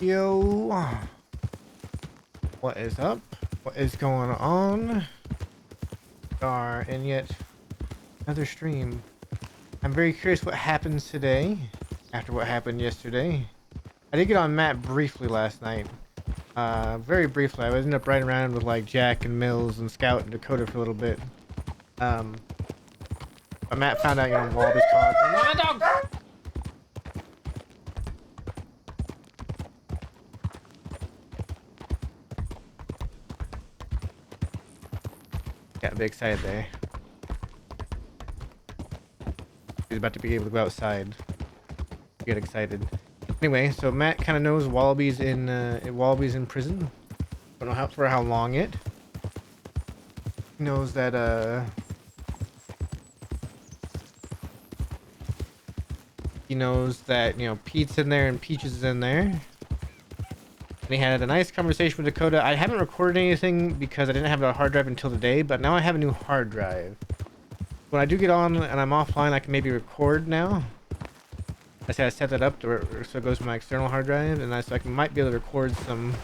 Yo, what is up? What is going on? And yet another stream. I'm very curious what happens today after what happened yesterday. I did get on Matt briefly last night. Very briefly. I ended up riding around with like Jack and Mills and Scout and Dakota for a little bit. But Matt found out, Wallaby's caught. My dog! Got a big excited there. He's about to be able to go outside. Get excited. Anyway, so Matt kind of knows Wallaby's in prison. Don't know for how long yet. He knows that Pete's in there and Peaches is in there. And he had a nice conversation with Dakota. I haven't recorded anything because I didn't have a hard drive until today, but now I have a new hard drive. When I do get on and I'm offline, I can maybe record now. I set that up so it goes to my external hard drive, and I might be able to record some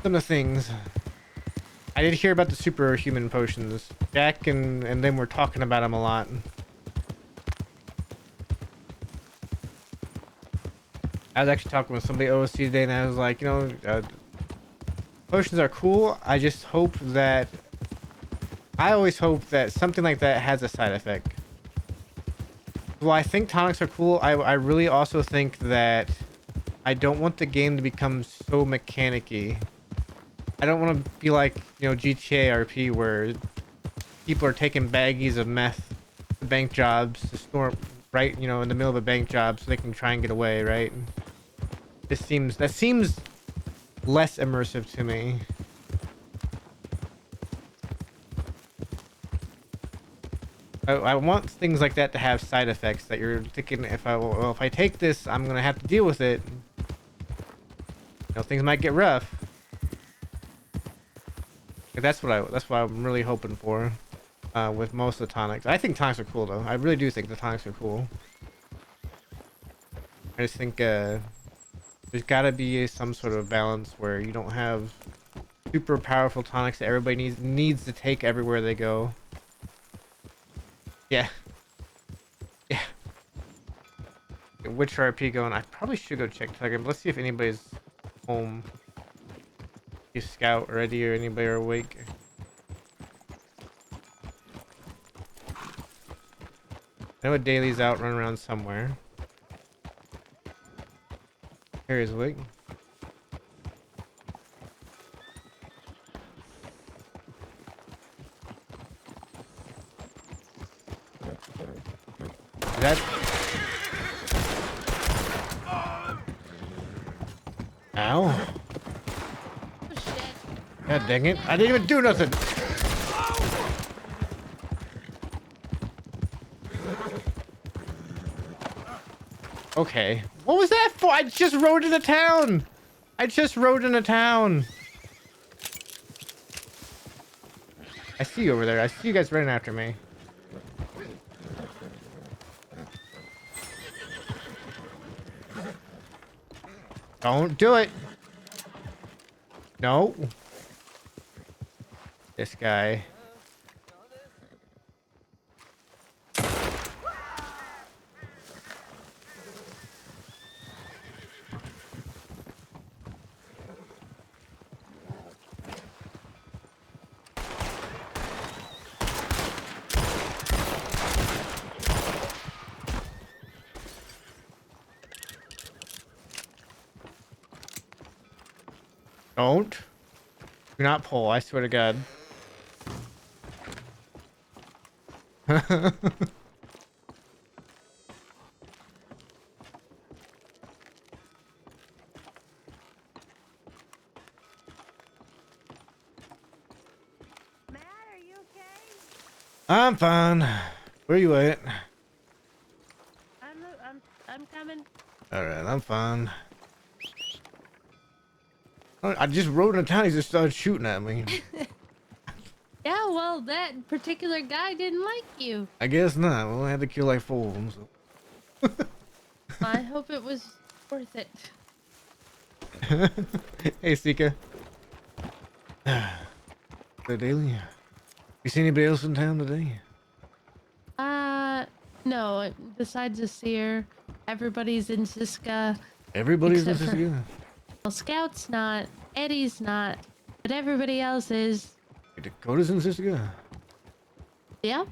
of the things. I did hear about the superhuman potions. Jack and them were talking about them a lot. I was actually talking with somebody OSC today, and I was like, potions are cool. I always hope that something like that has a side effect. Well, I think tonics are cool. I really also think that I don't want the game to become so mechanic-y. I don't want to be like, GTA RP where people are taking baggies of meth to bank jobs to store right, in the middle of a bank job so they can try and get away, right? That seems less immersive to me. I want things like that to have side effects that you're thinking, if I take this, I'm gonna have to deal with it. Things might get rough. That's what I'm really hoping for with most of the tonics. I think tonics are cool though. I really do think the tonics are cool. I just think there's gotta be some sort of balance where you don't have super powerful tonics that everybody needs to take everywhere they go. Yeah. Which RP going? I probably should go check Telegram. Let's see if anybody's home. You Scout ready or anybody are awake? I know Daly's out running around somewhere. Harry's awake. Is that? Ow. Oh, shit. God dang it. I didn't even do nothing. Okay. What was that for? I just rode into town. I see you over there. I see you guys running after me. Don't do it. No. This guy. Don't. Do not pull, I swear to God. Matt, are you okay? I'm fine. Where you at? I'm coming. Alright, I'm fine. I just rode into town, he just started shooting at me. Yeah, well, that particular guy didn't like you. I guess not. Well, I had to kill like 4 of them, so. I hope it was worth it. Hey, Sika. The daily. You see anybody else in town today? Uh, no. Besides the seer, everybody's in Siska Everybody's in except for Siska. well, Scout's not, Eddie's not, but everybody else is. Dakota's in Siska. Yep.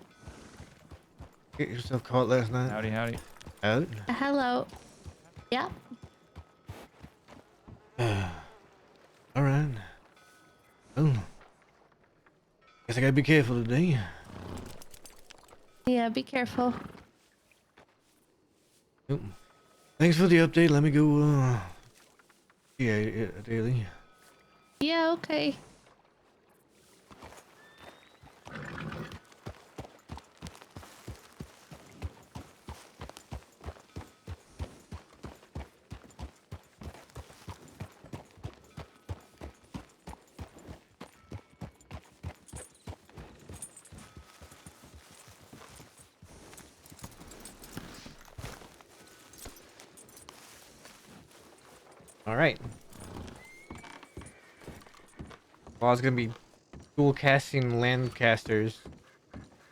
Get yourself caught last night. Howdy, howdy. Out. Hello. Yep. All right. Oh. Guess I gotta be careful today. Yeah. Be careful. Yep. Thanks for the update. Let me go. Yeah, daily. Yeah. Okay. All right. Well, I was gonna be dual casting Landcasters.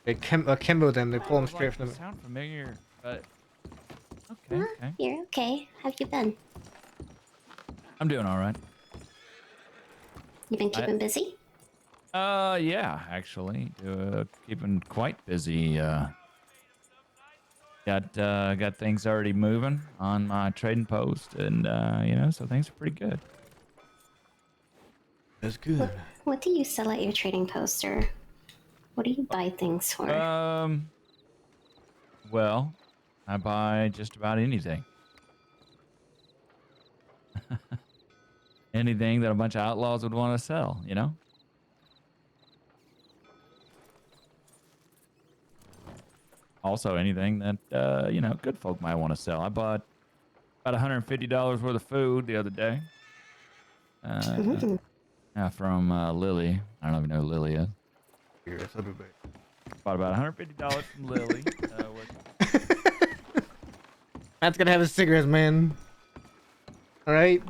They akimbo them. They pull them straight from the. Sound familiar, but okay, Huh? okay. You're okay. How've you been? I'm doing all right. You been keeping busy? Yeah, actually, keeping quite busy. Got things already moving on my trading post, and so things are pretty good. That's good. What do you sell at your trading post, or what do you buy things for? Well, I buy just about anything. Anything that a bunch of outlaws would want to sell, you know? Also, anything that, good folk might want to sell. I bought about $150 worth of food the other day. Mm. From Lily. I don't know if you know who Lily is. Here, I'll be back. Bought about $150 from Lily. Matt's gonna have his cigarettes, man. All right.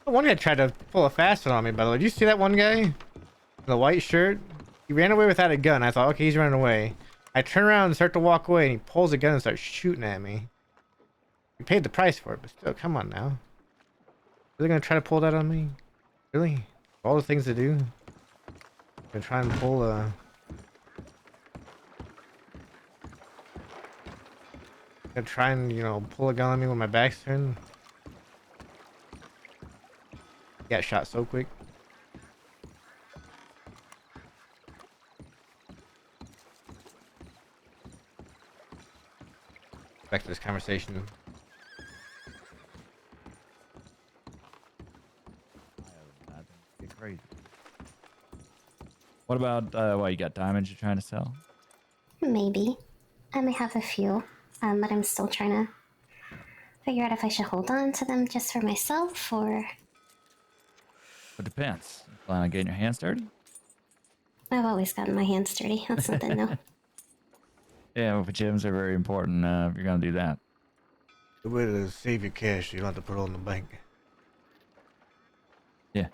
One guy tried to pull a fast one on me, by the way. Did you see that one guy? In the white shirt? He ran away without a gun. I thought, okay, he's running away. I turn around and start to walk away, and he pulls a gun and starts shooting at me. He paid the price for it, but still, come on now. Really gonna try to pull that on me? Really? All the things to do? Gonna try and pull gonna try and, pull a gun on me when my back's turned? Got shot so quick. Back to this conversation. Get crazy. What about what you got diamonds you're trying to sell? Maybe. I may have a few, but I'm still trying to figure out if I should hold on to them just for myself or. It depends. You plan on getting your hands dirty? I've always gotten my hands dirty. That's nothing new. Yeah, well, gems are very important if you're gonna do that. The way to save your cash, you don't have to put it on the bank. Yeah. You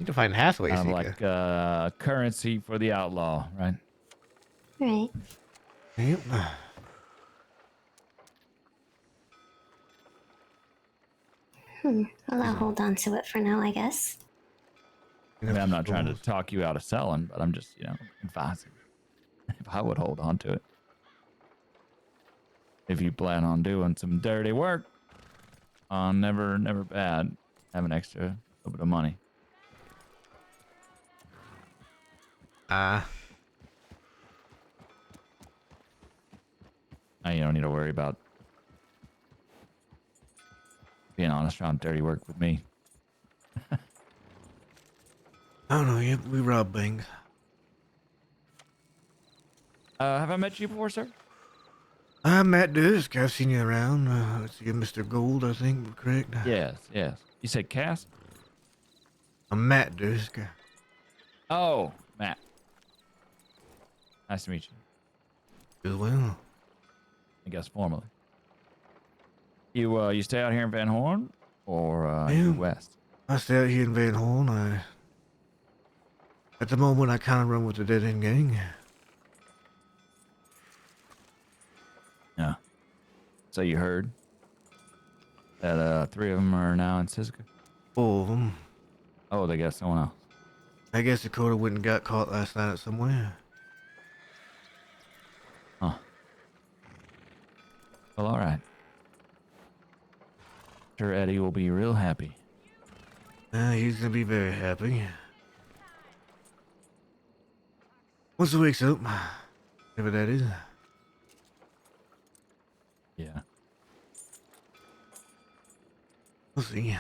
need to find Hathaway, Kind of Sika. like currency for the outlaw, right? Right. Yep. Well, I'll hold on to it for now, I guess. I mean, I'm not trying to talk you out of selling, but I'm just, advising. If I would hold on to it. If you plan on doing some dirty work, never bad. Have an extra little bit of money. You don't need to worry about being honest around dirty work with me. I don't know. Yeah, we rob banks. Have I met you before, sir? I'm Matt Dusk. I've seen you around. Let's see, Mr. Gold, I think, correct? Yes, yes. You said Cass? I'm Matt Dusk. Oh, Matt. Nice to meet you. As well. I guess formally. You stay out here in Van Horn or Yeah. you west? I stay out here in Van Horn. At the moment, I kind of run with the Dead End Gang. Yeah. So you heard that 3 of them are now in Siska? 4 of them. Oh, they got someone else. I guess Dakota went and got caught last night somewhere. Huh. Well, all right. Sure, Eddie will be real happy. He's gonna be very happy. Once he wakes up, whatever that is. Yeah. We'll see.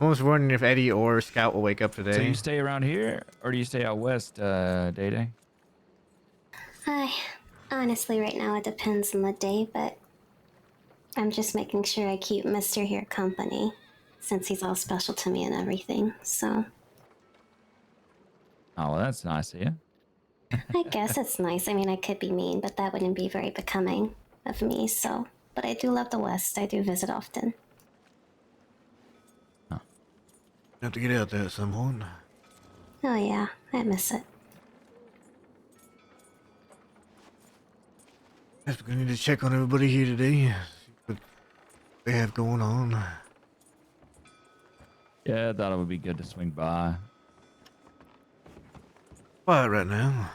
I was wondering if Eddie or Scout will wake up today. So you stay around here, or do you stay out west, Day Day? Honestly, right now it depends on the day, but I'm just making sure I keep Mr. here company, since he's all special to me and everything, so Oh, well, that's nice of you. I guess it's nice. I mean, I could be mean, but that wouldn't be very becoming of me, so. But I do love the West. I do visit often. Have to get out there at some point. Oh, yeah, I miss it. Guess we're gonna need to check on everybody here today. See what they have going on. Yeah, I thought it would be good to swing by. Quiet right now.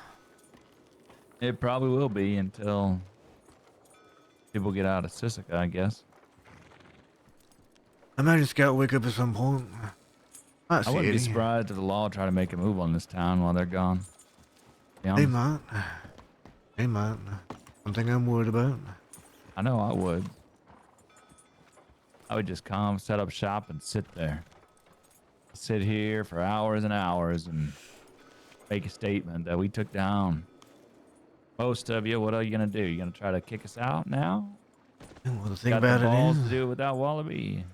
It probably will be until people get out of Sissica, I guess. I imagine Scout will wake up at some point. Might I see wouldn't be Eddie. surprised if the law try to make a move on this town while they're gone. Be They honest. might. They might. One thing I'm worried about. I know I would. I would just come, set up shop, and sit there. Sit here for hours and hours and make a statement that we took down most of you. What are you gonna do? You gonna try to kick us out now? Well, the thing Got the about balls it to is, do it without Wallaby.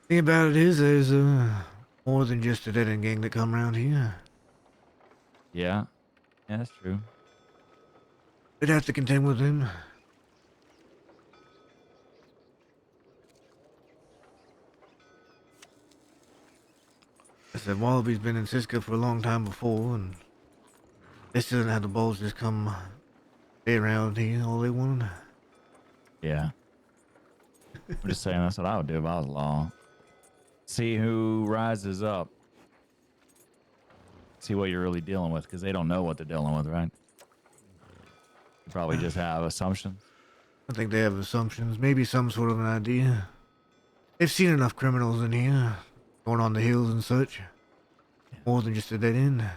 thing about it is, there's more than just a Dead End Gang that come around here. Yeah, that's true. They'd have to contend with them. I said Wallaby's been in Cisco for a long time before, and they still didn't have the balls to just come stay around here all they wanted. Yeah. I'm just saying that's what I would do if I was law. See who rises up. See what you're really dealing with, because they don't know what they're dealing with, right? You probably just have assumptions. I think they have assumptions, maybe some sort of an idea. They've seen enough criminals in here, going on the hills and such. More than just a dead end. I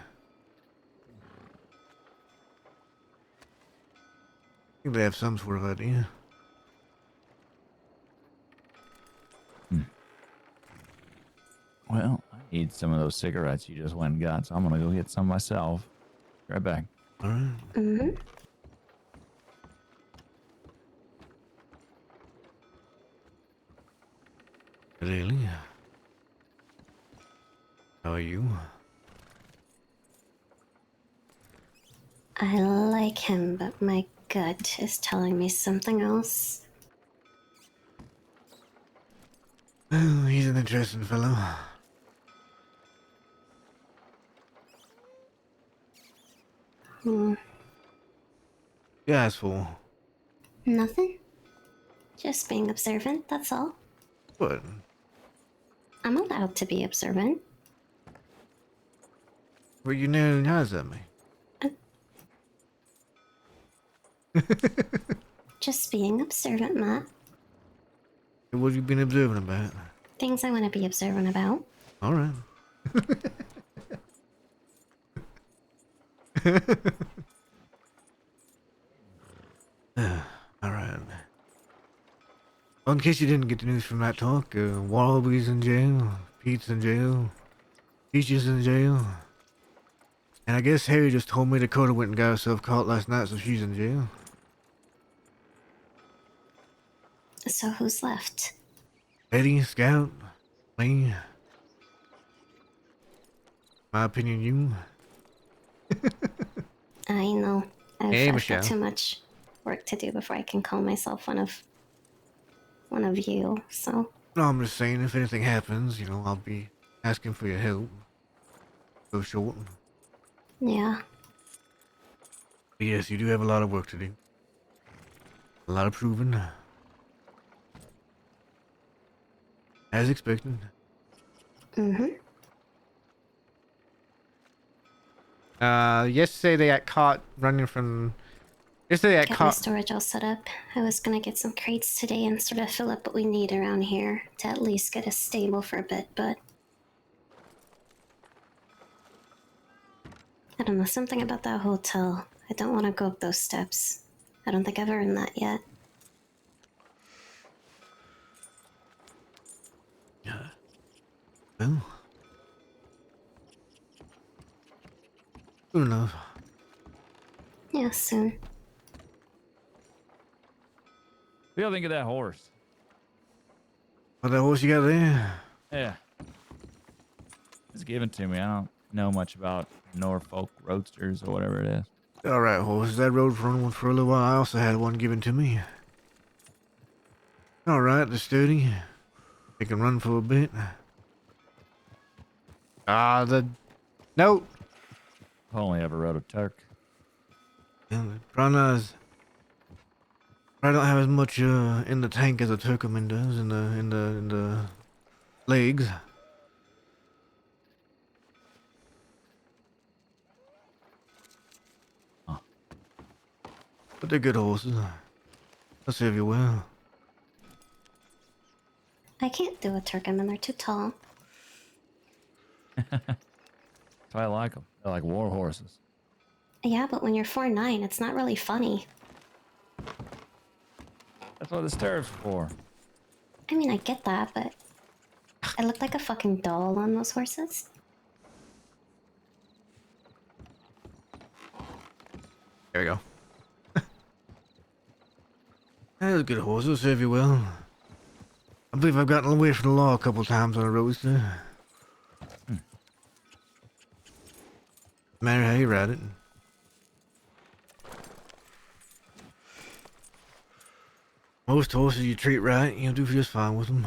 think they have some sort of idea. Well, I need some of those cigarettes you just went and got, so I'm gonna go get some myself. Be right back. Alright. Mm-hmm. Really? How are you? I like him, but my gut is telling me something else. Oh, he's an interesting fellow. Hmm, Yeah, as for nothing? Just being observant, that's all. what? I'm allowed to be observant. Were you narrowing your eyes at me? Just being observant, Matt. What have you been observing about? Things I want to be observant about. Alright. Alright. Well, in case you didn't get the news from that talk, Wallaby's in jail, Pete's in jail, Peach is in jail, And I guess Harry just told me Dakota went and got herself caught last night, so she's in jail. So who's left? Eddie, Scout, me. My opinion, you. I know. Hey, I've Michelle. got too much work to do before I can call myself one of you. So No, I'm just saying, if anything happens, I'll be asking for your help. Go short. yeah, But yes, you do have a lot of work to do. A lot of proving. As expected. Yesterday they got caught running from. Yesterday they got got my caught. storage all set up. I was gonna get some crates today and sort of fill up what we need around here to at least get us stable for a bit, but I don't know, something about that hotel. I don't want to go up those steps. I don't think I've earned that yet. Well, who knows? Yeah, soon. What do you think of that horse? What that horse you got there? Yeah. It's given to me. I don't know much about Norfolk Roadsters or whatever it is. All right, horse. That rode for one for a little while. I also had one given to me. All right, they're sturdy. They can run for a bit. No. I only ever rode a Turk. Yeah, probably not as. Probably don't have as much in the tank as a Turkmen does in the legs. Huh. But they're good horses. They'll serve you well. I can't do a Turkmen, they're too tall. That's why I like them. They're like war horses. Yeah, but when you're 4'9", it's not really funny. That's what the stirrups for. I mean, I get that, but I look like a fucking doll on those horses. There we go. That's a good horse. It'll serve you well. I believe I've gotten away from the law a couple times on a roadster. Matter how you ride it. Most horses you treat right, you'll do just fine with them.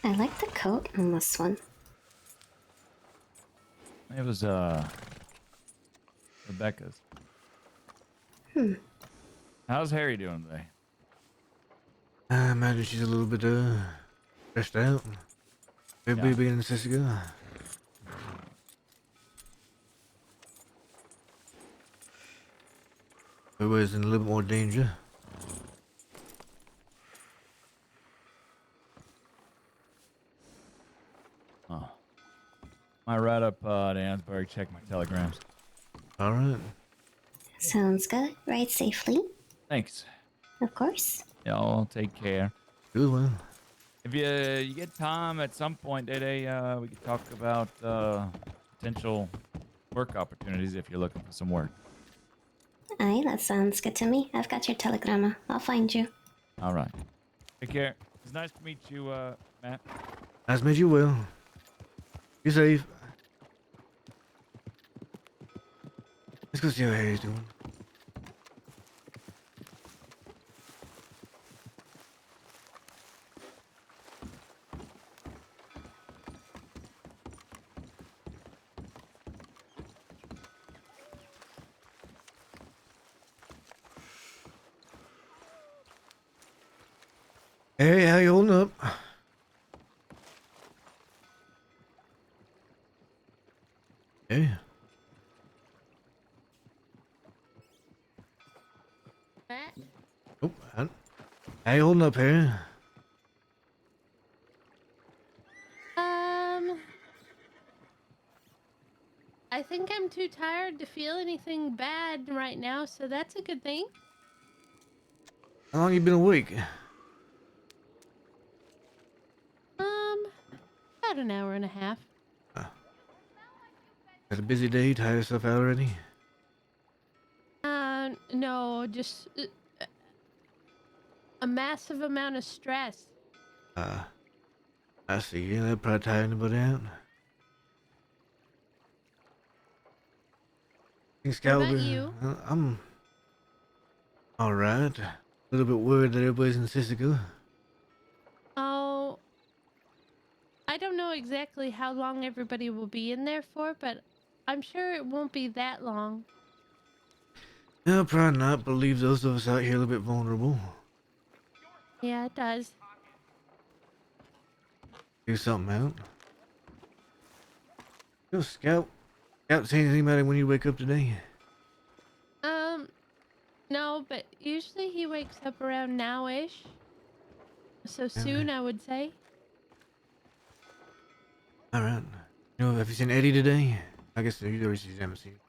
I like the coat on this one. It was Rebecca's. How's Harry doing today? I imagine she's a little bit stressed out. Everybody Yeah. being a sissy girl. Everybody's in a little more danger. Oh. My ride up to Ansburg, check my telegrams. All right. Sounds good. Ride safely, Thanks. of course. Y'all take care. Good one. If you get time at some point, Day we could talk about potential work opportunities if you're looking for some work. Aye, that sounds good to me. I've got your telegramma. I'll find you. All right. Take care. It's nice to meet you, Matt. Nice to meet you, Will. Be safe. Let's go see how Harry's doing. Hey, how you holding up? Hey. Matt? Oh, how you holding up, Harry? I think I'm too tired to feel anything bad right now, so that's a good thing. How long you been awake? About an hour and a half. Had a busy day, tired yourself out already? No, just a massive amount of stress. I see. Yeah, that probably tire anybody out. Think Scout about will be- you? I'm alright. A little bit worried that everybody's in Sisika. Oh, I don't know exactly how long everybody will be in there for, but I'm sure it won't be that long. No, probably not, but leave those of us out here a little bit vulnerable. Yeah, it does. Do something out. Yo, Scout. Scout, say anything about it when you wake up today? No, but usually he wakes up around now-ish. So soon, I would say. Alright. You know, have you seen Eddie today? I guess you already haven't seen.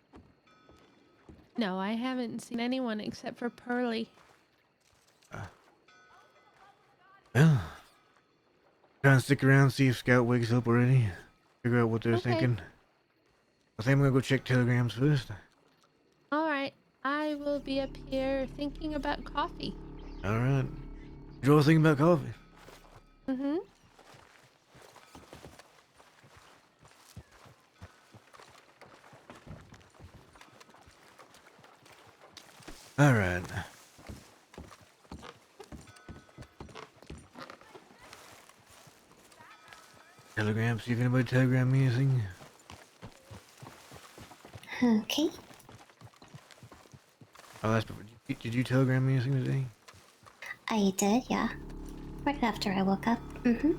No, I haven't seen anyone except for Pearly. Well, try and stick around, see if Scout wakes up already. Figure out what they're Okay. thinking. I think I'm gonna go check telegrams first. Alright, I will be up here thinking about coffee. Alright. You all thinking about coffee? Mm-hmm. Alright. Telegram, see if anybody telegram me anything. Okay. Oh, that's did you telegram me anything today? I did, yeah. Right after I woke up. Mm-hmm.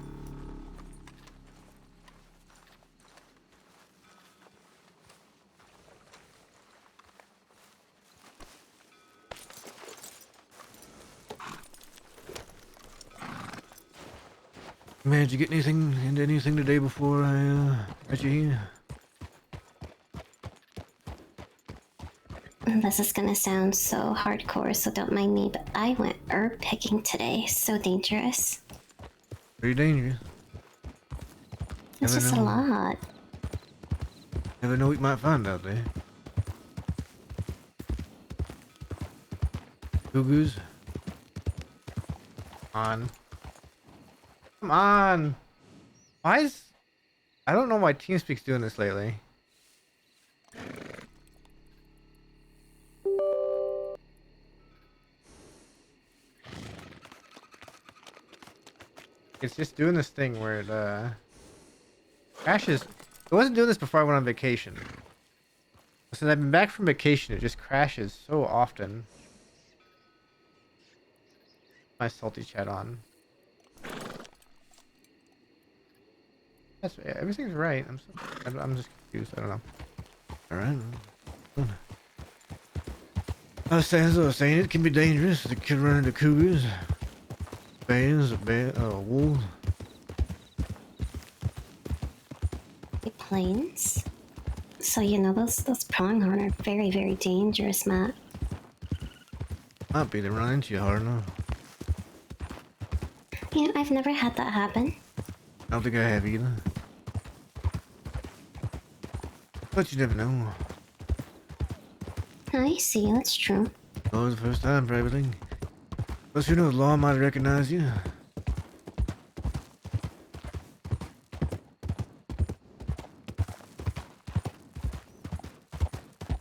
Man, did you get anything into anything today before I got you here? This is gonna sound so hardcore, so don't mind me, but I went herb picking today. So dangerous. Pretty dangerous. It's Never just a know. lot. Never know what you might find out there. Googoo's. On. Come on. Why is... I don't know why TeamSpeak's doing this lately. It's just doing this thing where it crashes. It wasn't doing this before I went on vacation. Since I've been back from vacation, it just crashes so often. My salty chat on. That's everything's right. I'm just confused. I don't know. All right. As I was saying, it can be dangerous. It can run into cougars, bears, wolves. Planes. So you know those pronghorn are very, very dangerous, Matt. Might be they run into you hard enough. Yeah, I've never had that happen. I don't think I have either. But you never know. I see, that's true. Always the first time for everything. Plus, who knows, law might recognize you.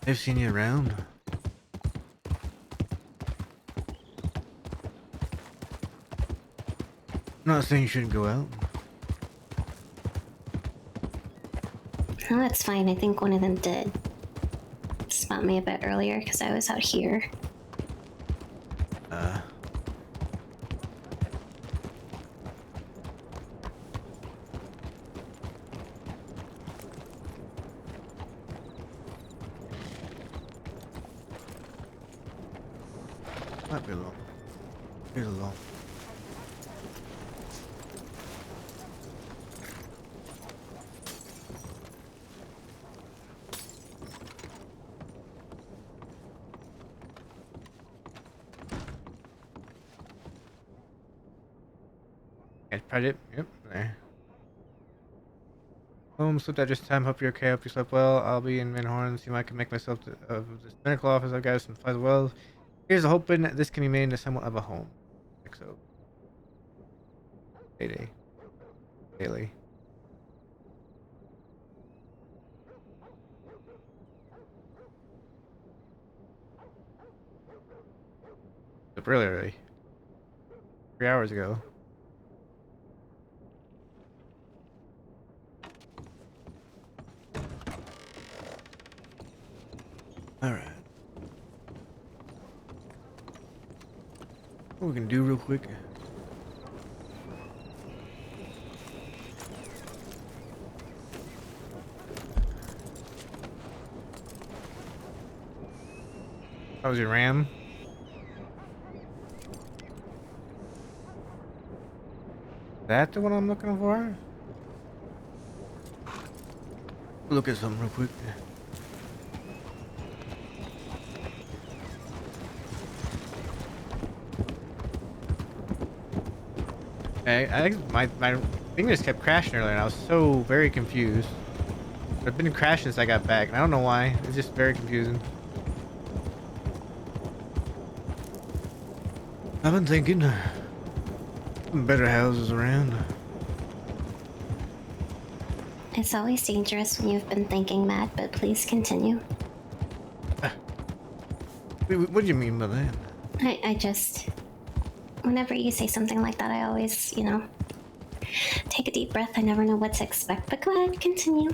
They've seen you around. I'm not saying you shouldn't go out. No, that's fine. I think one of them did spot me a bit earlier because I was out here. Might be a long. Here's a long. It's probably, yep, there. Slept out just in time. Hope you're okay. Hope you slept well. I'll be in Van Horn. See if I can make myself of this medical office. I've got some supplies as well. Here's hoping this can be made into somewhat of a home. Like so. Day. Daily. Up really early. 3 hours ago. Alright. What we can do real quick. That was your RAM? That the one I'm looking for? Look at something real quick. My thing just kept crashing earlier and I was so very confused. I've been crashing since I got back and I don't know why. It's just very confusing. I've been thinking some better houses around. It's always dangerous when you've been thinking, Matt, but please continue. What do you mean by that? I just. Whenever you say something like that, I always, take a deep breath. I never know what to expect, but go ahead, continue.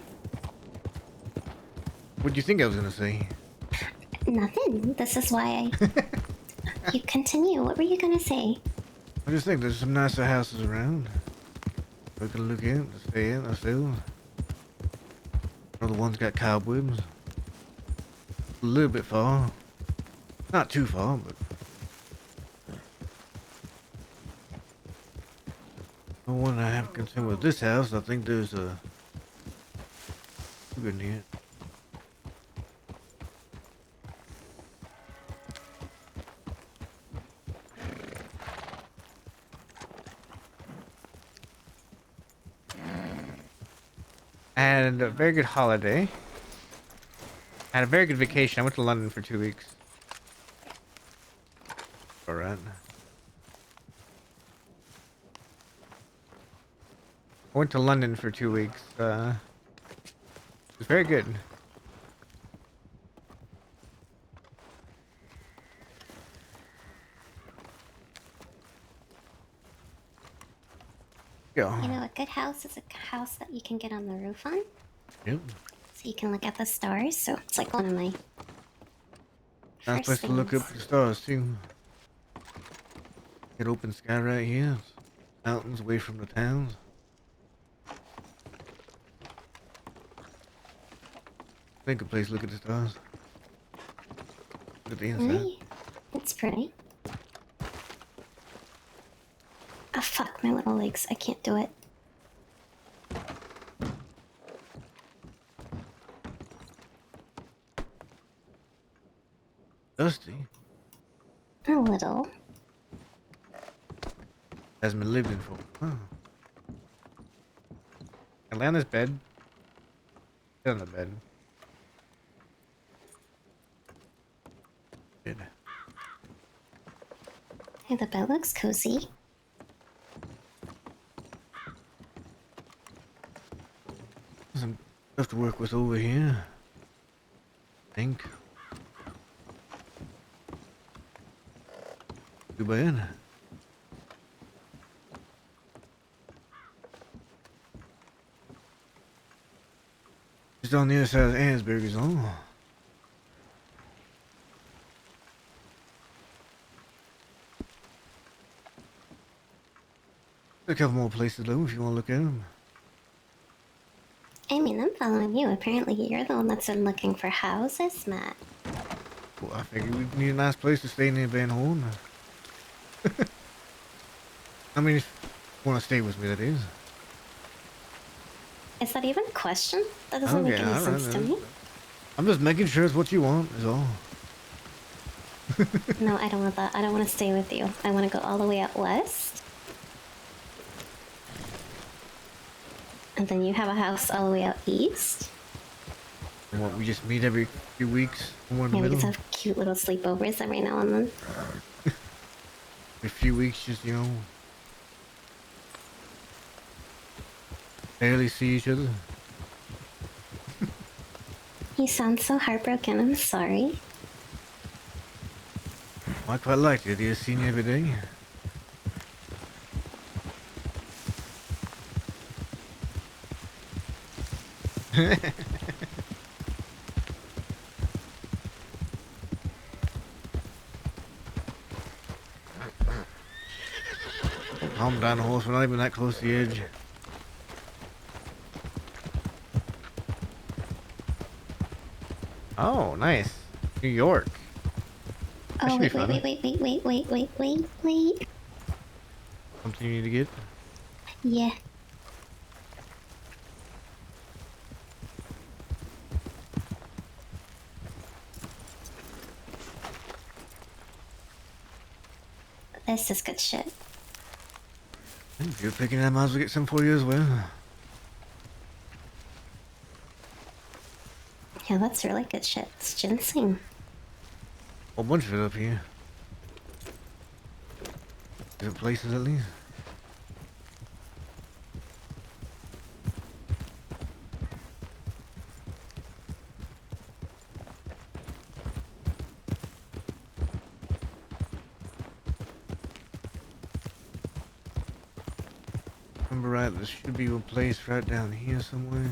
What do you think I was gonna say? Nothing. This is why you continue. What were you gonna say? I just think there's some nicer houses around. We can look in, stay in, ourselves. Other ones got cobwebs. A little bit far. Not too far, but. The one I have concern with this house, I think there's a. Good in here. And a very good holiday. I had a very good vacation. I went to London for 2 weeks. Alright. I went to London for 2 weeks. It was very good. Go. You know, a good house is a house that you can get on the roof on, Yep. so you can look at the stars. So it's like one of my Nice first place to look things. up the stars too. Get open sky right here. Mountains away from the towns. Think a place to look at the stars. Look at the inside. Right? It's pretty. Oh fuck, my little legs. I can't do it. Dusty. A little. Hasn't been lived in for. Huh. I lay on this bed. Get on the bed. Good. Hey, the bed looks cozy. Some stuff to work with over here. I think. Too bad. Just on the other side of Asbury's on. A couple more places though if you want to look at them. I mean, I'm following you. Apparently, you're the one that's been looking for houses, Matt. Well, I figured we need a nice place to stay near Van Horn. I mean, if you want to stay with me, that is. Is that even a question? That doesn't make Okay, any alright, sense to me. I'm just making sure it's what you want, is all. No, I don't want that. I don't want to stay with you. I want to go all the way out west. And then you have a house all the way out east. And what, we just meet every few weeks, somewhere in the Yeah, we middle. just have cute little sleepovers every now and then. Every few weeks, just, you know, barely see each other. You sound so heartbroken. I'm sorry. I quite liked it. You've seen you every day. Calm down, horse. We're not even that close to the edge. Oh, nice. New York. That Oh, should be wait, fun. wait. Something you need to get. Yeah. This is good shit. If you're picking it, I might as well get some for you as well. Yeah, that's really good shit. It's ginseng. Whole bunch of it up here. Different places at least. Remember right, there should be a place right down here somewhere.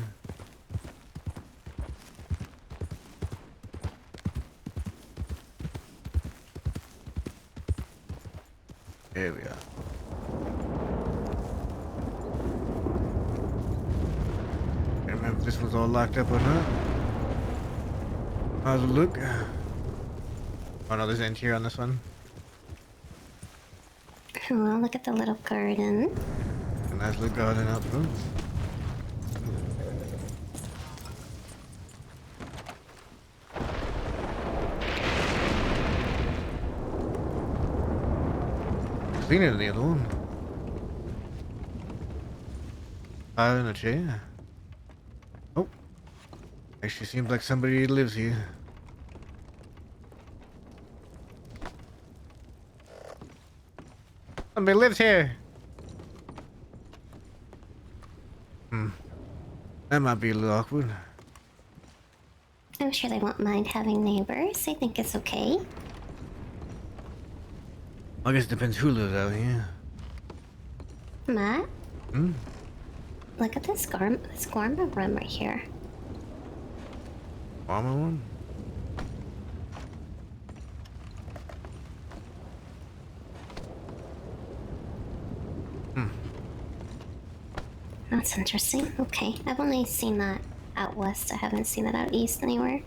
There we are. Can't remember if this was all locked up or not. How's it look? Oh no, there's an interior on this one. Oh, look at the little garden. A nice little garden out front. Seen it in the other one. Fire in a chair. Oh. Actually seems like somebody lives here. Somebody lives here. That might be a little awkward. I'm sure they won't mind having neighbors. I think it's okay. I guess it depends who lives out here. Matt, Hmm? look at this gourmet room right here. Farmer one? That's interesting. Okay, I've only seen that out west. I haven't seen it out east anywhere.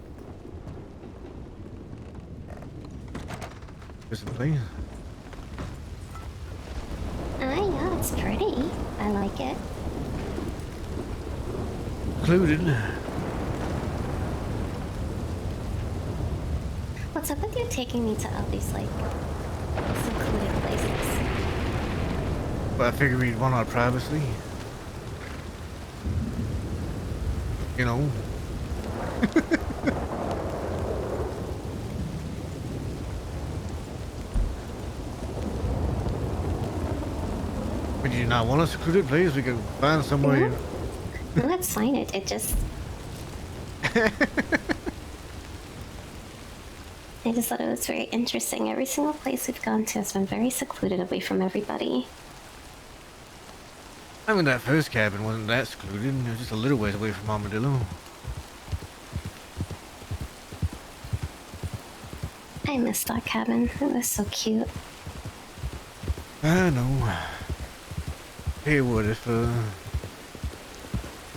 There's a place. Ah, yeah, it's pretty. I like it. Included. What's up with you taking me to all these, like, secluded places? But I figured we'd want our privacy. You know. Would you not want a secluded place? We could find somewhere. No, no, that's fine. It just. I just thought it was very interesting. Every single place we've gone to has been very secluded away from everybody. I mean, that first cabin wasn't that secluded. It was just a little ways away from Armadillo. I missed that cabin. It was so cute. I know. Hey, what if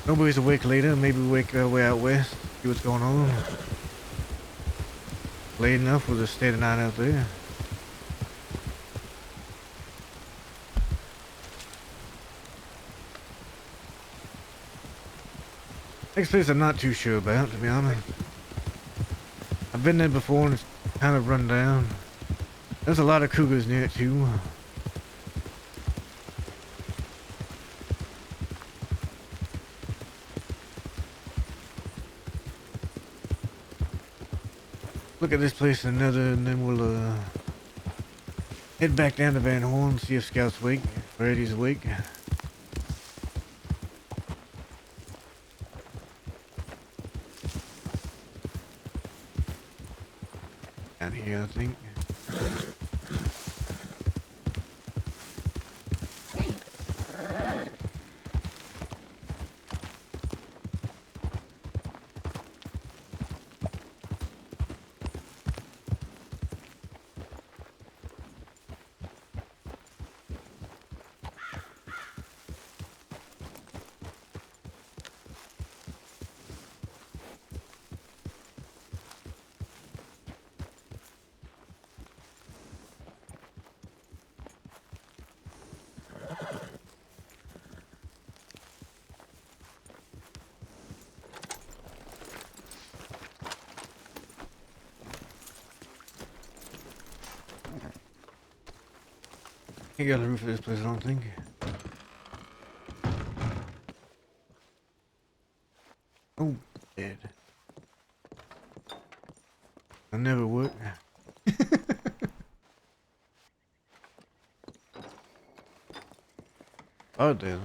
nobody's awake later? Maybe we wake our way out west, see what's going on. Late enough, we'll just stay the night out there. Next place I'm not too sure about, to be honest. I've been there before and it's kind of run down. There's a lot of cougars near it too. look at this place another, and then we'll head back down to Van Horn, see if Scout's awake, if Eddie's awake. Down here, I think. Can't get on the roof of this place, I don't think. Oh, dead. I never would. Oh, dead.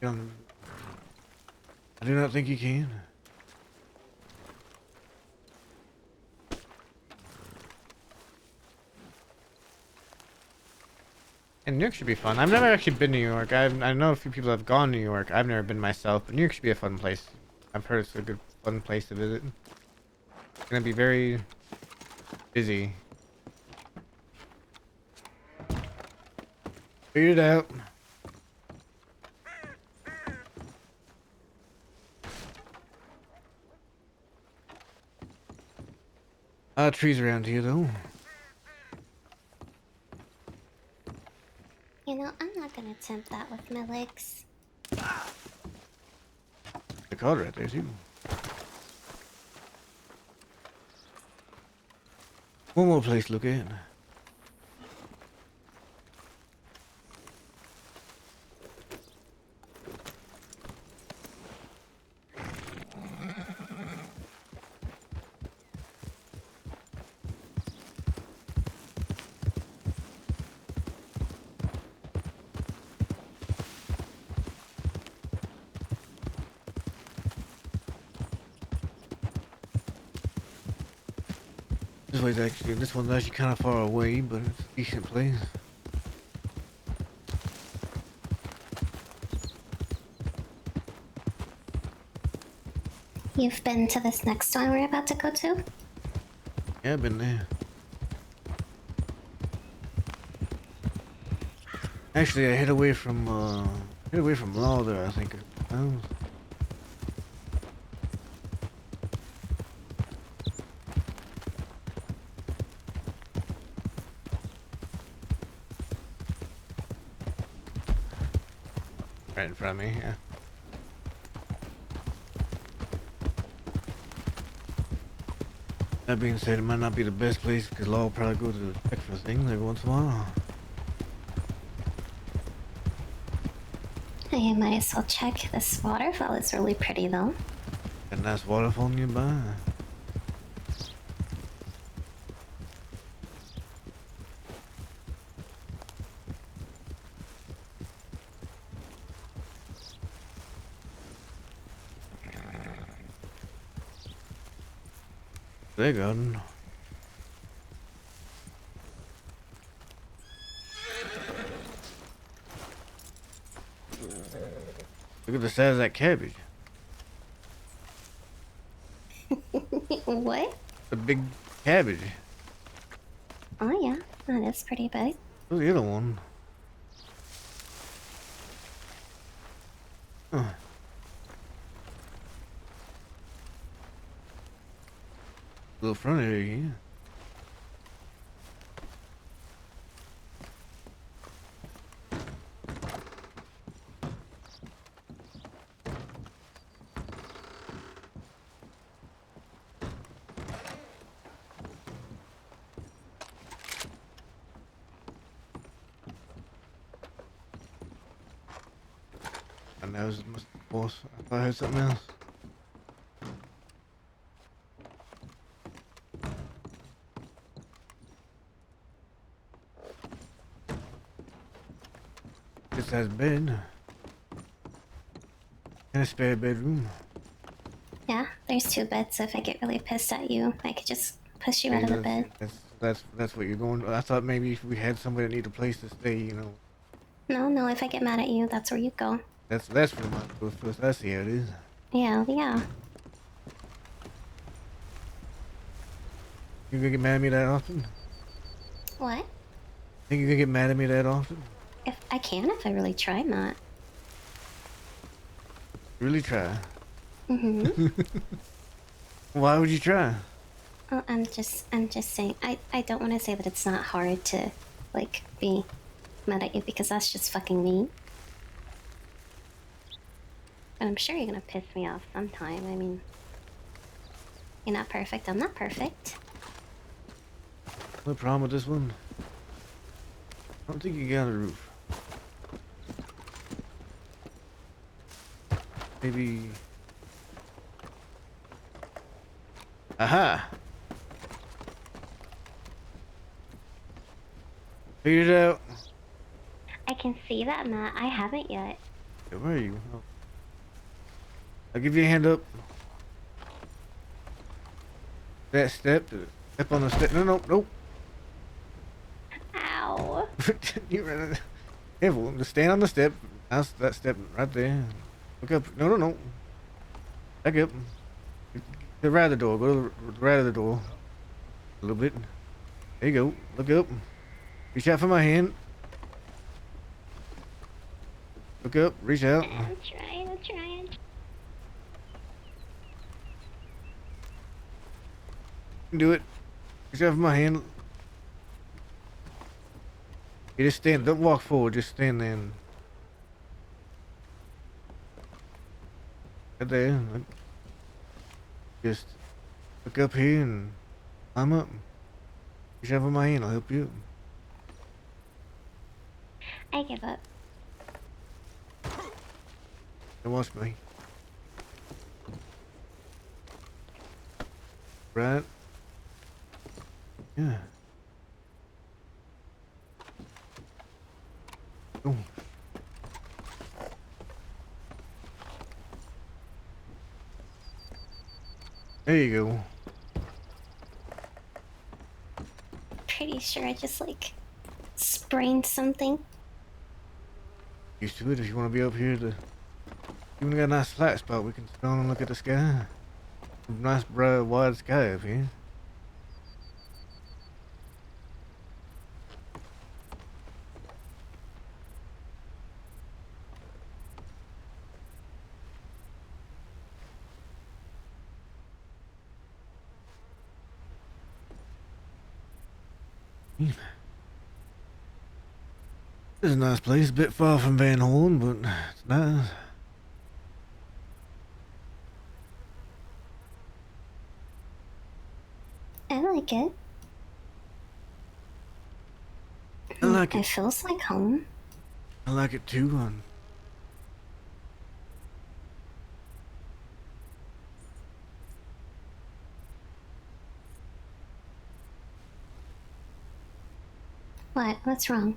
Huh? I do not think you can. And New York should be fun. I've never actually been to New York. I know a few people have gone to New York. I've never been myself, but New York should be a fun place. I've heard it's a good, fun place to visit. It's gonna be very busy. Figured it out. A lot of trees around here, though. You know, I'm not gonna attempt that with my legs. The card right there, too. One more place to look at. This one's actually kind of far away, but it's a decent place. You've been to this next one we're about to go to? Yeah, I've been there. Actually, I hid away from law there, I think. Oh. Right in front of me, yeah. That being said, it might not be the best place because law will probably go to check for things every once in a while. You might as well check. This waterfall is really pretty, though. Got a nice waterfall nearby. There you go. Look at the size of that cabbage. What? The big cabbage. Oh, yeah. That is pretty big. What's the other one? Huh. Little front area here. that was my boss. I thought I heard something else. This has bed. And a spare bedroom. Yeah, there's 2 beds, so if I get really pissed at you, I could just push you out of the bed. That's what you're going. I thought maybe if we had somebody that need a place to stay, you know. No, if I get mad at you, that's where you go. That's where my goes first. I see how it is. Yeah. You gonna get mad at me that often? What? Think you gonna get mad at me that often? If I can, if I really try not. Really try. Mm-hmm. Why would you try? Oh, I'm just saying. I don't want to say that it's not hard to, like, be mad at you because that's just fucking mean. But I'm sure you're gonna piss me off sometime. I mean, you're not perfect. I'm not perfect. No problem with this one. I don't think you got a roof. Maybe. Aha! Figured it out. I can see that, Matt. I haven't yet. Yeah, where are you? Oh. I'll give you a hand up. That step. Step on the step. No. Ow. You ran it. Careful. Just stand on the step. That's that step right there. Look up. No. Back up. To the right of the door. Go to the right of the door. A little bit. There you go. Look up. Reach out for my hand. Look up. Reach out. I'm trying. You can do it. Reach out for my hand. You just stand. Don't walk forward. Just stand there. Right there. Just look up here and climb up. Reach out for my hand. I'll help you. I give up. Don't watch me. Right. Yeah. Oh. There you go. Pretty sure I just, like, sprained something. Used to it if you want to be up here to. Even got a nice flat spot. We can sit down and look at the sky. Nice bright wide sky up here. This is a nice place. A bit far from Van Horn, but it's nice. I like it. I like It it. feels like home. I like it too. What? What's wrong?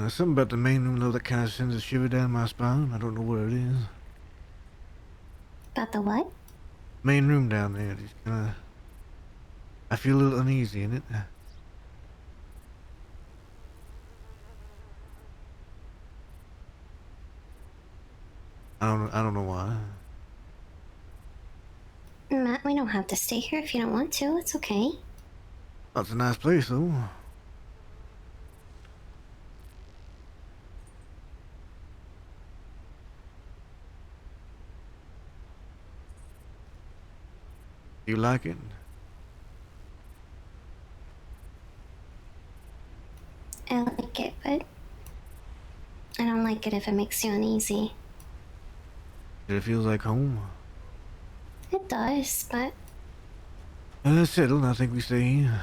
Something about the main room though that kind of sends a shiver down my spine. I don't know what it is. About the what? Main room down there. Just kind of. I feel a little uneasy in it. I don't know why. Matt, we don't have to stay here if you don't want to. It's okay. Oh, it's a nice place though. You like it? I like it, but I don't like it if it makes you uneasy. It feels like home. It does, but That's settled. I think we stay here.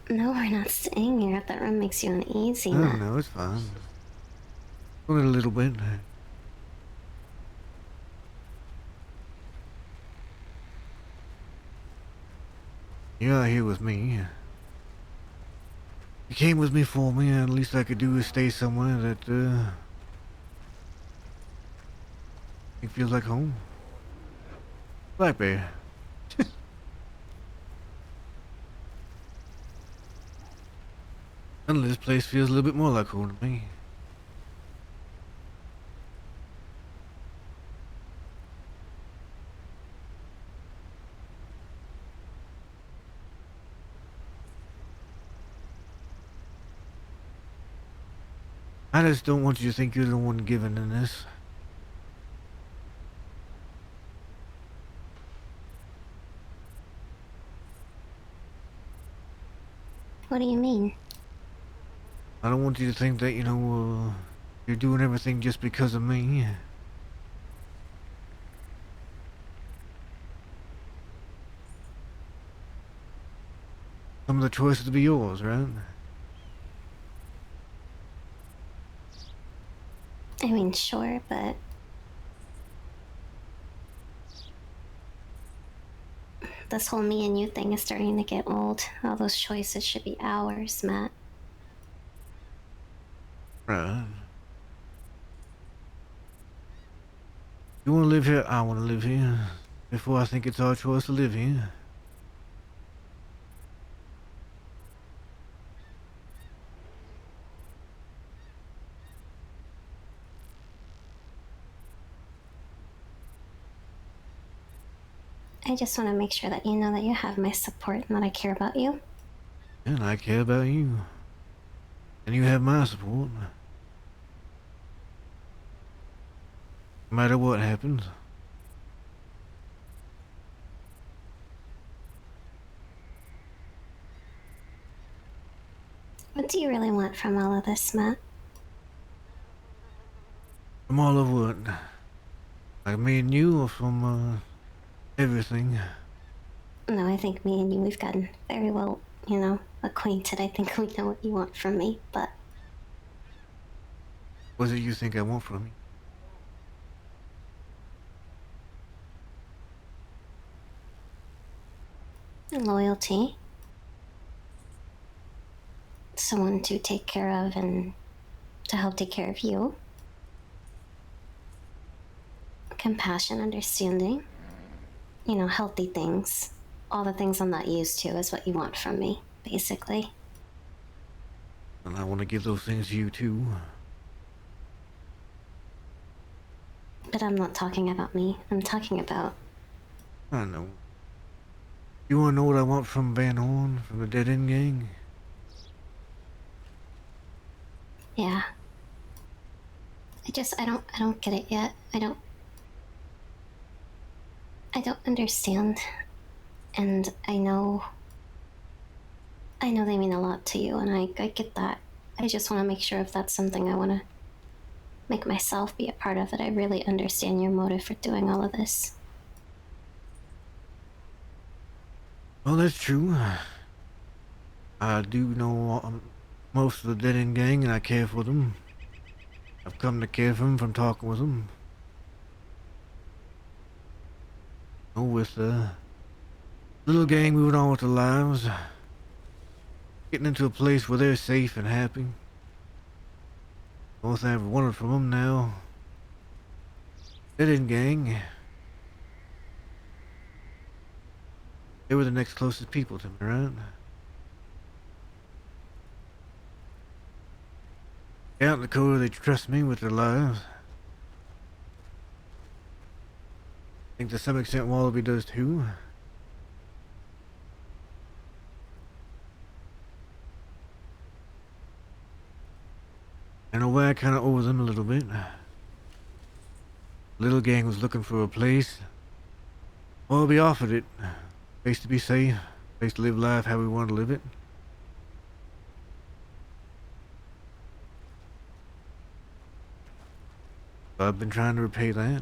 no, we're not staying here if that room makes you uneasy, No, Matt. no, it's fine. Only a little bit. You're out here with me. You came with me for me, and the least I could do is stay somewhere that, it feels like home. Black Bear. Suddenly this place feels a little bit more like home to me. I just don't want you to think you're the one giving in this. What do you mean? I don't want you to think that, you're doing everything just because of me. Some of the choices will be yours, right? I mean, sure, but this whole me and you thing is starting to get old. All those choices should be ours, Matt. Right. You want to live here? I want to live here. Therefore, I think it's our choice to live here. I just want to make sure that you know that you have my support and that I care about you. And I care about you. And you have my support. No matter what happens. What do you really want from all of this, Matt? From all of what? Like me and you, or from, everything? No, I think me and you, we've gotten very well, acquainted. I think we know what you want from me, but What is it you think I want from you? loyalty. Someone to take care of and to help take care of you. Compassion, understanding. Healthy things. All the things I'm not used to is what you want from me, basically. And I want to give those things to you, too. But I'm not talking about me. I'm talking about. I know. You want to know what I want from Van Horn, from the Dead End Gang? Yeah. I don't get it yet. I don't understand. And I know they mean a lot to you, and I get that. I just want to make sure if that's something I want to make myself be a part of, that I really understand your motive for doing all of this. Well, that's true. I do know most of the Dead End Gang, and I care for them. I've come to care for them from talking with them. With the little gang moving on with their lives, getting into a place where they're safe and happy. The only thing I ever wanted from them now. Dead End Gang. They were the next closest people to me, right? Out in Dakota, they trust me with their lives. I think to some extent Wallaby does too. In a way, I kind of owe them a little bit. Little gang was looking for a place. Wallaby offered it. Place to be safe. Place to live life how we want to live it. So I've been trying to repay that.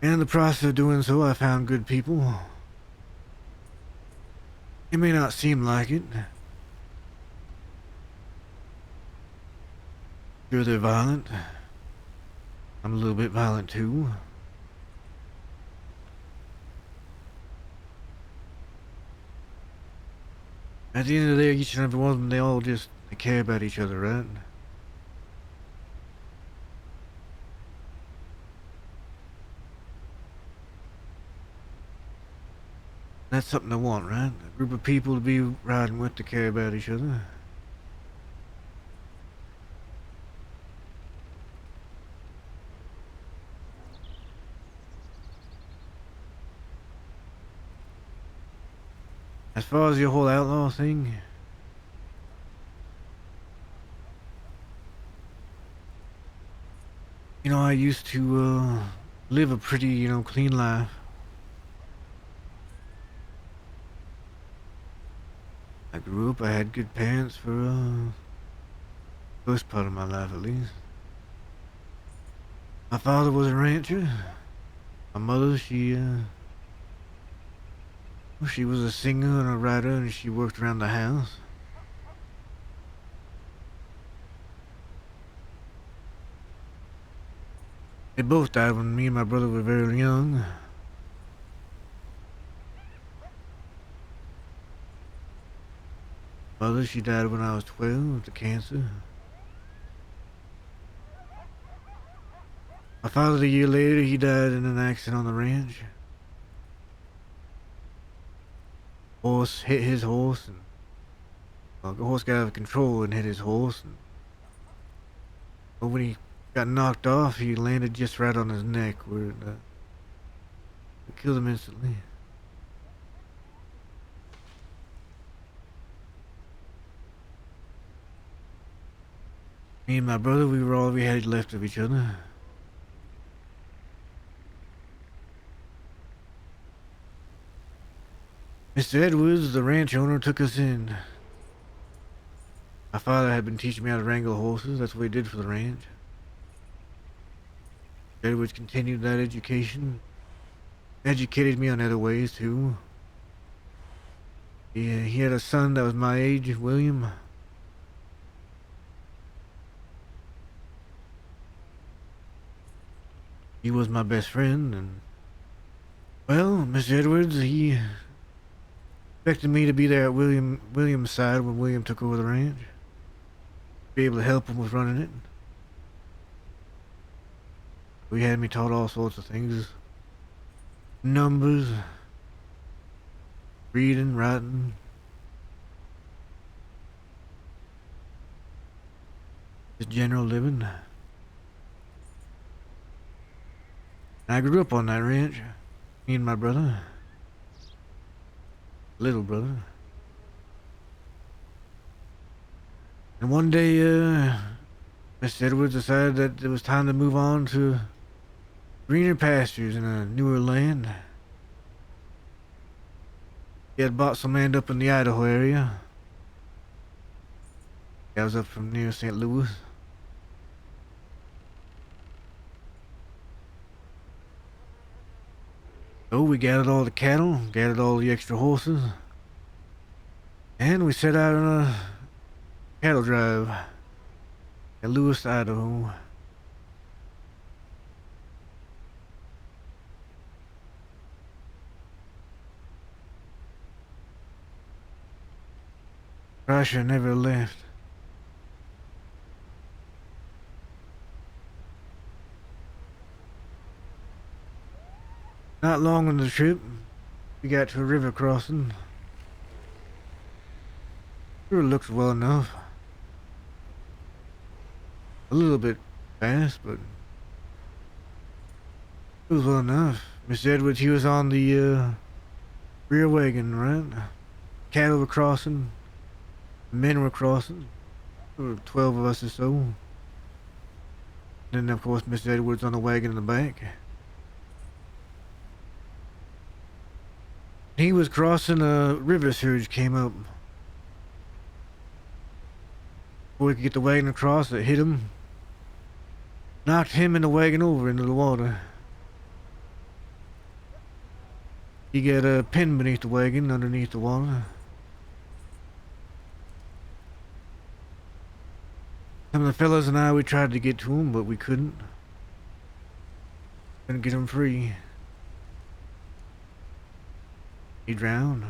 And in the process of doing so, I found good people. It may not seem like it. Sure, they're violent. I'm a little bit violent too. At the end of the day, each and every one of them, they care about each other, right? That's something I want, right? A group of people to be riding with to care about each other. As far as your whole outlaw thing, I used to live a pretty, clean life. I grew up, I had good parents for most part of my life at least. My father was a rancher. My mother, she was a singer and a writer, and she worked around the house. They both died when me and my brother were very young. Mother, she died when I was 12 of cancer. My father, a year later, he died in an accident on the ranch. Horse hit his horse, and the horse got out of control and hit his horse. But when he got knocked off, he landed just right on his neck, where it killed him instantly. Me and my brother, we were all we had left of each other. Mr. Edwards, the ranch owner, took us in. My father had been teaching me how to wrangle horses. That's what he did for the ranch. Edwards continued that education. Educated me on other ways, too. He had a son that was my age, William. He was my best friend, and... Well, Mr. Edwards, he... expected me to be there at William's side when William took over the ranch. Be able to help him with running it. We had me taught all sorts of things. Numbers. Reading, writing. Just general living. I grew up on that ranch. Me and my brother. Little brother. And one day, Mr. Edwards decided that it was time to move on to greener pastures in a newer land. He had bought some land up in the Idaho area. I was up from near St. Louis. So we gathered all the cattle, gathered all the extra horses, and we set out on a cattle drive at Lewis, Idaho. Russia never left. Not long on the trip, we got to a river crossing. River looks well enough. A little bit fast, but it was well enough. Mr. Edwards, he was on the rear wagon, right? Cattle were crossing. Men were crossing. There were 12 of us or so. Then, of course, Mr. Edwards on the wagon in the back. He was crossing, a river surge came up. Before we could get the wagon across, it hit him. Knocked him and the wagon over into the water. He got a pin beneath the wagon, underneath the water. Some of the fellas and I, we tried to get to him, but we couldn't. Couldn't get him free. He drowned.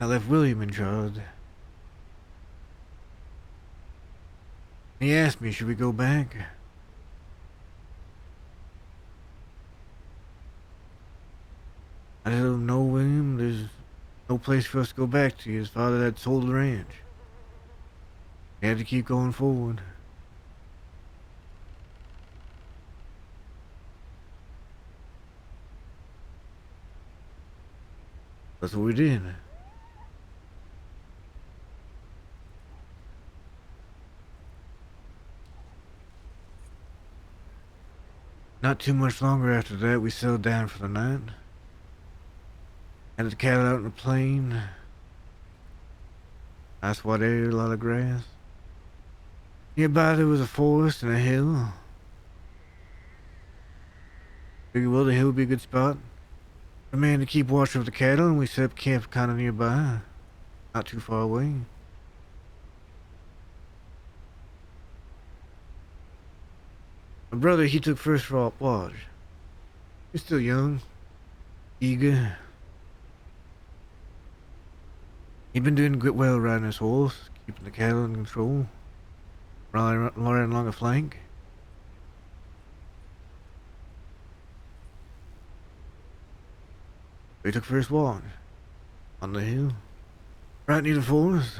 left William in charge. He asked me, should we go back? I told him, no, William, there's no place for us to go back to. His father had sold the ranch. We had to keep going forward. That's what we did. Not too much longer after that, we settled down for the night. Had the cattle out in the plain. Nice wide area, a lot of grass. Nearby there was a forest and a hill. Figured, well, the hill would be a good spot. A man to keep watch of the cattle, and we set up camp kind of nearby, not too far away. My brother, he took first watch. He's still young, eager. He'd been doing good, well riding his horse, keeping the cattle in control, riding along the flank. We took first watch on the hill, right near the forest.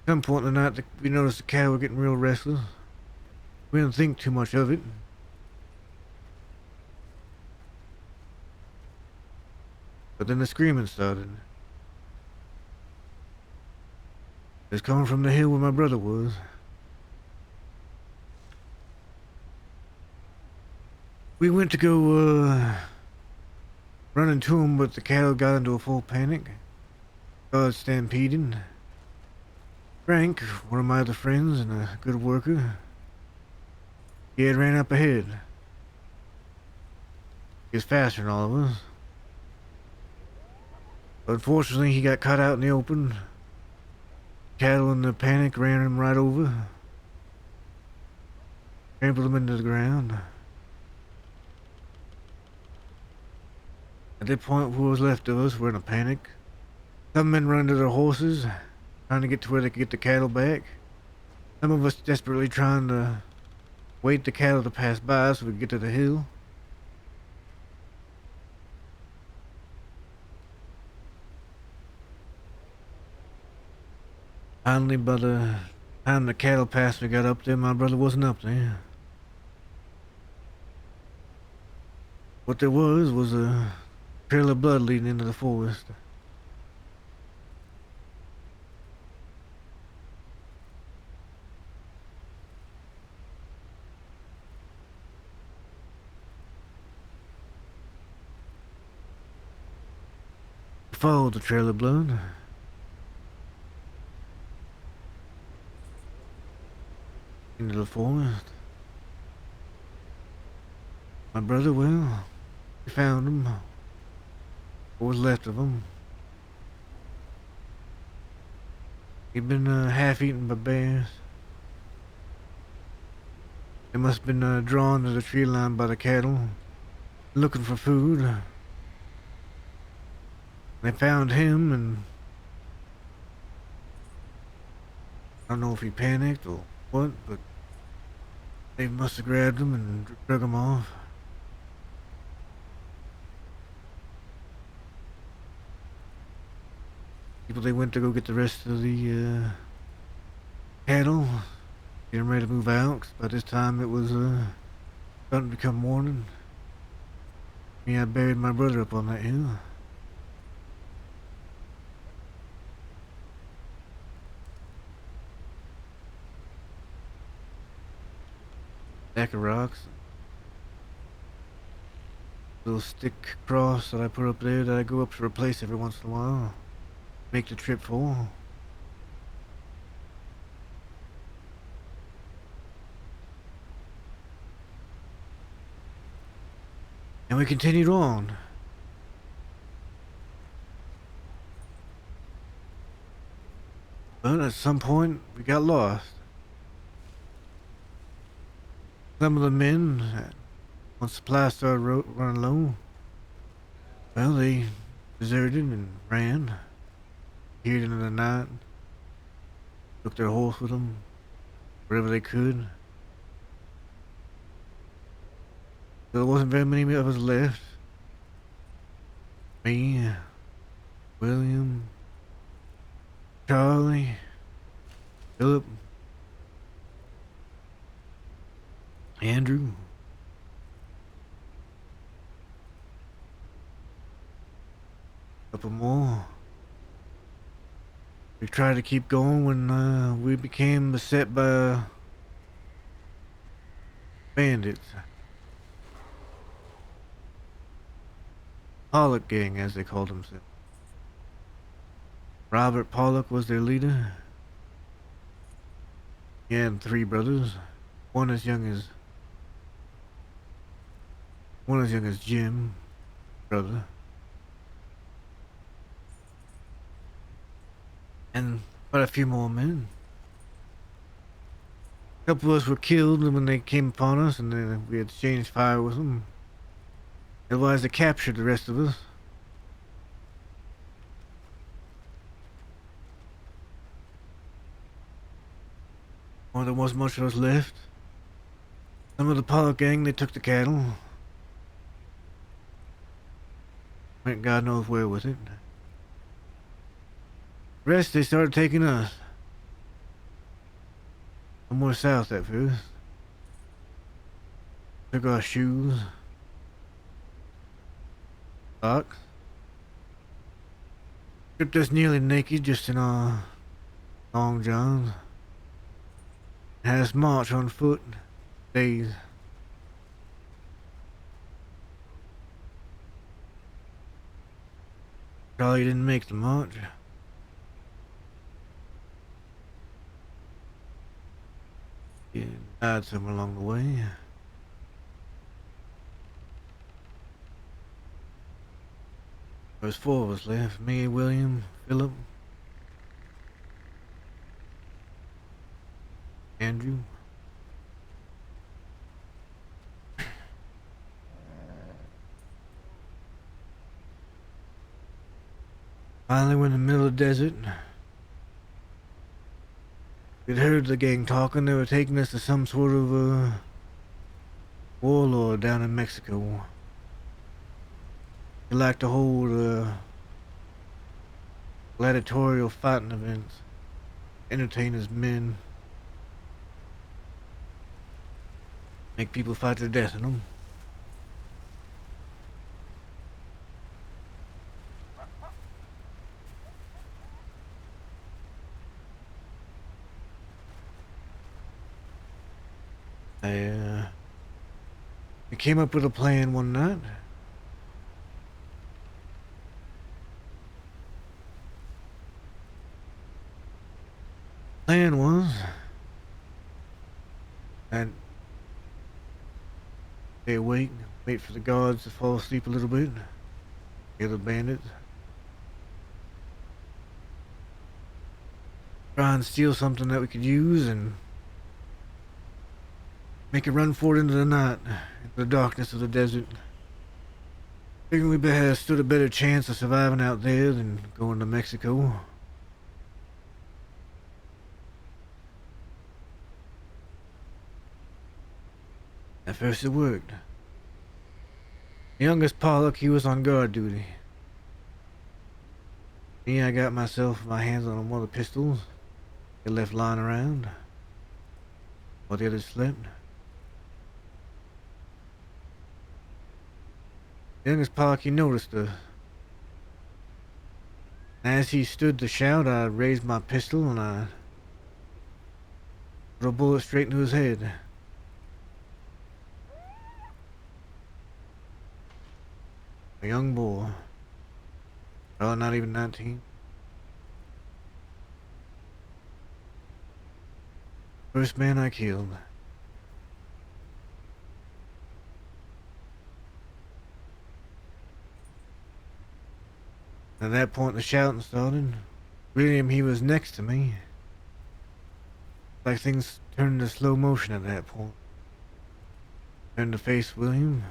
At some point in the night, we noticed the cattle were getting real restless. We didn't think too much of it. But then the screaming started. It was coming from the hill where my brother was. We went to go run into him, but the cattle got into a full panic. Started stampeding. Frank, one of my other friends and a good worker, he had ran up ahead. He was faster than all of us. Unfortunately, he got caught out in the open. Cattle in the panic ran him right over. Trampled him into the ground. At that point, what was left of us were in a panic. Some men run to their horses, trying to get to where they could get the cattle back. Some of us desperately trying to wait the cattle to pass by so we could get to the hill. Finally, by the time the cattle passed, we got up there, my brother wasn't up there. What there was a trail of blood leading into the forest. We followed the trail of blood. Into the forest. My brother, well, we found him. What was left of him. He'd been half eaten by bears. They must have been drawn to the tree line by the cattle, looking for food. They found him, and I don't know if he panicked or what, but they must have grabbed him and drug him off. People, they went to go get the rest of the cattle, getting ready to move out. 'Cause by this time it was starting to become morning. Me, I buried my brother up on that hill. Stack of rocks. Little stick cross that I put up there that I go up to replace every once in a while. Make the trip full. And we continued on. But at some point, we got lost. Some of the men, once supplies started running low, well, they deserted and ran. Appeared into the night, took their horse with them, wherever they could. There wasn't very many of us left. Me, William, Charlie, Philip, Andrew. Couple more. We tried to keep going when we became beset by bandits. Pollock gang, as they called themselves. Robert Pollock was their leader. He had 3 brothers, one as young as Jim, brother, and quite a few more men. A couple of us were killed when they came upon us, and then we exchanged fire with them. Otherwise, they captured the rest of us. Well, there wasn't much of us left. Some of the Pollock gang, they took the cattle. Went God knows where with it. The rest, they started taking us. Somewhere south at first. Took our shoes. Socks. Stripped us nearly naked just in our long johns. Had us march on foot days. Charlie didn't make the march. He died somewhere along the way. There was 4 of us left. Me, William, Philip, Andrew. Finally, we're in the middle of the desert. We'd heard the gang talking. They were taking us to some sort of warlord down in Mexico. He liked to hold gladiatorial fighting events, entertain his men, make people fight to the death in them. I came up with a plan one night. Plan was that stay awake, wait for the guards to fall asleep a little bit, hear the bandits, try and steal something that we could use and make a run for it into the night, into the darkness of the desert. Figuring we stood a better chance of surviving out there than going to Mexico. At first it worked. The youngest Pollock, he was on guard duty. Me, I got my hands on one of the pistols. They left lying around while the others slept. The youngest Pollock, he noticed us. As he stood to shout, I raised my pistol and I put a bullet straight into his head. A young boy, probably not even 19. First man I killed. At that point, the shouting started. William, he was next to me. Like things turned into slow motion at that point. Turned to face William.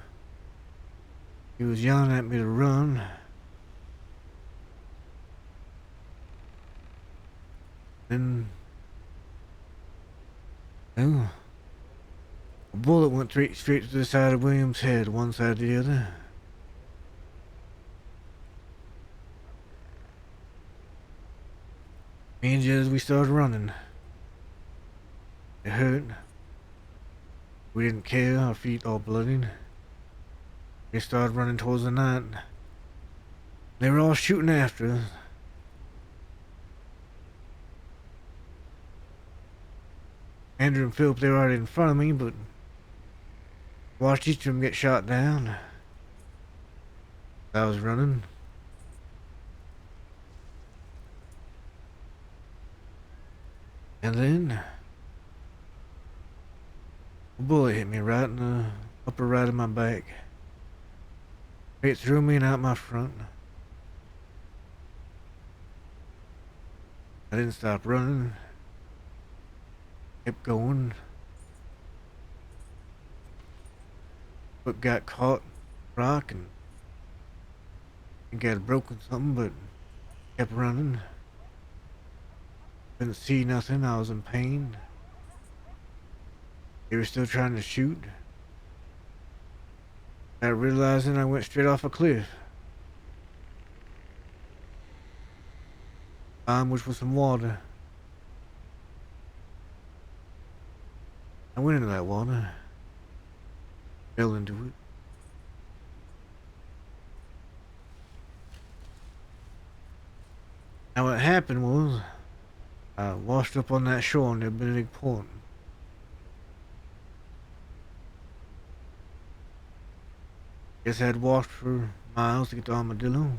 He was yelling at me to run. Then, oh, a bullet went straight to the side of William's head, one side to the other. Me and Jez, we started running. It hurt. We didn't care, our feet all bloodied. We started running towards the night. They were all shooting after us. Andrew and Philip, they were already in front of me, but watched each of them get shot down. I was running. And then a bullet hit me right in the upper right of my back. It threw me and out my front. I didn't stop running. Kept going. But got caught rock and got broken something, but kept running. Couldn't see nothing. I was in pain. They were still trying to shoot. Not realizing I went straight off a cliff. Which was some water. I went into that water. Fell into it. Now what happened was, I washed up on that shore near Benedict Point. Guess I had walked for miles to get to Armadillo.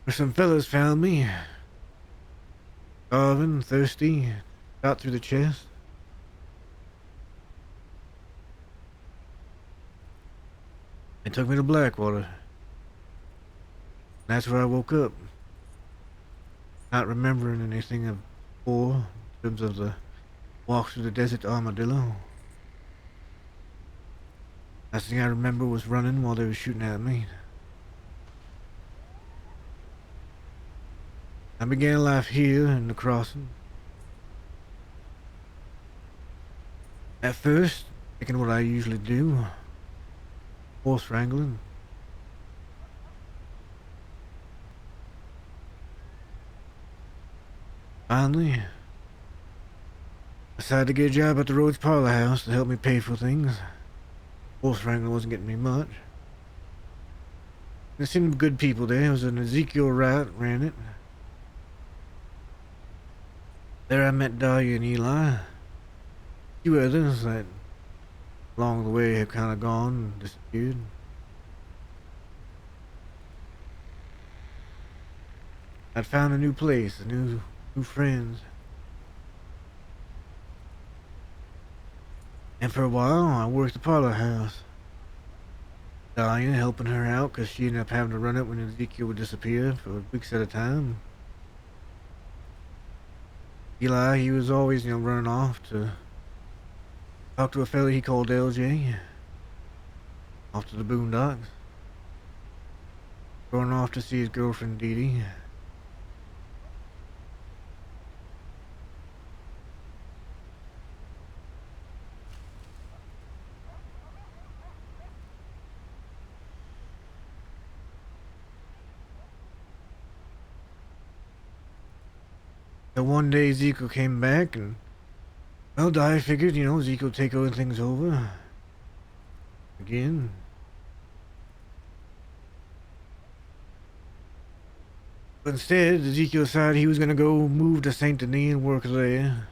Where some fellas found me. Starving, thirsty, shot through the chest. They took me to Blackwater. That's where I woke up. Not remembering anything of before in terms of the walk through the desert to Armadillo. Last thing I remember was running while they were shooting at me. I began life here in the crossing. At first, thinking what I usually do, horse wrangling. Finally, I decided to get a job at the Rhodes Parlor House to help me pay for things. Horse wrangling wasn't getting me much. There seemed good people there. It was an Ezekiel Wright ran it. There I met Dahlia and Eli. A few others that along the way have kind of gone and disappeared. I'd found a new place, new friends. And for a while, I worked the parlor house. Dahlia helping her out because she ended up having to run it when Ezekiel would disappear for weeks at a time. Eli, he was always, running off to talk to a fella he called LJ. Off to the boondocks. Going off to see his girlfriend Dee Dee. So one day Ezekiel came back and, well, I figured, Ezekiel would take other things over. Again. But instead, Ezekiel decided he was going to go move to Saint Denis and work there.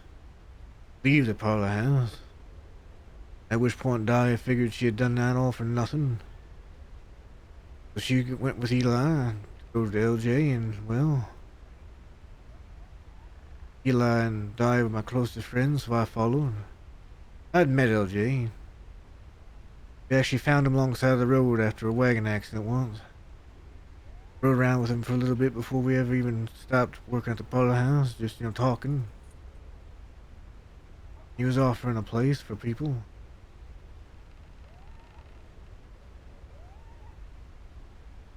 Leave the parlor house. At which point Dahlia figured she had done that all for nothing. So she went with Eli to go to LJ and, well, Eli and Dahlia were my closest friends, so I followed. I'd met LJ. We actually found him alongside of the road after a wagon accident once. Rode around with him for a little bit before we ever even stopped working at the parlor house, just, talking. He was offering a place for people.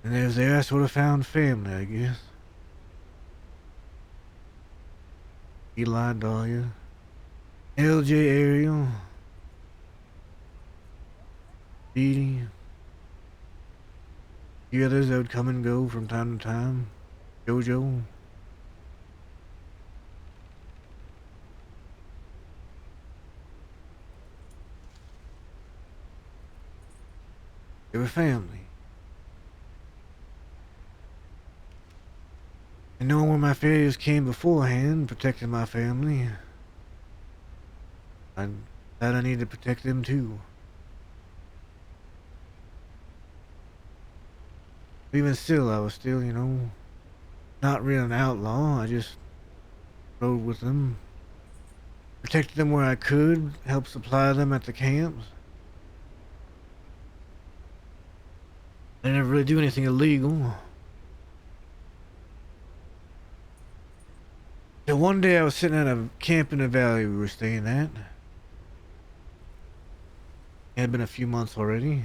And there's there I sort of found family, I guess. Eli, Dahlia, LJ, Ariel, Dee Dee. The others that would come and go from time to time. Jojo. They were family. And knowing where my failures came beforehand, protecting my family, I thought I needed to protect them too. Even still, I was still, you know, not really an outlaw. I just rode with them, protected them where I could, helped supply them at the camps. I didn't really do anything illegal. So one day I was sitting at a camp in the valley we were staying at. It had been a few months already.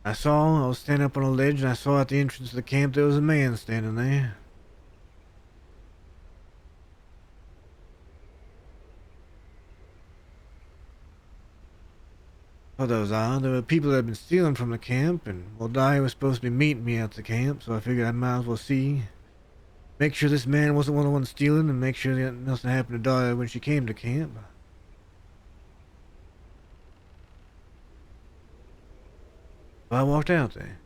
I was standing up on a ledge and I saw at the entrance of the camp there was a man standing there. I thought that was odd. There were people that had been stealing from the camp, and well, Dahlia was supposed to be meeting me at the camp, so I figured I might as well see. Make sure this man wasn't one of the ones stealing, and make sure that nothing happened to Dahlia when she came to camp. So I walked out there.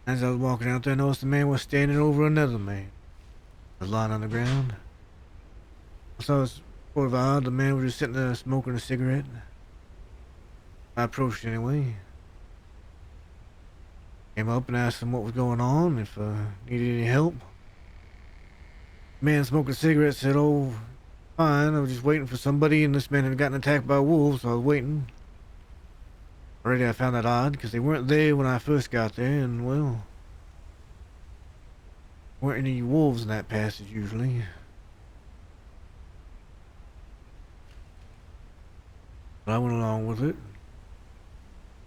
As I was walking out there, I noticed the man was standing over another man. He was lying on the ground. I thought it was sort of odd. The man was just sitting there smoking a cigarette. I approached anyway. Came up and asked him what was going on, if needed any help. The man smoking a cigarette said, "Oh, fine. I was just waiting for somebody, and this man had gotten attacked by wolves, so I was waiting." Already I found that odd, because they weren't there when I first got there, and well, weren't any wolves in that passage usually. But I went along with it.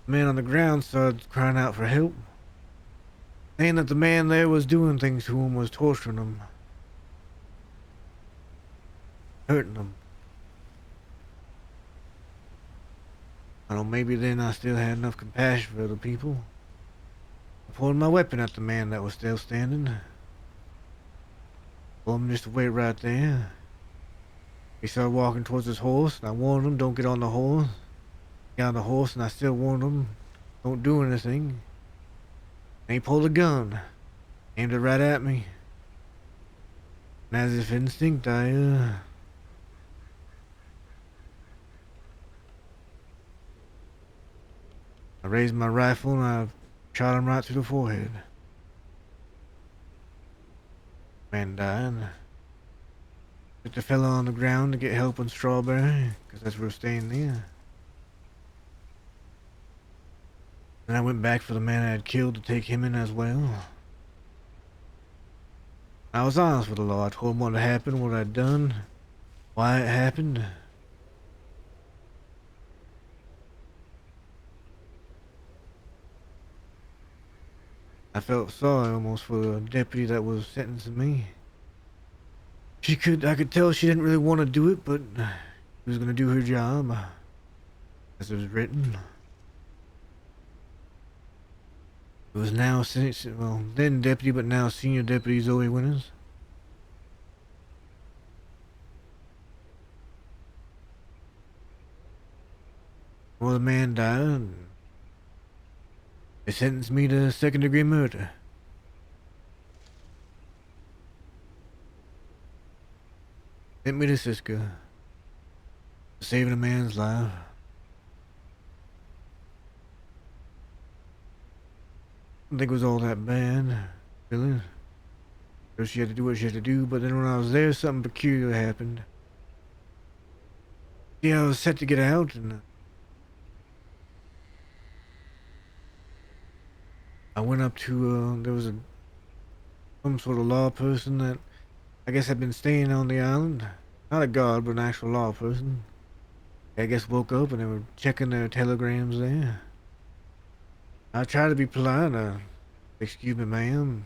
The man on the ground started crying out for help, saying that the man there was doing things to him, was torturing him, hurting him. I don't know, maybe then I still had enough compassion for other people. I pulled my weapon at the man that was still standing. Told him just to wait right there. He started walking towards his horse, and I warned him, don't get on the horse. He got on the horse, and I still warned him, don't do anything. And he pulled a gun, aimed it right at me. And as if instinct, I raised my rifle and I shot him right through the forehead. Man died. Took the fella on the ground to get help on Strawberry, because that's where we're staying there. Then I went back for the man I had killed to take him in as well. I was honest with the law. I told him what had happened, what I'd done, why it happened. I felt sorry almost for the deputy that was sentencing me. I could tell she didn't really want to do it, but she was going to do her job, as it was written. It was now, well, then deputy, but now senior deputy Zoe Winters. Well, the man died. They sentenced me to second-degree murder. Sent me to Siska. Saving a man's life. I don't think it was all that bad, really. So she had to do what she had to do, but then when I was there, something peculiar happened. Yeah, I was set to get out, and I went up to, there was some sort of law person that I guess had been staying on the island. Not a guard, but an actual law person. I guess woke up and they were checking their telegrams there. I tried to be polite. Excuse me, ma'am.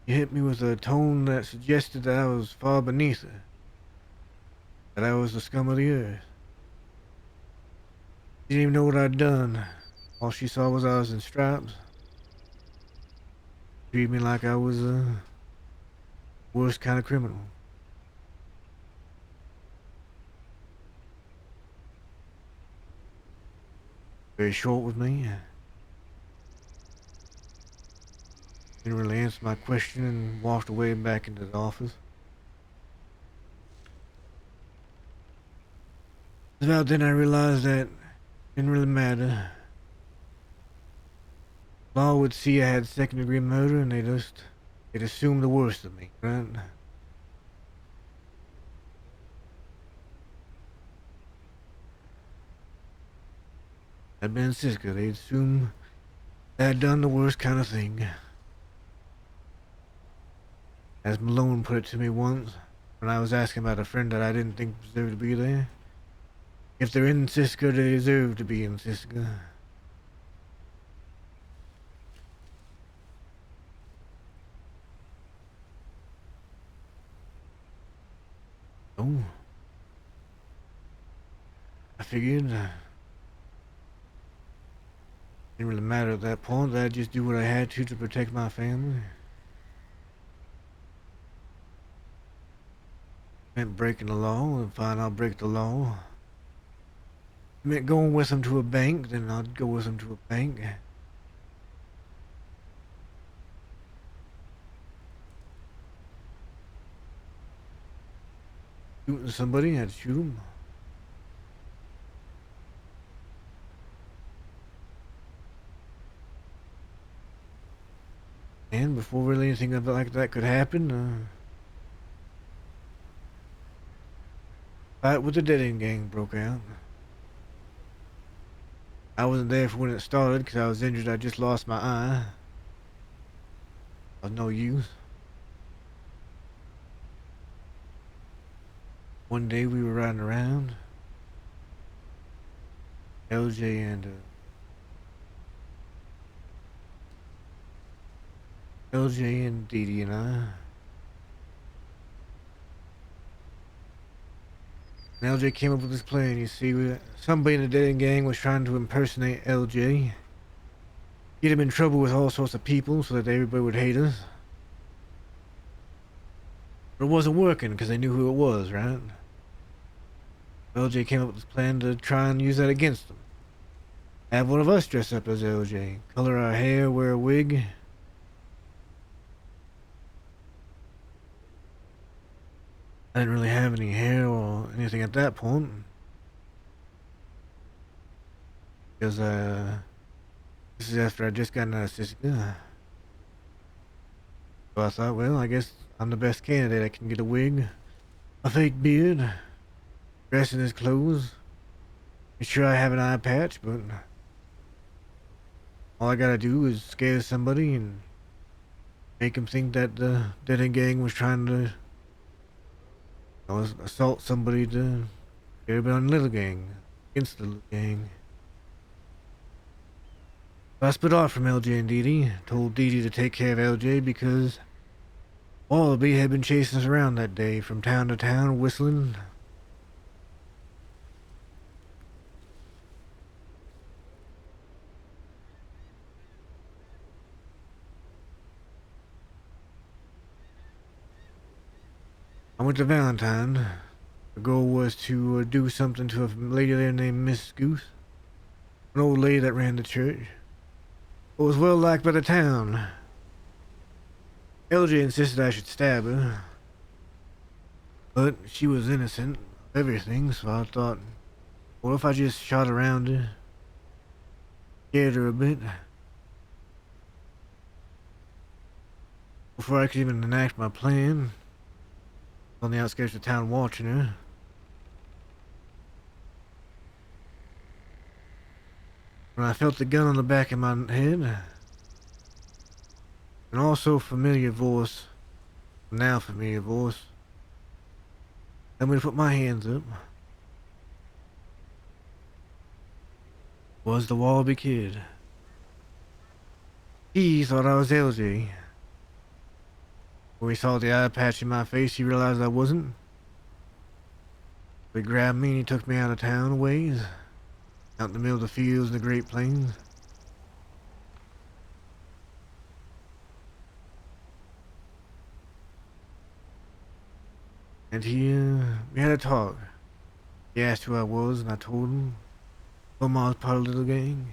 You hit me with a tone that suggested that I was far beneath her. That I was the scum of the earth. She didn't even know what I'd done. All she saw was I was in stripes. Treated me like I was the worst kind of criminal. Very short with me. Didn't really answer my question and walked away back into the office. About then I realized that it didn't really matter. Law would see I had second-degree murder and they'd assume the worst of me, right? I'd been in Cisco, they'd assume that I'd done the worst kind of thing. As Malone put it to me once, when I was asking about a friend that I didn't think deserved to be there. If they're in Cisco, they deserve to be in Cisco. Oh. I figured it didn't really matter at that point, that I'd just do what I had to protect my family. Meant breaking the law, and fine, I'll break the law. Meant going with them to a bank, then I'd go with them to a bank. Shooting somebody, I'd shoot them. And before really anything like that could happen, fight with the Dead End Gang broke out. I wasn't there for when it started because I was injured. I just lost my eye. I was no use. One day we were riding around. LJ and Dee Dee and I. And LJ came up with this plan. You see, somebody in the Dead End Gang was trying to impersonate LJ. Get him in trouble with all sorts of people so that everybody would hate us. But it wasn't working because they knew who it was, right? LJ came up with this plan to try and use that against them. Have one of us dress up as LJ. Color our hair, wear a wig. I didn't really have any hair or anything at that point. Because, this is after I just got out of Cisco. So I thought, well, I guess I'm the best candidate. I can get a wig, a fake beard, dress in his clothes. Be sure I have an eye patch, but all I gotta do is scare somebody and make them think that the Dead End Gang was trying to assault somebody to get everybody on the little gang, against the little gang. So I split off from LJ and Dee Dee, told Dee Dee to take care of LJ because Wallaby had been chasing us around that day from town to town, whistling. I went to Valentine. The goal was to do something to a lady there named Miss Goose, an old lady that ran the church. It was well liked by the town. LJ insisted I should stab her, but she was innocent of everything, so I thought, what if I just shot around her, scared her a bit? Before I could even enact my plan, on the outskirts of town watching her. when I felt the gun on the back of my head. And also familiar voice, now familiar voice, tell me to put my hands up. Was the Wallaby Kid. He thought I was LJ. When he saw the eye patch in my face, he realized I wasn't. He grabbed me and he took me out of town a ways, out in the middle of the fields and the Great Plains. And we had a talk. He asked who I was, and I told him I was part of a little gang.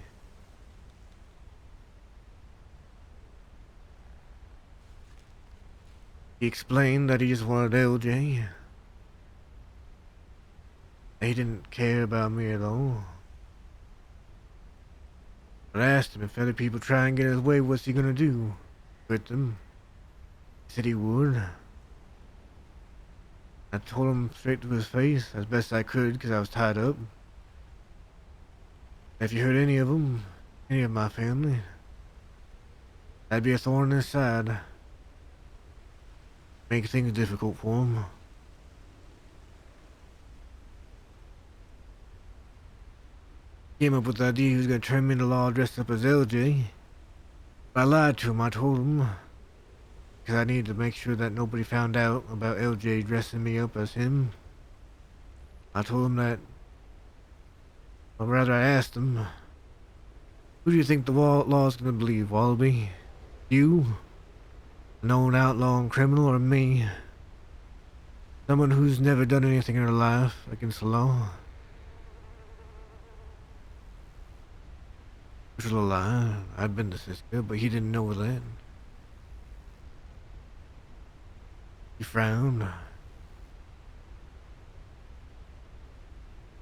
He explained that he just wanted LJ. He didn't care about me at all. But I asked him if other people try and get his way, what's he gonna do with them? He said he would. I told him straight to his face, as best I could, because I was tied up. If you hurt any of them, any of my family, that'd be a thorn in his side. Make things difficult for him. Came up with the idea he was going to turn me into law dressed up as LJ. But I lied to him, I told him. Because I needed to make sure that nobody found out about LJ dressing me up as him. I told him that, or rather I asked him, who do you think the law's going to believe, Wallaby? You? A known outlaw and criminal, or me? Someone who's never done anything in her life against the law? Which was a lie. I'd been to Cisco, but he didn't know that. He frowned.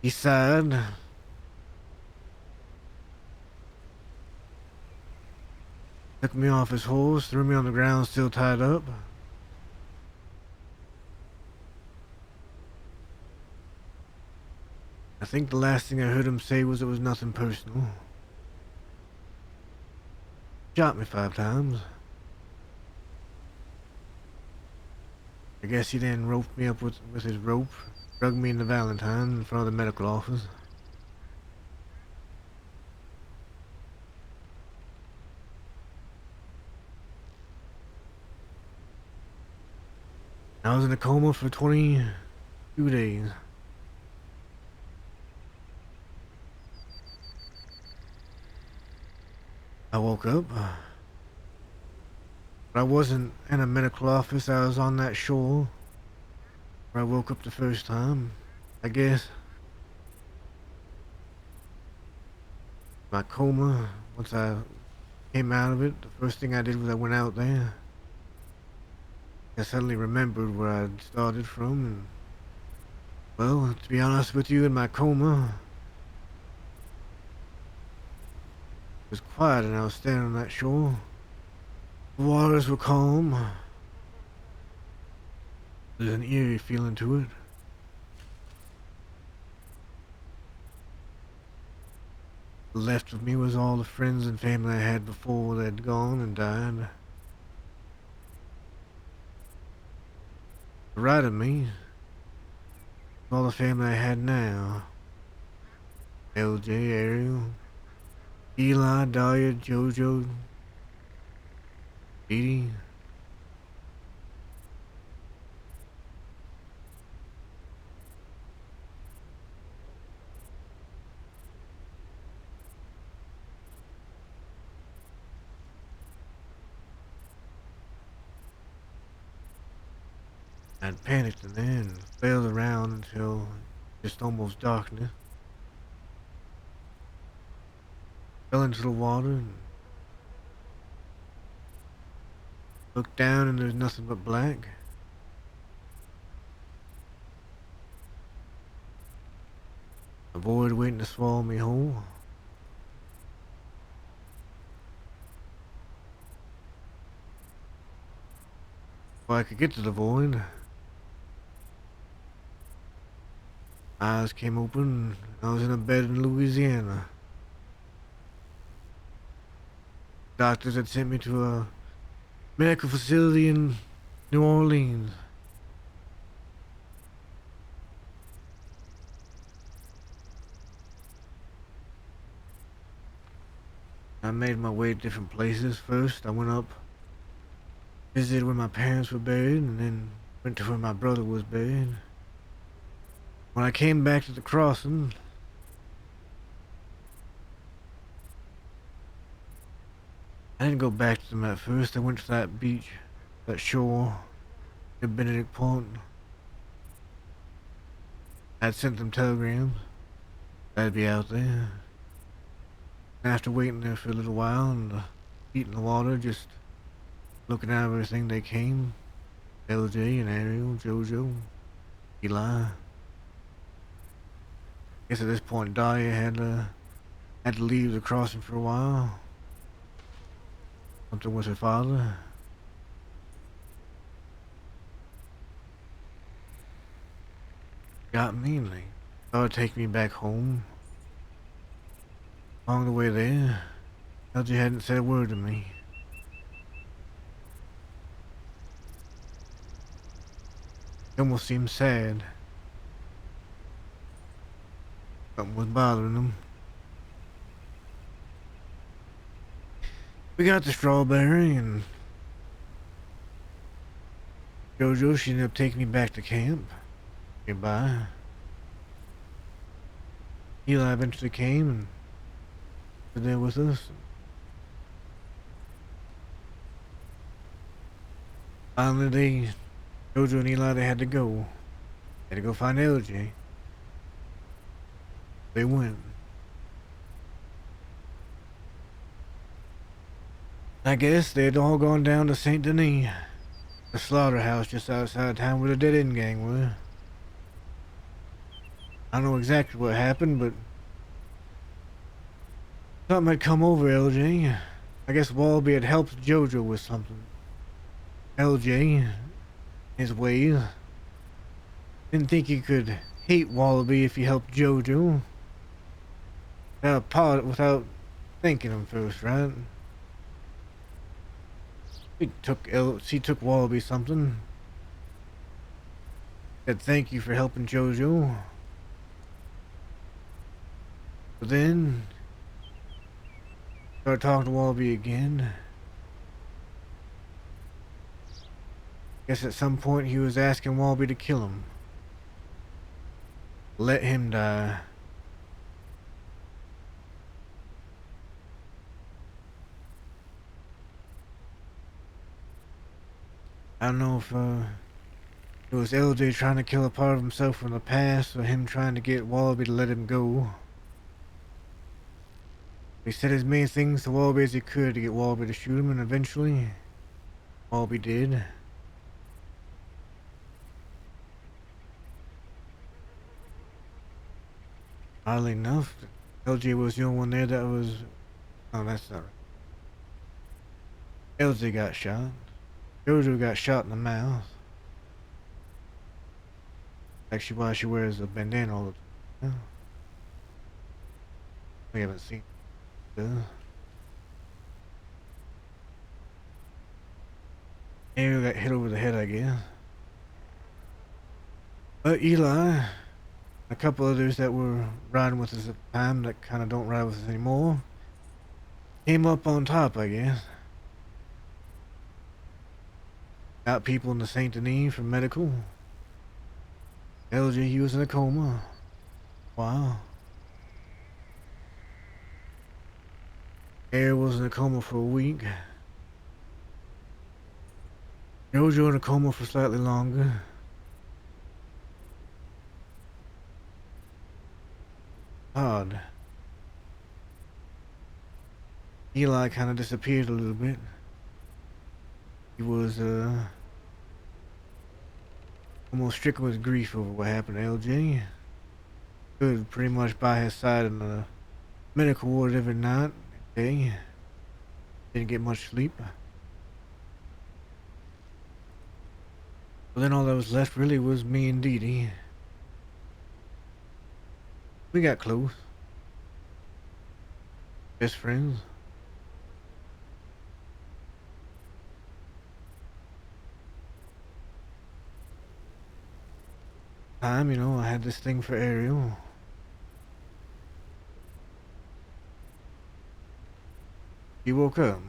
He sighed. Took me off his horse, threw me on the ground still tied up. I think the last thing I heard him say was it was nothing personal. Shot me 5 times. I guess he then roped me up with his rope, drug me into Valentine in front of the medical office. I was in a coma for 22 days. I woke up. But I wasn't in a medical office, I was on that shore where I woke up the first time, I guess. My coma, once I came out of it, the first thing I did was I went out there. I suddenly remembered where I'd started from, and, well, to be honest with you, in my coma, it was quiet and I was standing on that shore. The waters were calm. There's an eerie feeling to it. Left of me was all the friends and family I had before they'd gone and died. Right of me, all the family I had now. LJ, Ariel, Eli, Dahlia, Jojo, Dee Dee. I'd panicked and then flailed around until just almost darkness. Fell into the water and looked down and there's nothing but black. A void waiting to swallow me whole. Before I could get to the void, eyes came open. I was in a bed in Louisiana. Doctors had sent me to a medical facility in New Orleans. I made my way to different places. First, I went up, visited where my parents were buried, and then went to where my brother was buried. When I came back to the crossing, I didn't go back to them at first. I went to that beach, that shore, in Benedict Point. I'd sent them telegrams. I'd be out there. And after waiting there for a little while and feet in the water, just looking at everything they came, LJ and Ariel, Jojo, Eli. Guess at this point Dahlia had to leave the crossing for a while. Something with her father. Got me and they thought it'd take me back home. Along the way there, LJ hadn't said a word to me. He almost seemed sad. Something was bothering him. We got the strawberry and Jojo, she ended up taking me back to camp. Goodbye. Eli eventually came and was there with us. Finally, Jojo and Eli, they had to go. They had to go find LJ. They went. I guess they had all gone down to Saint Denis, the slaughterhouse just outside of town where the Dead End Gang were. I don't know exactly what happened, but something had come over LJ. I guess Wallaby had helped Jojo with something. LJ, his ways, didn't think he could hate Wallaby if he helped Jojo. Without thinking him first, right? She took Wallaby something. Said thank you for helping Jojo. But then started talking to Wallaby again. Guess at some point he was asking Wallaby to kill him. Let him die. I don't know if it was LJ trying to kill a part of himself from the past, or him trying to get Wallaby to let him go. He said as many things to Wallaby as he could to get Wallaby to shoot him, and eventually, Wallaby did. Oddly enough, LJ was the only one there that was... Oh, that's not right. LJ got shot. Jojo got shot in the mouth. Actually, why she wears a bandana all the time. We haven't seen it. Ariel got hit over the head, I guess. But Eli, a couple others that were riding with us at the time that kind of don't ride with us anymore, came up on top, I guess. Got people in the Saint Denis for medical. LJ, he was in a coma. Wow. Air was in a coma for a week. Jojo in a coma for slightly longer. Odd. Eli kind of disappeared a little bit. He was almost stricken with grief over what happened to LJ. Stood pretty much by his side in the medical ward every night, day. Didn't get much sleep. But then all that was left really was me and Dee Dee. We got close. Best friends. time, you know, I had this thing for Ariel. She woke up.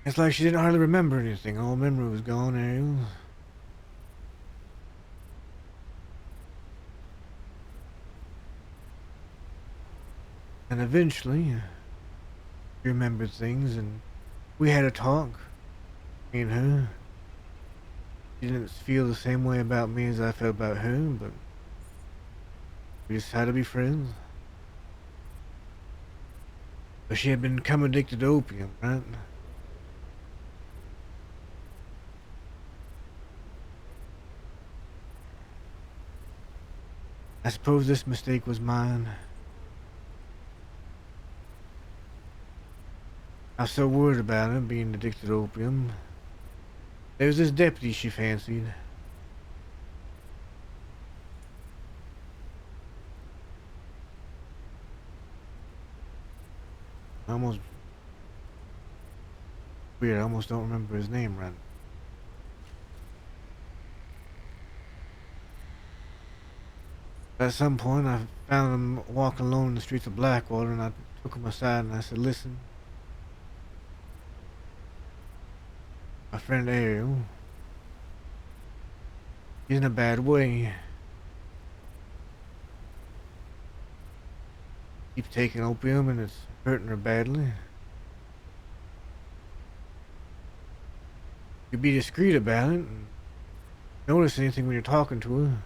It's like she didn't hardly remember anything. All memory was gone, Ariel. And eventually, she remembered things, and we had a talk, me and her. She didn't feel the same way about me as I felt about her, but we just had to be friends. But she had become addicted to opium, right? I suppose this mistake was mine. I was so worried about her being addicted to opium. There was this deputy she fancied. Almost weird, I almost don't remember his name right. At some point, I found him walking alone in the streets of Blackwater, and I took him aside and I said, "Listen, my friend Ariel, he's in a bad way. Keeps taking opium and it's hurting her badly. You be discreet about it and notice anything when you're talking to her.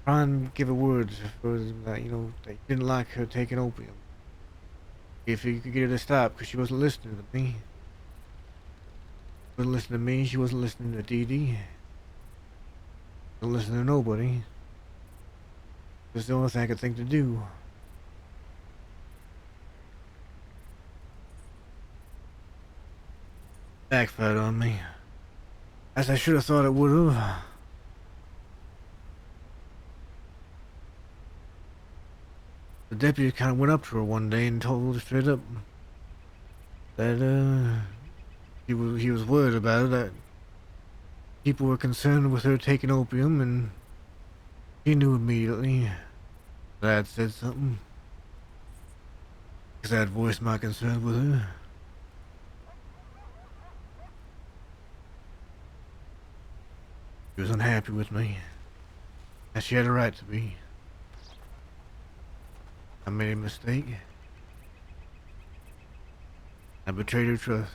Try and give her words for that, you know, that you didn't like her taking opium. If you could get her to stop, because she wasn't listening to me. She wasn't listening to me, she wasn't listening to Dee Dee. Don't listen to nobody. It's the only thing I could think to do. Backfired on me. As I should have thought it would have. The deputy kind of went up to her one day and told her straight up that he was worried about it, that people were concerned with her taking opium, and he knew immediately that I had said something, because I had voiced my concern with her. She was unhappy with me, and she had a right to be. I made a mistake. I betrayed her trust.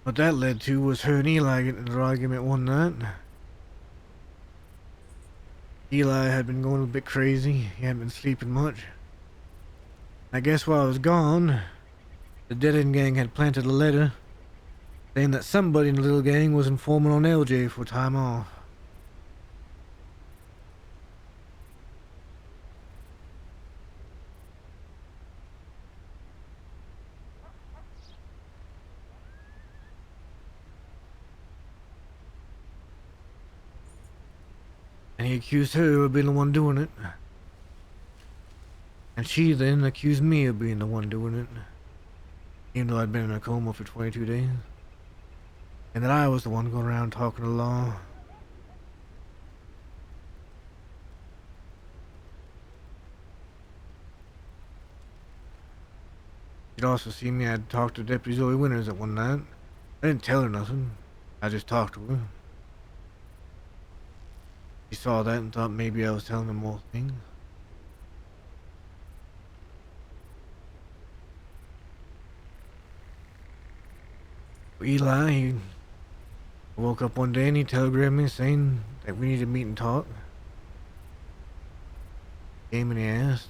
What that led to was her and Eli getting into an argument one night. Eli had been going a bit crazy. He hadn't been sleeping much. I guess while I was gone, the Dead End Gang had planted a letter saying that somebody in the little gang was informing on LJ for time off. And he accused her of being the one doing it. And she then accused me of being the one doing it, even though I'd been in a coma for 22 days. And that I was the one going around talking the law. You'd also see me, I'd talked to Deputy Zoe Winters at one night. I didn't tell her nothing. I just talked to her. She saw that and thought maybe I was telling her more things. Eli, he woke up one day and he telegrammed me saying that we needed to meet and talk. Came and he asked.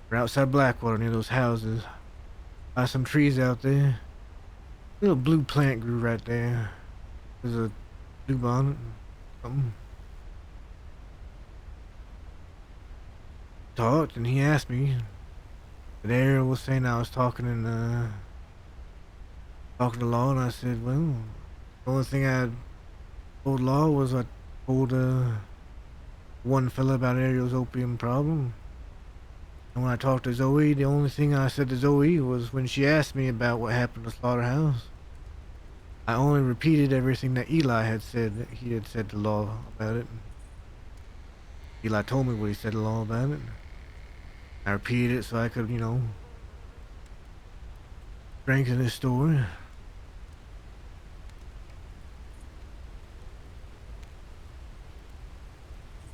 We're outside Blackwater near those houses. By some trees out there. A little blue plant grew right there. There's a blue bonnet and something. Talked and he asked me. But Ariel was saying I was talking to law, and I said, well, the only thing I Old law was I told one fella about Ariel's opium problem. And when I talked to Zoe, the only thing I said to Zoe was when she asked me about what happened to Slaughterhouse, I only repeated everything that Eli had said. That he had said to Law about it. Eli told me what he said to Law about it. I repeated it so I could, strengthen his story. It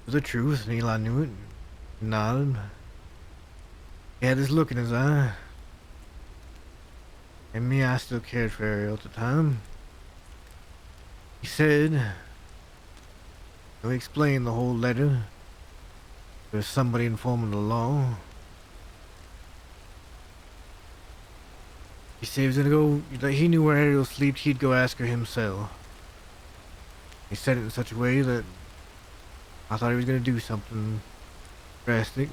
was the truth, and Eli knew it. He nodded. He had this look in his eye. And me, I still cared for Ariel at the time. He said, he explained the whole letter. There's somebody informing the law. He said he was gonna go, that he knew where Ariel slept, he'd go ask her himself. He said it in such a way that I thought he was gonna do something drastic.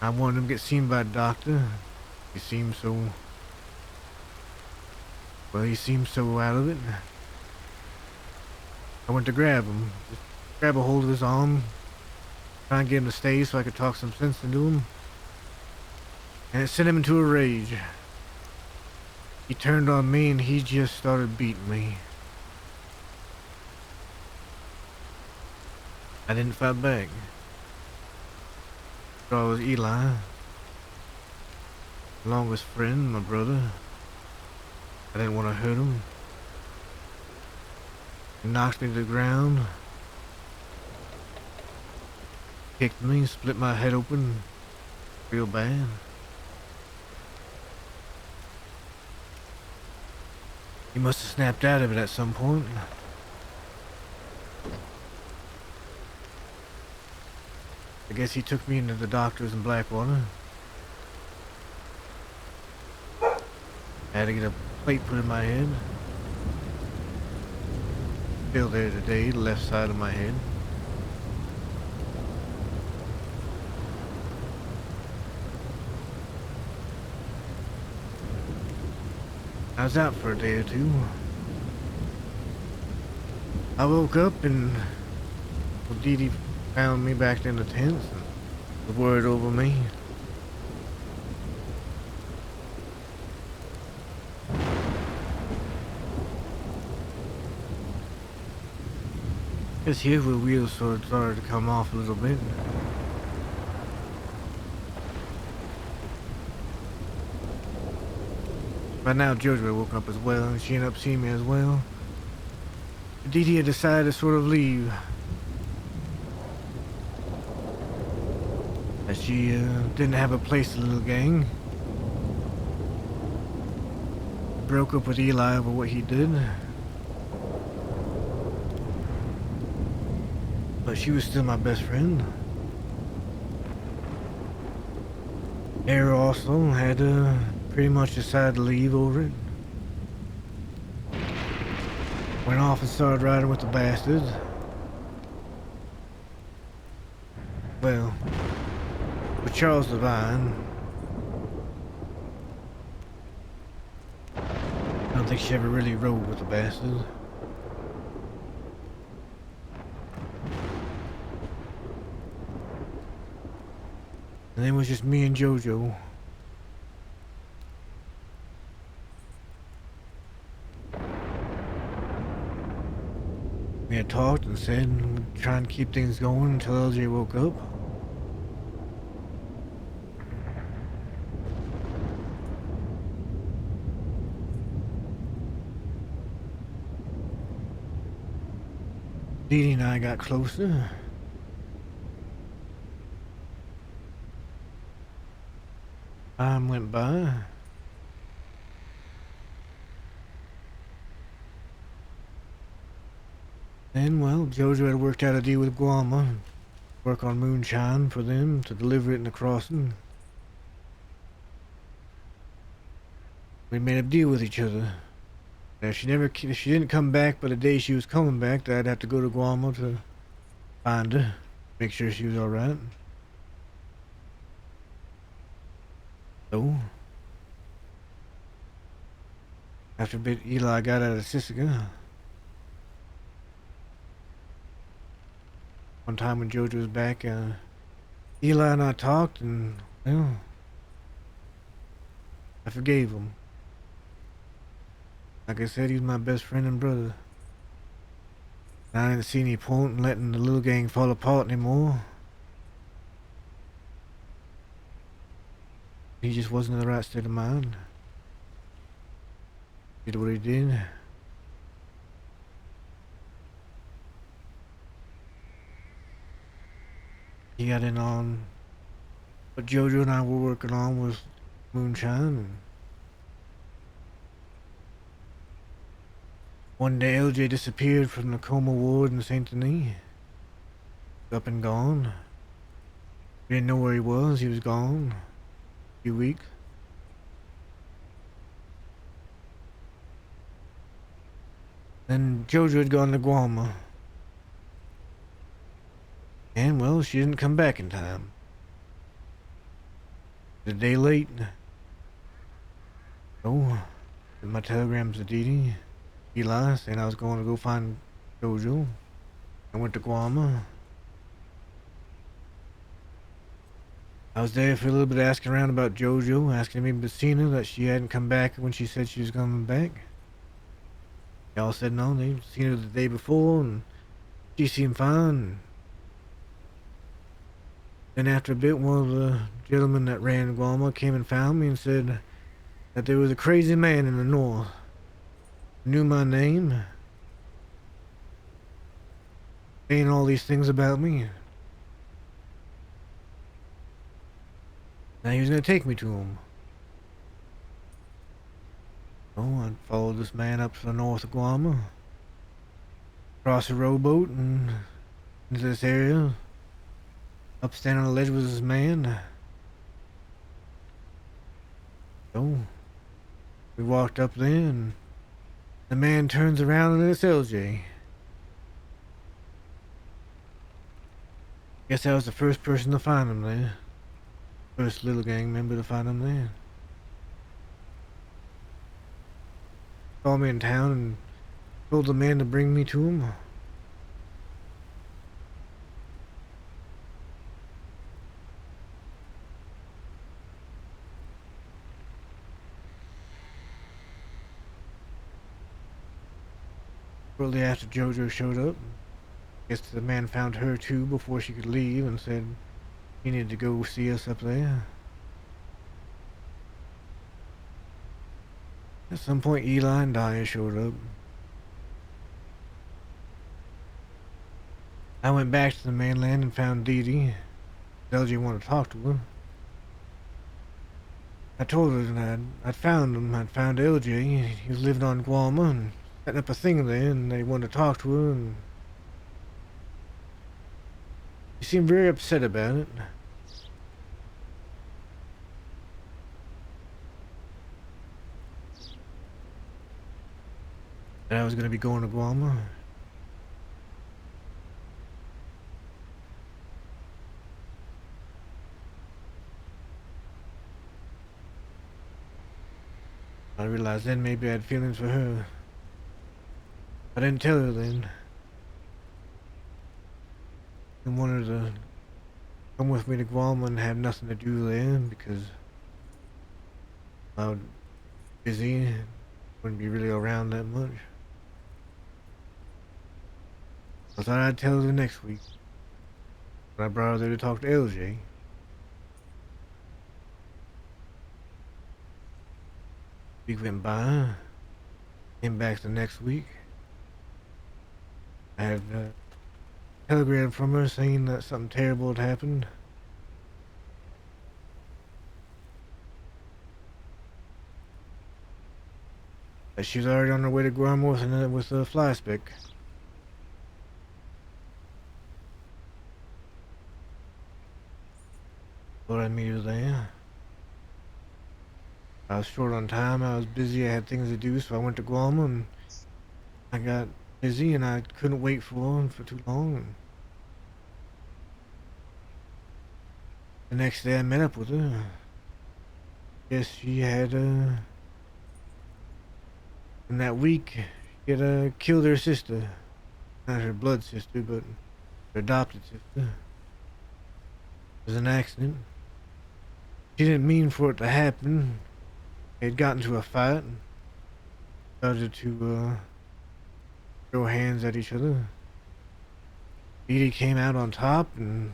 I wanted him to get seen by a doctor. He seemed so, well, he seemed so out of it. I went to grab him, just grab a hold of his arm, try and get him to stay so I could talk some sense into him. And it sent him into a rage. He turned on me and he just started beating me. I didn't fight back. So I was Eli, my longest friend, my brother. I didn't want to hurt him. He knocked me to the ground, kicked me, split my head open real bad. He must have snapped out of it at some point. I guess he took me into the doctors in Blackwater. I had to get a plate put in my head. Still there today, the left side of my head. I was out for a day or two. I woke up and Dee Dee found me back in the tent. The word over me. It's here where wheels sort of started to come off a little bit. By now, Jojo woke up as well, and she ended up seeing me as well. Dee Dee had decided to sort of leave. As she didn't have a place in the little gang. Broke up with Eli over what he did. But she was still my best friend. Ariel also had pretty much decided to leave over it. Went off and started riding with the bastards. Well, with Charles Devine. I don't think she ever really rode with the bastards. And then it was just me and Jojo. We had talked and said we'd try and keep things going until LJ woke up. Dee Dee and I got closer. Time went by. Then, well, Jojo had worked out a deal with Guama. Work on moonshine for them to deliver it in the crossing. We made a deal with each other. Now, she didn't come back, but the day she was coming back, that I'd have to go to Guama to find her, make sure she was all right. So, after a bit, Eli got out of Sisika. one time when JoJo was back, Eli and I talked, and well, I forgave him. Like I said, he's my best friend and brother. And I didn't see any point in letting the little gang fall apart anymore. He just wasn't in the right state of mind. Did what he did. He got in on what JoJo and I were working on was moonshine. And one day LJ disappeared from the coma ward in Saint Denis. Up and gone. We didn't know where he was. He was gone. A few weeks. Then JoJo had gone to Guama. And, well, she didn't come back in time. A day late. So, sent my telegrams to Dee Eli, saying I was going to go find JoJo. I went to Guama. I was there for a little bit asking around about JoJo, asking maybe Messina that she hadn't come back when she said she was coming back. They all said no, they'd seen her the day before, and she seemed fine. Then after a bit, one of the gentlemen that ran Guama came and found me and said that there was a crazy man in the north who knew my name, saying all these things about me. Now he was going to take me to him. So I followed this man up to the north of Guama, across a rowboat and into this area. Up standing on the ledge was this man. So we walked up there, and the man turns around and it's LJ. Guess I was the first person to find him there. First little gang member to find him there. Called me in town and told the man to bring me to him. Shortly after JoJo showed up, guess the man found her too before she could leave and said he needed to go see us up there. At some point, Eli and Daya showed up. I went back to the mainland and found Dee Dee. LJ wanted to talk to her. I told her that I'd found him. I'd found LJ. He was living on Guama and setting up a thing there, and they wanted to talk to her, and she seemed very upset about it. That I was going to be going to Guama. I realized then maybe I had feelings for her. I didn't tell her then. I wanted to come with me to Guam and have nothing to do there because I was busy, wouldn't be really around that much. I thought I'd tell her next week. But I brought her there to talk to LJ. Week went by. Came back the next week. I had a telegram from her saying that something terrible had happened. That she was already on her way to Guam with a fly speck. Thought I'd meet her there. I was short on time, I was busy, I had things to do, so I went to Guam and I got busy and I couldn't wait for her for too long. And the next day I met up with her. Guess she had, in that week, she had killed her sister. Not her blood sister, but her adopted sister. It was an accident. She didn't mean for it to happen. They had gotten into a fight and started to throw hands at each other. Edie came out on top and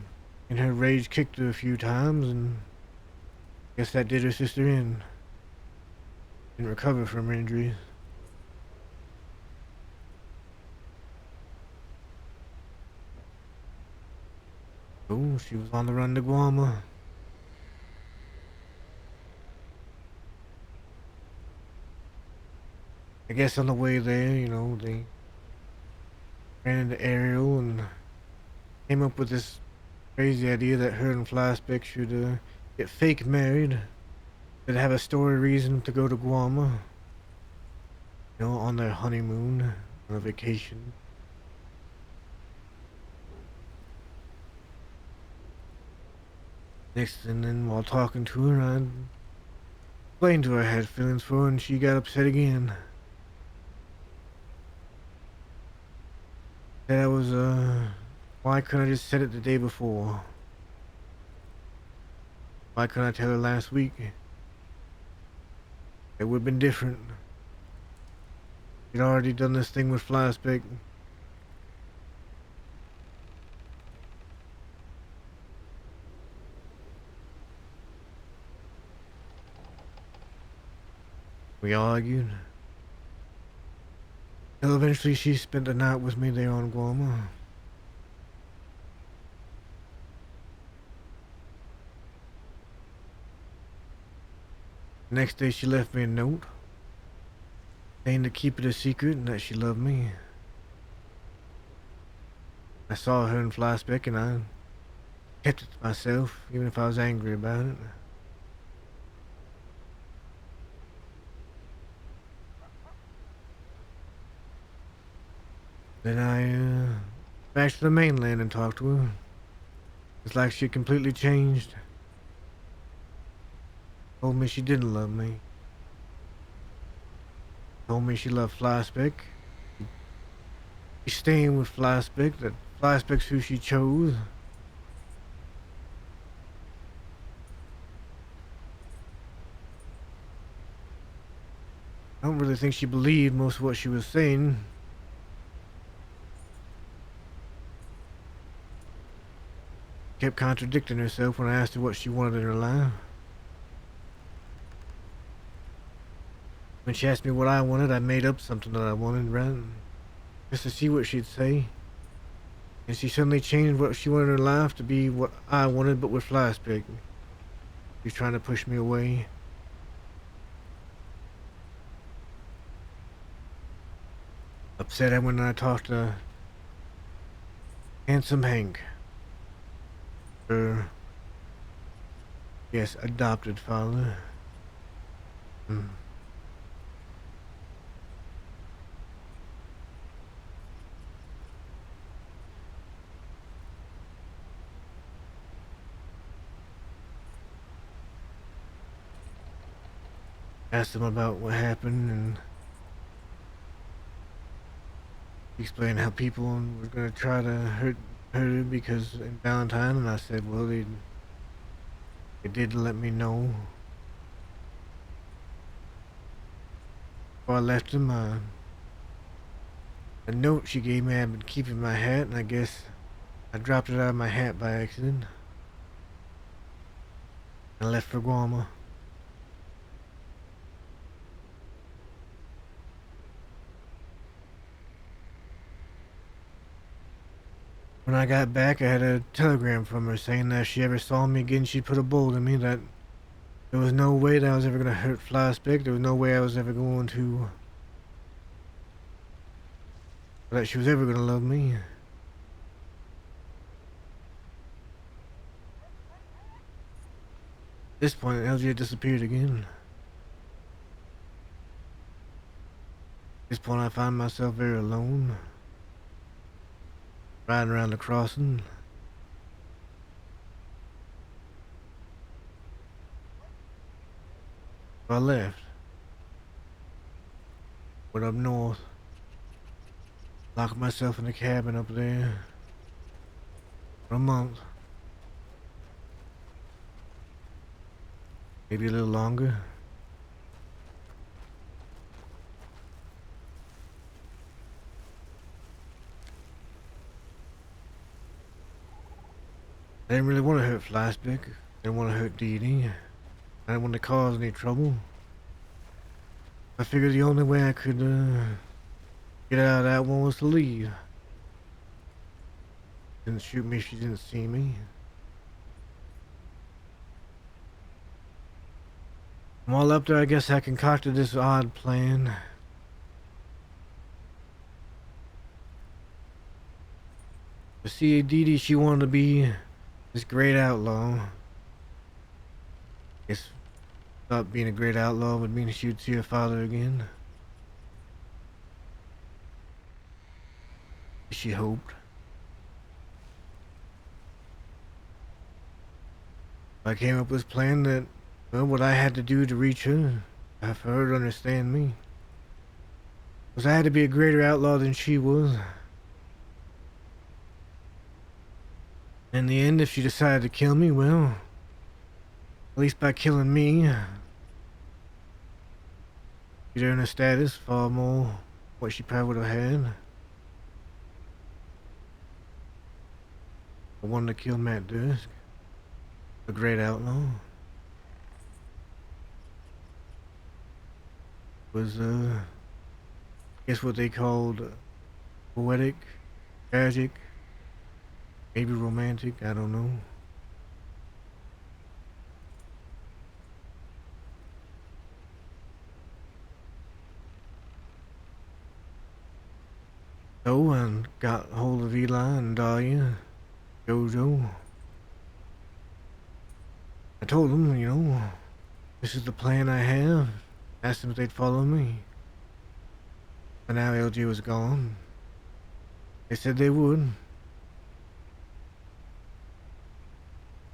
in her rage kicked her a few times, and I guess that did her sister in. Didn't recover from her injuries. Oh, she was on the run to Guama. I guess on the way there, you know, they ran into Ariel and came up with this crazy idea that her and Flyspeck should get fake married. They'd have a story reason to go to Guama. You know, on their honeymoon, on a vacation. Next, and then while talking to her, I explained to her I had feelings for her, and she got upset again. Said I was, why couldn't I just said it the day before? Why couldn't I tell her last week? It would have been different. She'd already done this thing with Flyspeck. We argued. Till eventually she spent the night with me there on Guama. The next day she left me a note saying to keep it a secret and that she loved me. I saw her and Flyspeck and I kept it to myself, even if I was angry about it. Then I back to the mainland and talked to her. It's like she completely changed. Told me she didn't love me. Told me she loved Flyspeck. She's staying with Flyspeck, that Flyspeck's who she chose. I don't really think she believed most of what she was saying. Kept contradicting herself when I asked her what she wanted in her life. When she asked me what I wanted, I made up something that I wanted, right? Just to see what she'd say. And she suddenly changed what she wanted in her life to be what I wanted, but with Flyspeck. She was trying to push me away. Upset when I talked to Handsome Hank. Her, yes, adopted father. Asked him about what happened, and he explained how people were going to try to hurt her because in Valentine, and I said, well, they did let me know. Before I left him, a note she gave me, I've been keeping my hat, and I guess I dropped it out of my hat by accident. I left for Guama. When I got back, I had a telegram from her saying that if she ever saw me again, she'd put a bullet in me, that there was no way that I was ever going to hurt Flyspeck. There was no way I was ever going to... that she was ever going to love me. At this point, LJ had disappeared again. At this point, I find myself very alone. Riding around the crossing. So I left. Went up north. Locked myself in the cabin up there. For a month. Maybe a little longer. I didn't really want to hurt Flashback. I didn't want to hurt Dee Dee. I didn't want to cause any trouble. I figured the only way I could get out of that one was to leave. Didn't shoot me, she didn't see me. While up there, I guess I concocted this odd plan. To see Dee Dee, she wanted to be this great outlaw. Guess thought being a great outlaw would mean she would see her father again. She hoped. I came up with this plan that, well, what I had to do to reach her, for her to understand me, was I had to be a greater outlaw than she was. In the end, if she decided to kill me, well, at least by killing me, she'd earn a status far more what she probably would have had. I wanted to kill Matt Dusk, a great outlaw. Was, I guess what they called poetic, tragic, maybe romantic, I don't know. So I got hold of Eli and Dahlia, Jojo. I told them, you know, this is the plan I have. Asked them if they'd follow me. But now LG was gone. They said they would.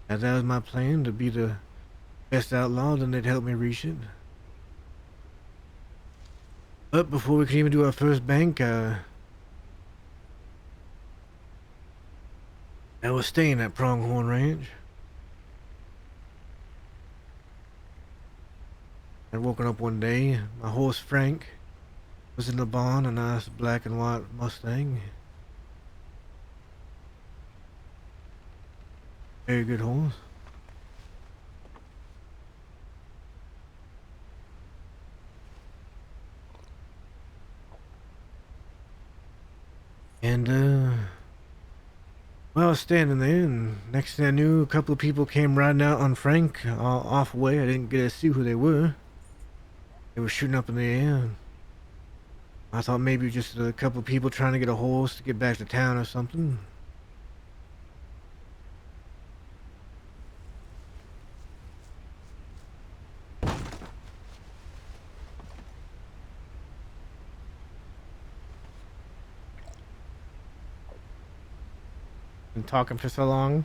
As that was my plan, to be the best outlaw, then they'd help me reach it. But before we could even do our first bank, I was staying at Pronghorn Ranch. I'd woken up one day, my horse Frank was in the barn, a nice black and white Mustang. Very good horse. And, well, I was standing there, and next thing I knew, a couple of people came riding out on Frank, off away. I didn't get to see who they were. They were shooting up in the air. I thought maybe just a couple of people trying to get a horse to get back to town or something. Been talking for so long.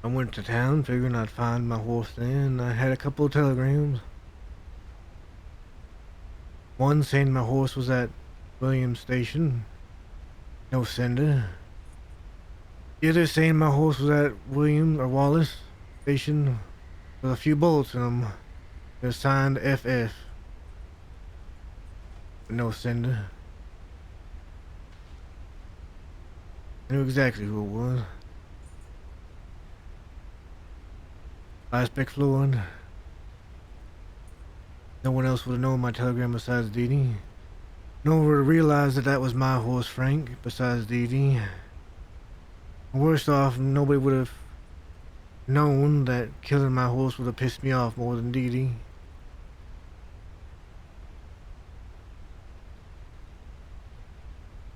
I went to town figuring I'd find my horse there, and I had a couple of telegrams. One saying my horse was at Williams Station. No sender. The other saying my horse was at William or Wallace Station with a few bullets in them. They're signed FF. But no sender. I knew exactly who it was. Flashback Floyd. No one else would have known my telegram besides Dee Dee. No one would have realized that that was my horse Frank besides Dee Dee. Worst off, nobody would have known that killing my horse would have pissed me off more than Dee Dee.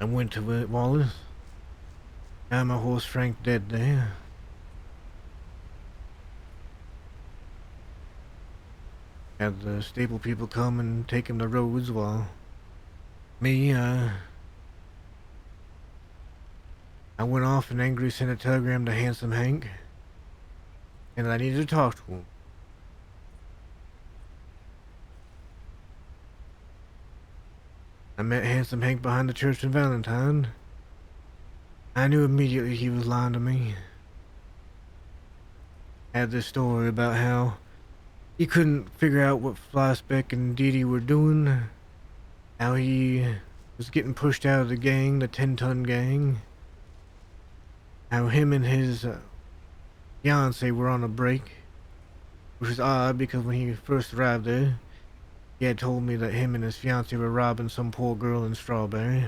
I went to Wallace. Found my horse Frank dead there. Had the stable people come and take him to Rhodes while me, I went off and angrily sent a telegram to Handsome Hank, and I needed to talk to him. I met Handsome Hank behind the church in Valentine. I knew immediately he was lying to me. Had this story about how he couldn't figure out what Flyspeck and Dee Dee were doing, how he was getting pushed out of the gang, the 10-ton gang, how him and his fiance were on a break, which was odd because when he first arrived there, he had told me that him and his fiance were robbing some poor girl in Strawberry.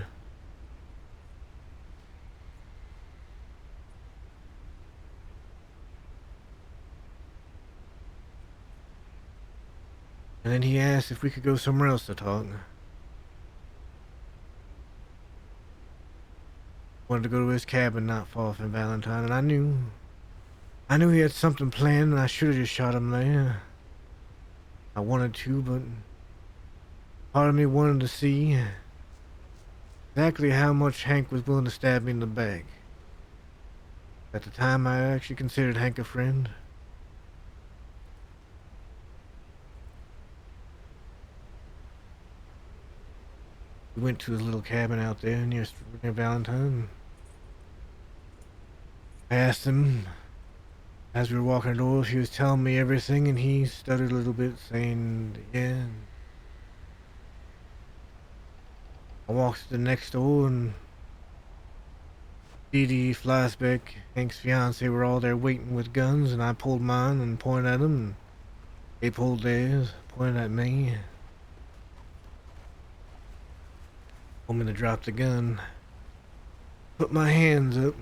And then he asked if we could go somewhere else to talk. Wanted to go to his cabin not far from Valentine, and I knew he had something planned, and I should have just shot him there. I wanted to, but part of me wanted to see exactly how much Hank was willing to stab me in the back. At the time, I actually considered Hank a friend. We went to his little cabin out there near Valentine. I asked him, as we were walking the door, if he was telling me everything, and he stuttered a little bit, saying, yeah. I walked to the next door, and Dee Dee, Flyspeck, Hank's fiance were all there waiting with guns, and I pulled mine and pointed at them, and they pulled theirs, pointing at me. Told me to drop the gun. Put my hands up.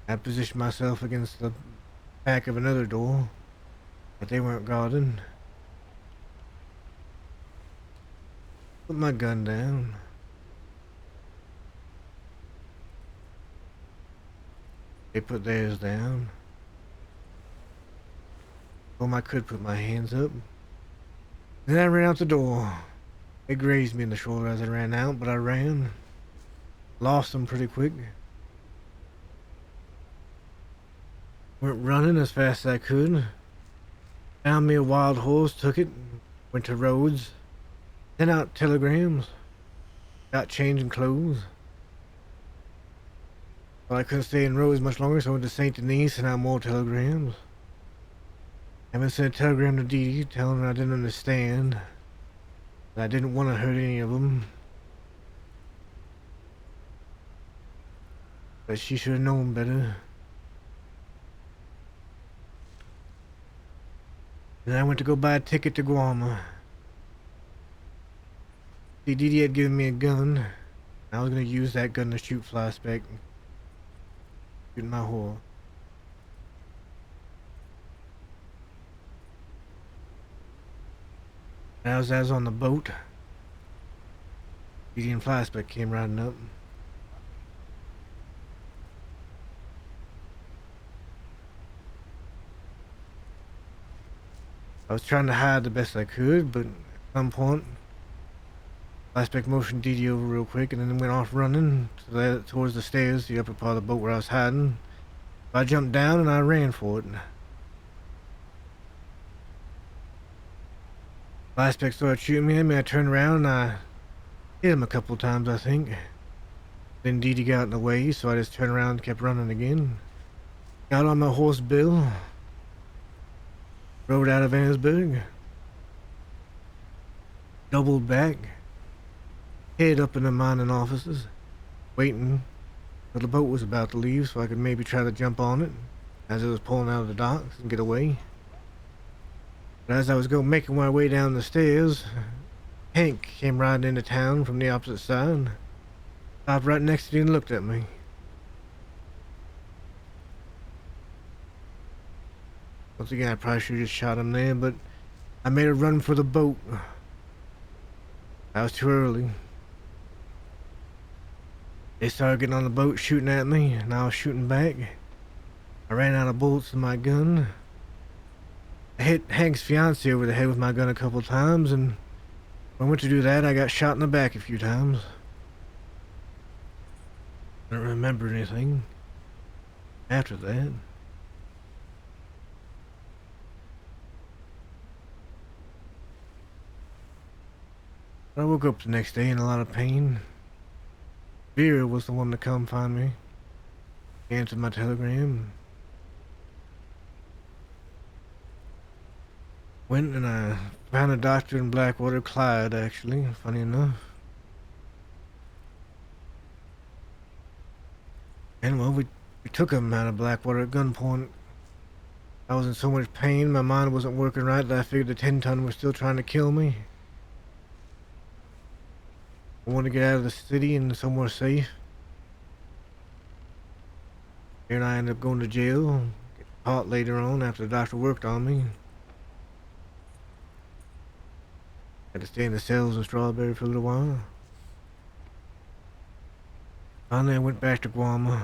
I positioned myself against the back of another door, but they weren't guarded. Put my gun down. They put theirs down. Told them I could put my hands up. Then I ran out the door. They grazed me in the shoulder as I ran out, but I ran. Lost them pretty quick. Went running as fast as I could. Found me a wild horse, took it, went to Rhodes, sent out telegrams, got changing clothes. Well, I couldn't stay in Rhodes much longer, so I went to St. Denis, sent out more telegrams. I even sent a telegram to Dee Dee telling her I didn't understand. I didn't want to hurt any of them. But she should have known better. Then I went to go buy a ticket to Guam. Dee Dee had given me a gun. I was going to use that gun to shoot Flyspeck. Shooting my whore. As I was on the boat, Dee Dee and Flyspeck came riding up. I was trying to hide the best I could, but at some point, Flyspeck motioned Dee Dee over real quick and then went off running towards the stairs, the upper part of the boat where I was hiding. I jumped down and I ran for it. Flyspeck started shooting me at me. I turned around and I hit him a couple of times, I think. Then Dee Dee got in the way, so I just turned around and kept running again. Got on my horse Bill. Rode out of Annesburg. Doubled back. Head up in the mining offices. Waiting till the boat was about to leave so I could maybe try to jump on it as it was pulling out of the docks and get away. But as I was making my way down the stairs, Hank came riding into town from the opposite side. Stopped right next to me and looked at me. Once again, I probably should have just shot him there, but I made a run for the boat. I was too early. They started getting on the boat shooting at me, and I was shooting back. I ran out of bullets in my gun. I hit Hank's fiance over the head with my gun a couple times, and when I went to do that, I got shot in the back a few times. I don't remember anything after that. I woke up the next day in a lot of pain. Vera was the one to come find me. She answered my telegram. Went and I found a doctor in Blackwater, Clyde, actually, funny enough. And well, we took him out of Blackwater at gunpoint. I was in so much pain, my mind wasn't working right that I figured the 10-ton was still trying to kill me. I wanted to get out of the city and somewhere safe. And I ended up going to jail, get caught later on after the doctor worked on me. Had to stay in the cells in Strawberry for a little while. Finally, I went back to Guam.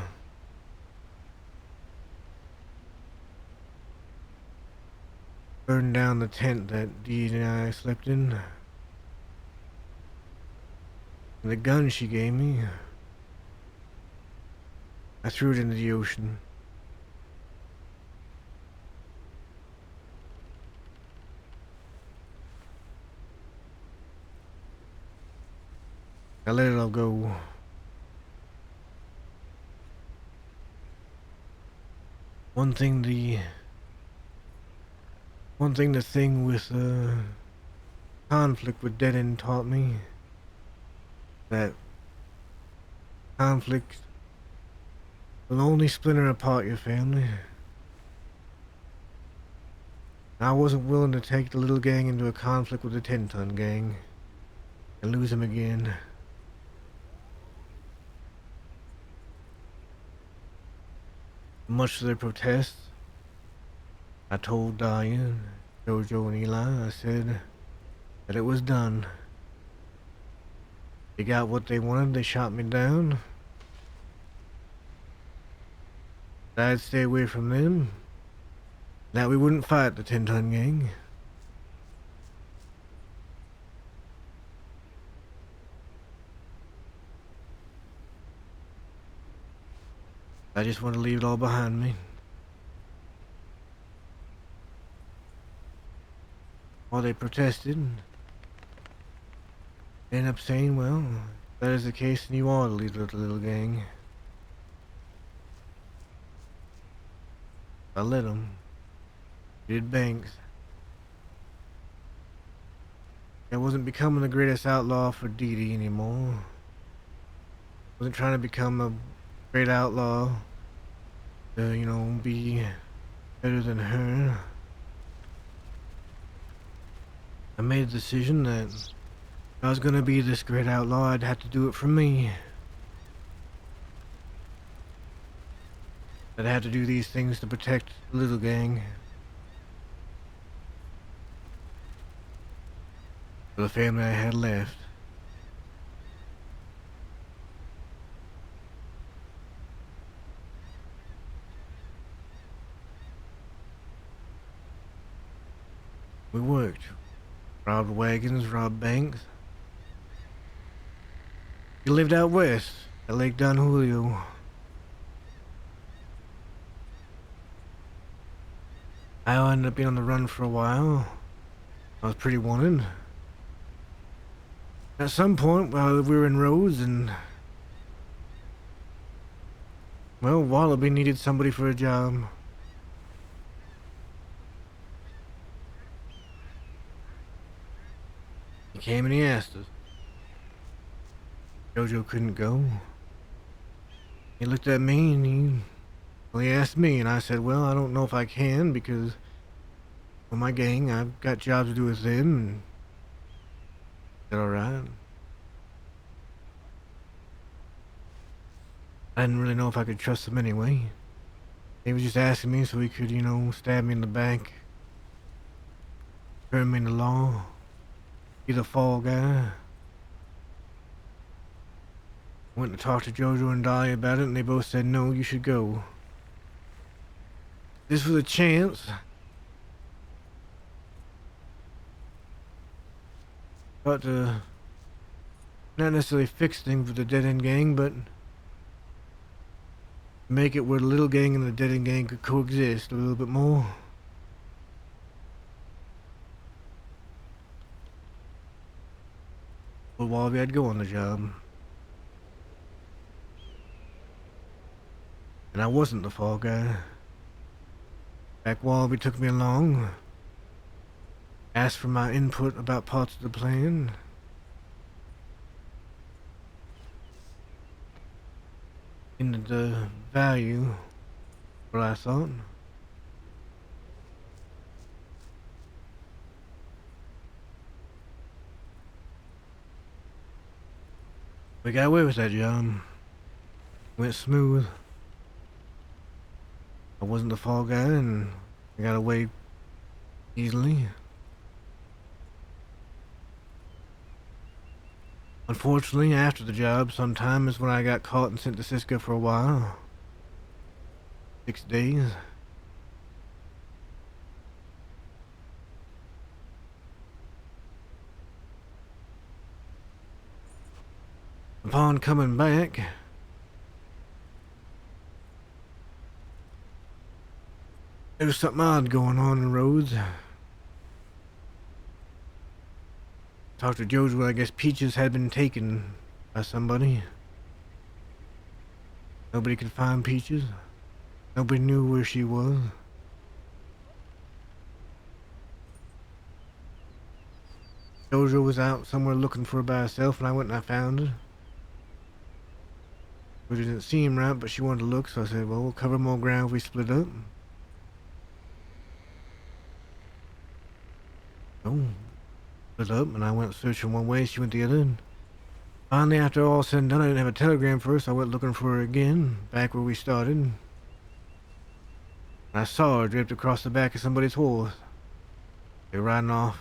Burned down the tent that Dee and I slept in. And the gun she gave me, I threw it into the ocean. I let it all go. One thing the thing with conflict with Dead End taught me, that conflict will only splinter apart your family. I wasn't willing to take the little gang into a conflict with the 10-ton gang and lose them again. Much to their protests, I told Diane, Jojo, and Eli, I said that it was done. They got what they wanted, they shot me down. I'd stay away from them. That we wouldn't fight the 10-ton gang. I just want to leave it all behind me. While they protested, they ended up saying, well, if that is the case, then you ought to leave the little gang. I let them. Did Banks. I wasn't becoming the greatest outlaw for Dee Dee anymore. Wasn't trying to become a great outlaw to, you know, be better than her. I made a decision that if I was gonna be this great outlaw, I'd have to do it for me. I'd have to do these things to protect the little gang. For the family I had left. We worked. Robbed wagons, robbed banks. We lived out west at Lake Don Julio. I ended up being on the run for a while. I was pretty wanted. At some point, while we were in Rose, and well, Wallaby needed somebody for a job. He came and he asked us. Jojo couldn't go. He looked at me and he asked me, and I said, well, I don't know if I can because with my gang, I've got jobs to do with them. And he said, all right. I didn't really know if I could trust him anyway. He was just asking me so he could, you know, stab me in the back, turn me into law, be the fall guy. Went to talk to Jojo and Dahlia about it, and they both said, no, you should go. This was a chance. But not necessarily fix things with the Dead End gang, but make it where the little gang and the Dead End gang could coexist a little bit more. told Wallaby I'd go on the job. And I wasn't the fall guy. In fact, Wallaby took me along, asked for my input about parts of the plan. Into the value, what I thought. We got away with that job. Went smooth. I wasn't the fall guy and I got away easily. Unfortunately, after the job, sometime is when I got caught and sent to Cisco for a while. 6 days. Upon coming back, there was something odd going on in Rhodes. Talked to Jojo, I guess Peaches had been taken by somebody. Nobody could find Peaches. Nobody knew where she was. Jojo was out somewhere looking for her by herself, and I went and I found her. It didn't seem right, but she wanted to look, so I said, well, we'll cover more ground if we split up. So, split up, and I went searching one way, she went the other. And finally, after all said and done, I didn't have a telegram first. I went looking for her again, back where we started. And I saw her draped across the back of somebody's horse. They were riding off.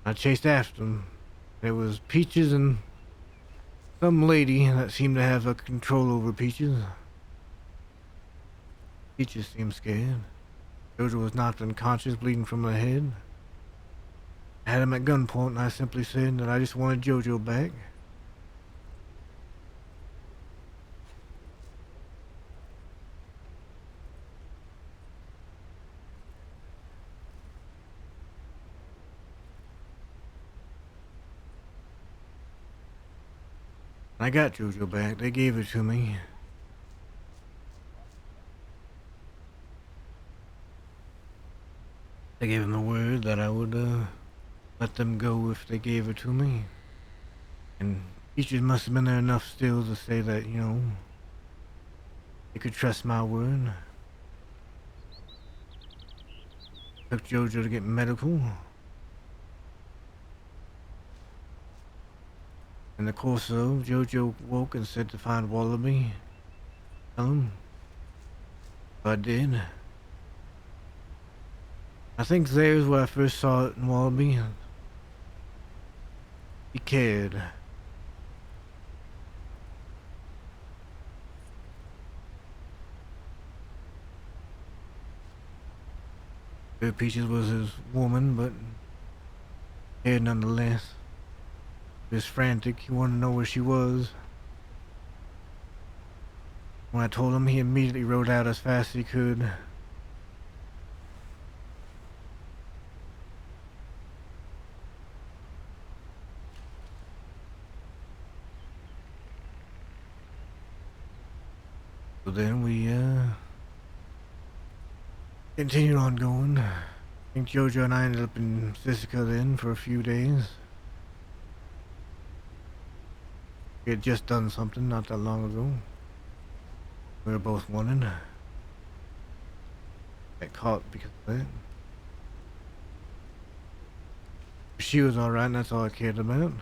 I chased after them. It was Peaches and some lady that seemed to have a control over Peaches. Peaches seemed scared. Jojo was knocked unconscious, bleeding from her head. I had him at gunpoint, and I simply said that I just wanted Jojo back. I got Jojo back. They gave it to me. I gave him the word that I would let them go if they gave it to me. And Peaches must have been there enough still to say that, you know, they could trust my word. Took Jojo to get medical. In the course of, Jojo woke and said to find Wallaby. Tell him. So I did. I think there's where I first saw it in Wallaby. He cared. Peaches was his woman, but cared nonetheless. He was frantic. He wanted to know where she was. When I told him, he immediately rode out as fast as he could. So then we continued on going. I think Jojo and I ended up in Sisika then for a few days. We had just done something not that long ago. We were both wanted. Got caught because of that. She was alright, and that's all I cared about.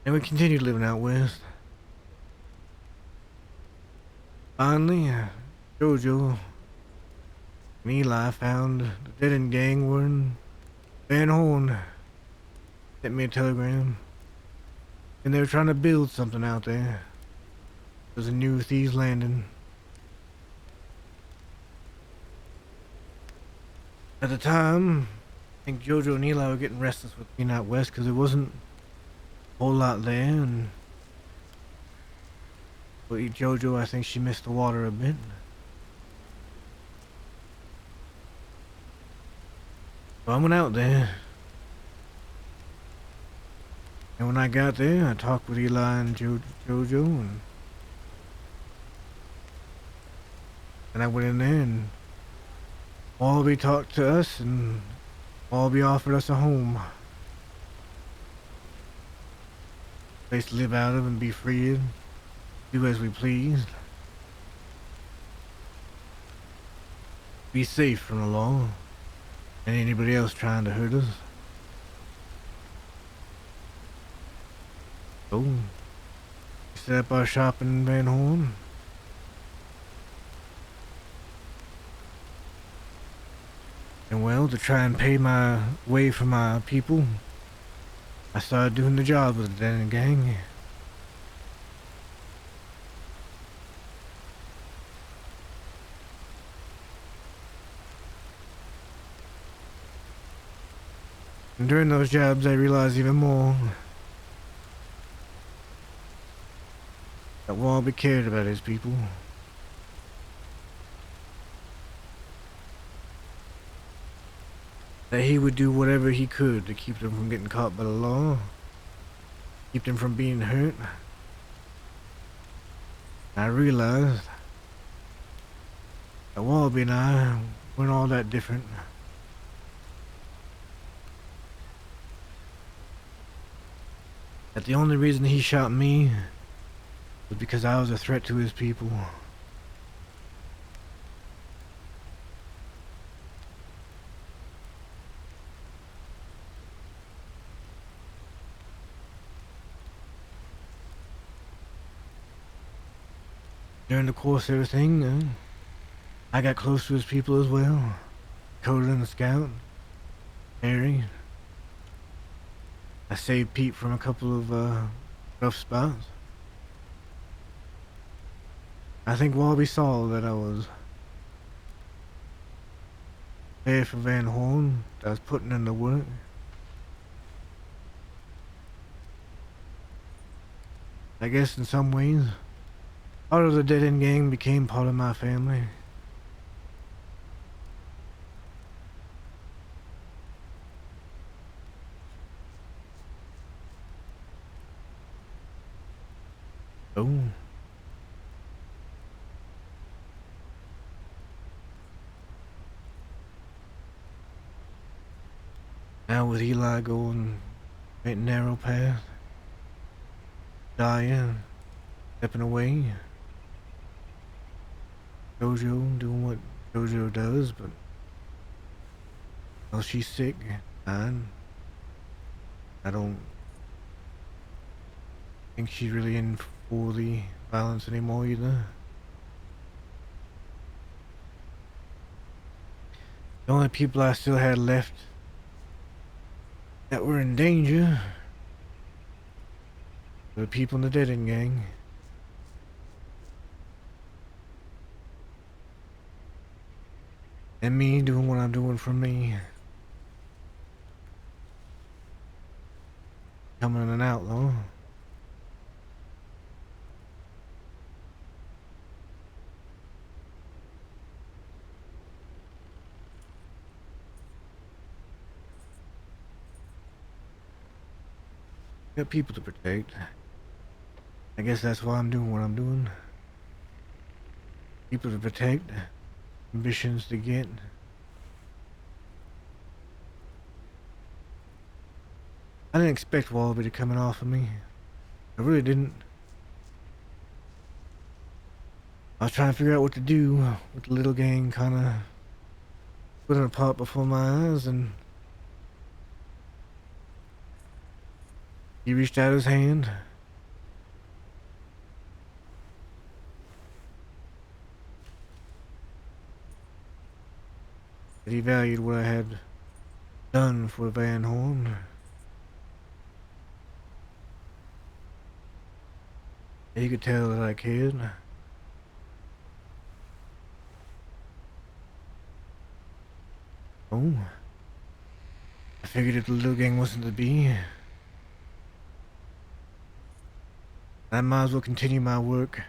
And we continued living out west. Finally, Jojo and Eli found the dead end gang were in Van Horn. Sent me a telegram. And they were trying to build something out there. It was a new Thieves Landing. At the time, I think Jojo and Eli were getting restless with being out west because there wasn't a whole lot there. And Jojo, I think she missed the water a bit. So I went out there. And when I got there, I talked with Eli and Jojo, and then I went in there, and Wallaby talked to us, and Wallaby offered us a home. Place to live out of and be free and do as we pleased. Be safe from the law and anybody else trying to hurt us. So, we set up our shop in Van Horn. And well, to try and pay my way for my people, I started doing the job with the Denon gang. And during those jobs, I realized even more that Wallaby cared about his people. That he would do whatever he could to keep them from getting caught by the law, keep them from being hurt. I realized that Wallaby and I weren't all that different. That the only reason he shot me was because I was a threat to his people. During the course of everything, I got close to his people as well. Dakota and the Scout, Harry. I saved Pete from a couple of rough spots. I think Wallaby saw that I was there for Van Horn, that I was putting in the work. I guess in some ways, part of the Dead End Gang became part of my family. Oh. Now with Eli going right narrow path, dying, stepping away, Jojo doing what Jojo does, but well, she's sick, and I don't think she's really in for the violence anymore either. The only people I still had left that were in danger were the people in the Dead End Gang. And me doing what I'm doing for me. Becoming an outlaw. Got people to protect. I guess that's why I'm doing what I'm doing. People to protect, ambitions to get. I didn't expect Wallaby to come in off of me. I really didn't. I was trying to figure out what to do with the little gang kind of putting apart before my eyes, and he reached out his hand. He valued what I had done for Van Horn. He could tell that I cared. Oh. I figured if the little gang wasn't to be, I might as well continue my work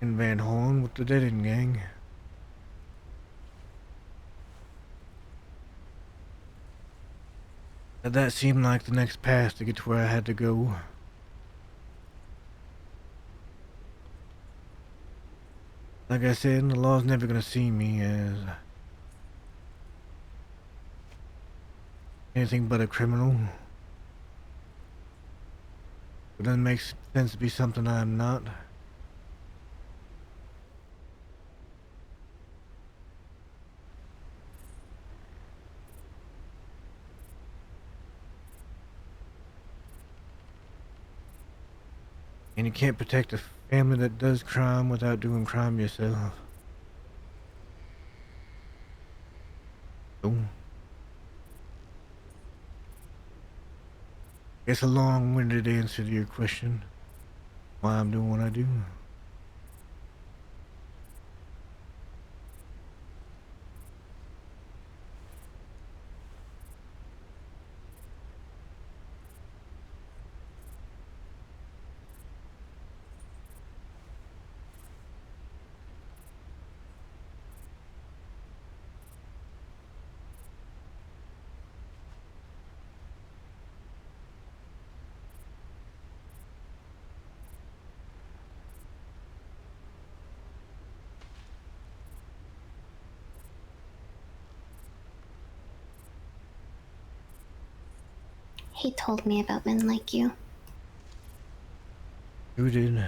in Van Horn with the Dead End Gang. That seemed like the next path to get to where I had to go. Like I said, the law's never gonna see me as anything but a criminal. It doesn't make sense to be something I'm not. And you can't protect a family that does crime without doing crime yourself. So, it's a long-winded answer to your question. Why I'm doing what I do. He told me about men like you. Who did?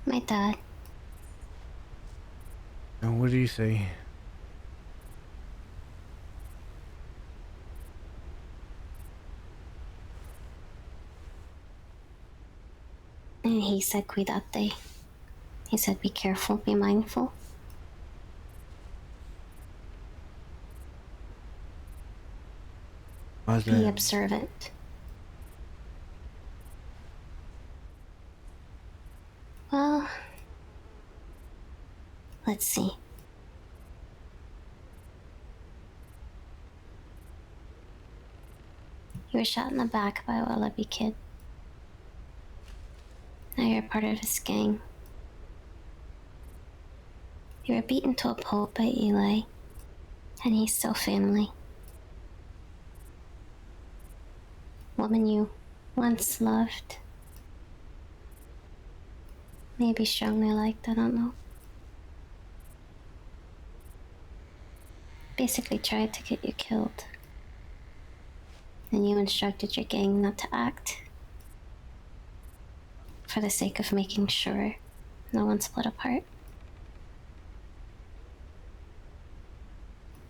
My dad. And what did he say? And he said, cuídate. He said, be careful, be mindful. Why's Be that? observant. Well, let's see. You were shot in the back by a Wallaby kid. Now you're part of his gang. You were beaten to a pulp by Eli, and he's still family. Woman you once loved. Maybe strongly liked, I don't know. Basically tried to get you killed. And you instructed your gang not to act. For the sake of making sure no one split apart.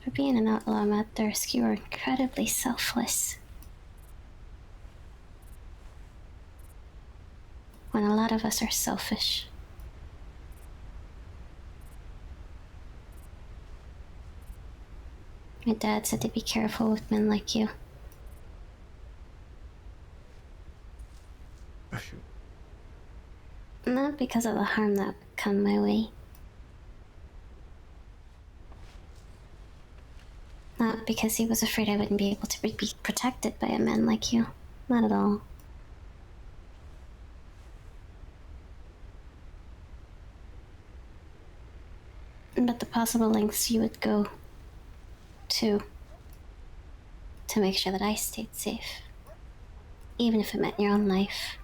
For being an outlaw at Thirsk, you were incredibly selfless. When a lot of us are selfish. My dad said to be careful with men like you. Oh, shoot. Not because of the harm that would come my way. Not because he was afraid I wouldn't be able to be protected by a man like you. Not at all. But the possible lengths you would go to make sure that I stayed safe. Even if it meant your own life.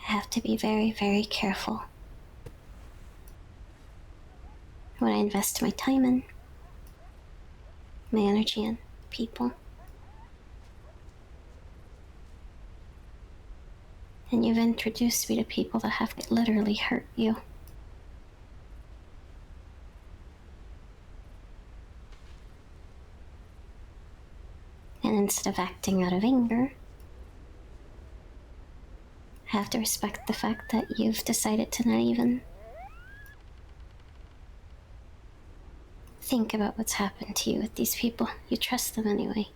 I have to be very, very careful what I invest my time in, my energy in, people. And you've introduced me to people that have literally hurt you. And instead of acting out of anger, I have to respect the fact that you've decided to not even think about what's happened to you with these people. You trust them anyway.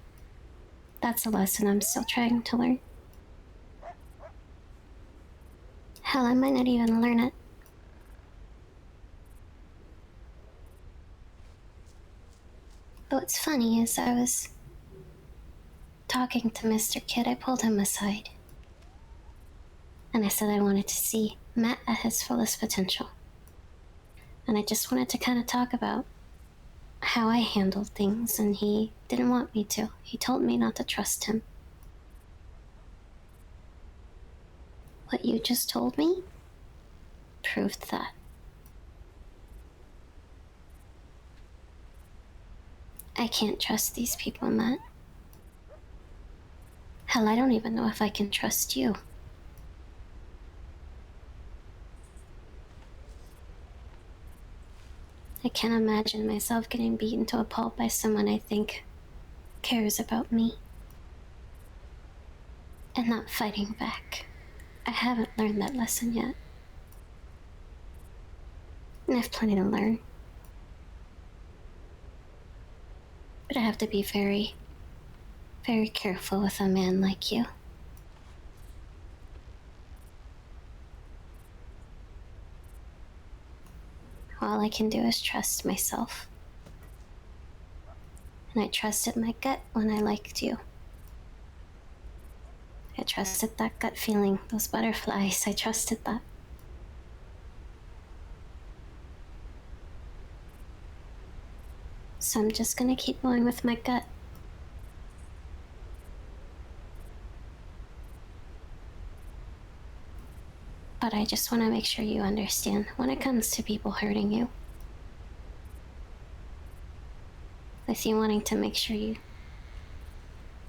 That's a lesson I'm still trying to learn. Hell, I might not even learn it. But what's funny is I was talking to Mr. Kid. I pulled him aside. And I said I wanted to see Matt at his fullest potential. And I just wanted to kind of talk about how I handled things, and he didn't want me to. He told me not to trust him. What you just told me proved that. I can't trust these people, Matt. Hell, I don't even know if I can trust you. I can't imagine myself getting beaten to a pulp by someone I think cares about me. And not fighting back. I haven't learned that lesson yet. And I have plenty to learn. But I have to be very, very careful with a man like you. All I can do is trust myself. And I trusted my gut when I liked you. I trusted that gut feeling, those butterflies. I trusted that. So I'm just gonna keep going with my gut. But I just want to make sure you understand when it comes to people hurting you, with you wanting to make sure you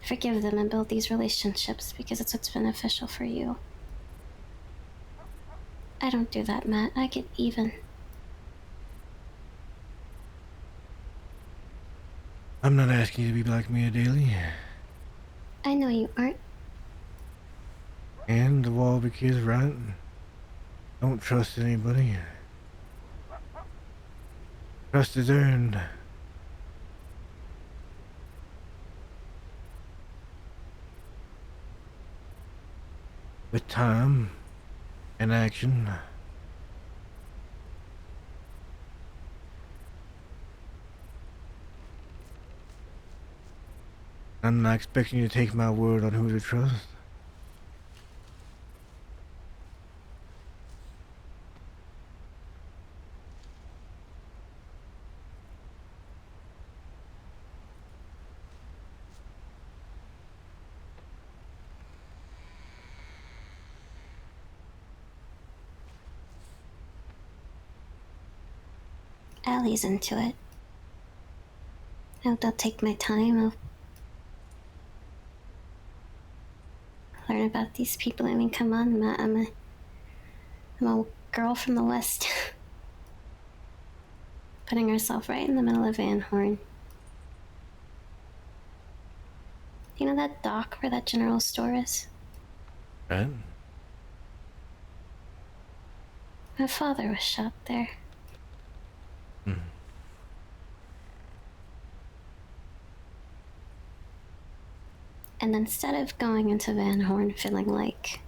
forgive them and build these relationships because it's what's beneficial for you. I don't do that, Matt. I get even. I'm not asking you to be Black Mia Daily. I know you aren't. And the Wallaby kid's right. Don't trust anybody. Trust is earned. With time and action. I'm not expecting you to take my word on who to trust. Allie's into it. I'll take my time. I'll learn about these people. I mean, come on, Matt. I'm a girl from the West. Putting herself right in the middle of Van Horn. You know that dock where that general store is? Right? My father was shot there. Hmm. And instead of going into Van Horn feeling like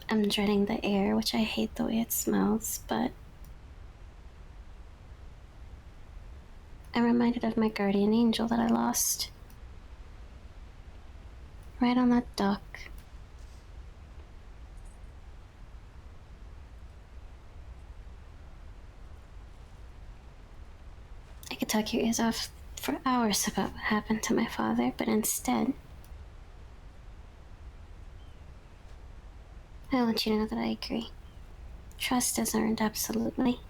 I'm dreading the air, which I hate the way it smells, but I'm reminded of my guardian angel that I lost. Right on that dock. I could talk your ears off for hours about what happened to my father, but instead, I want you to know that I agree. Trust is earned, absolutely.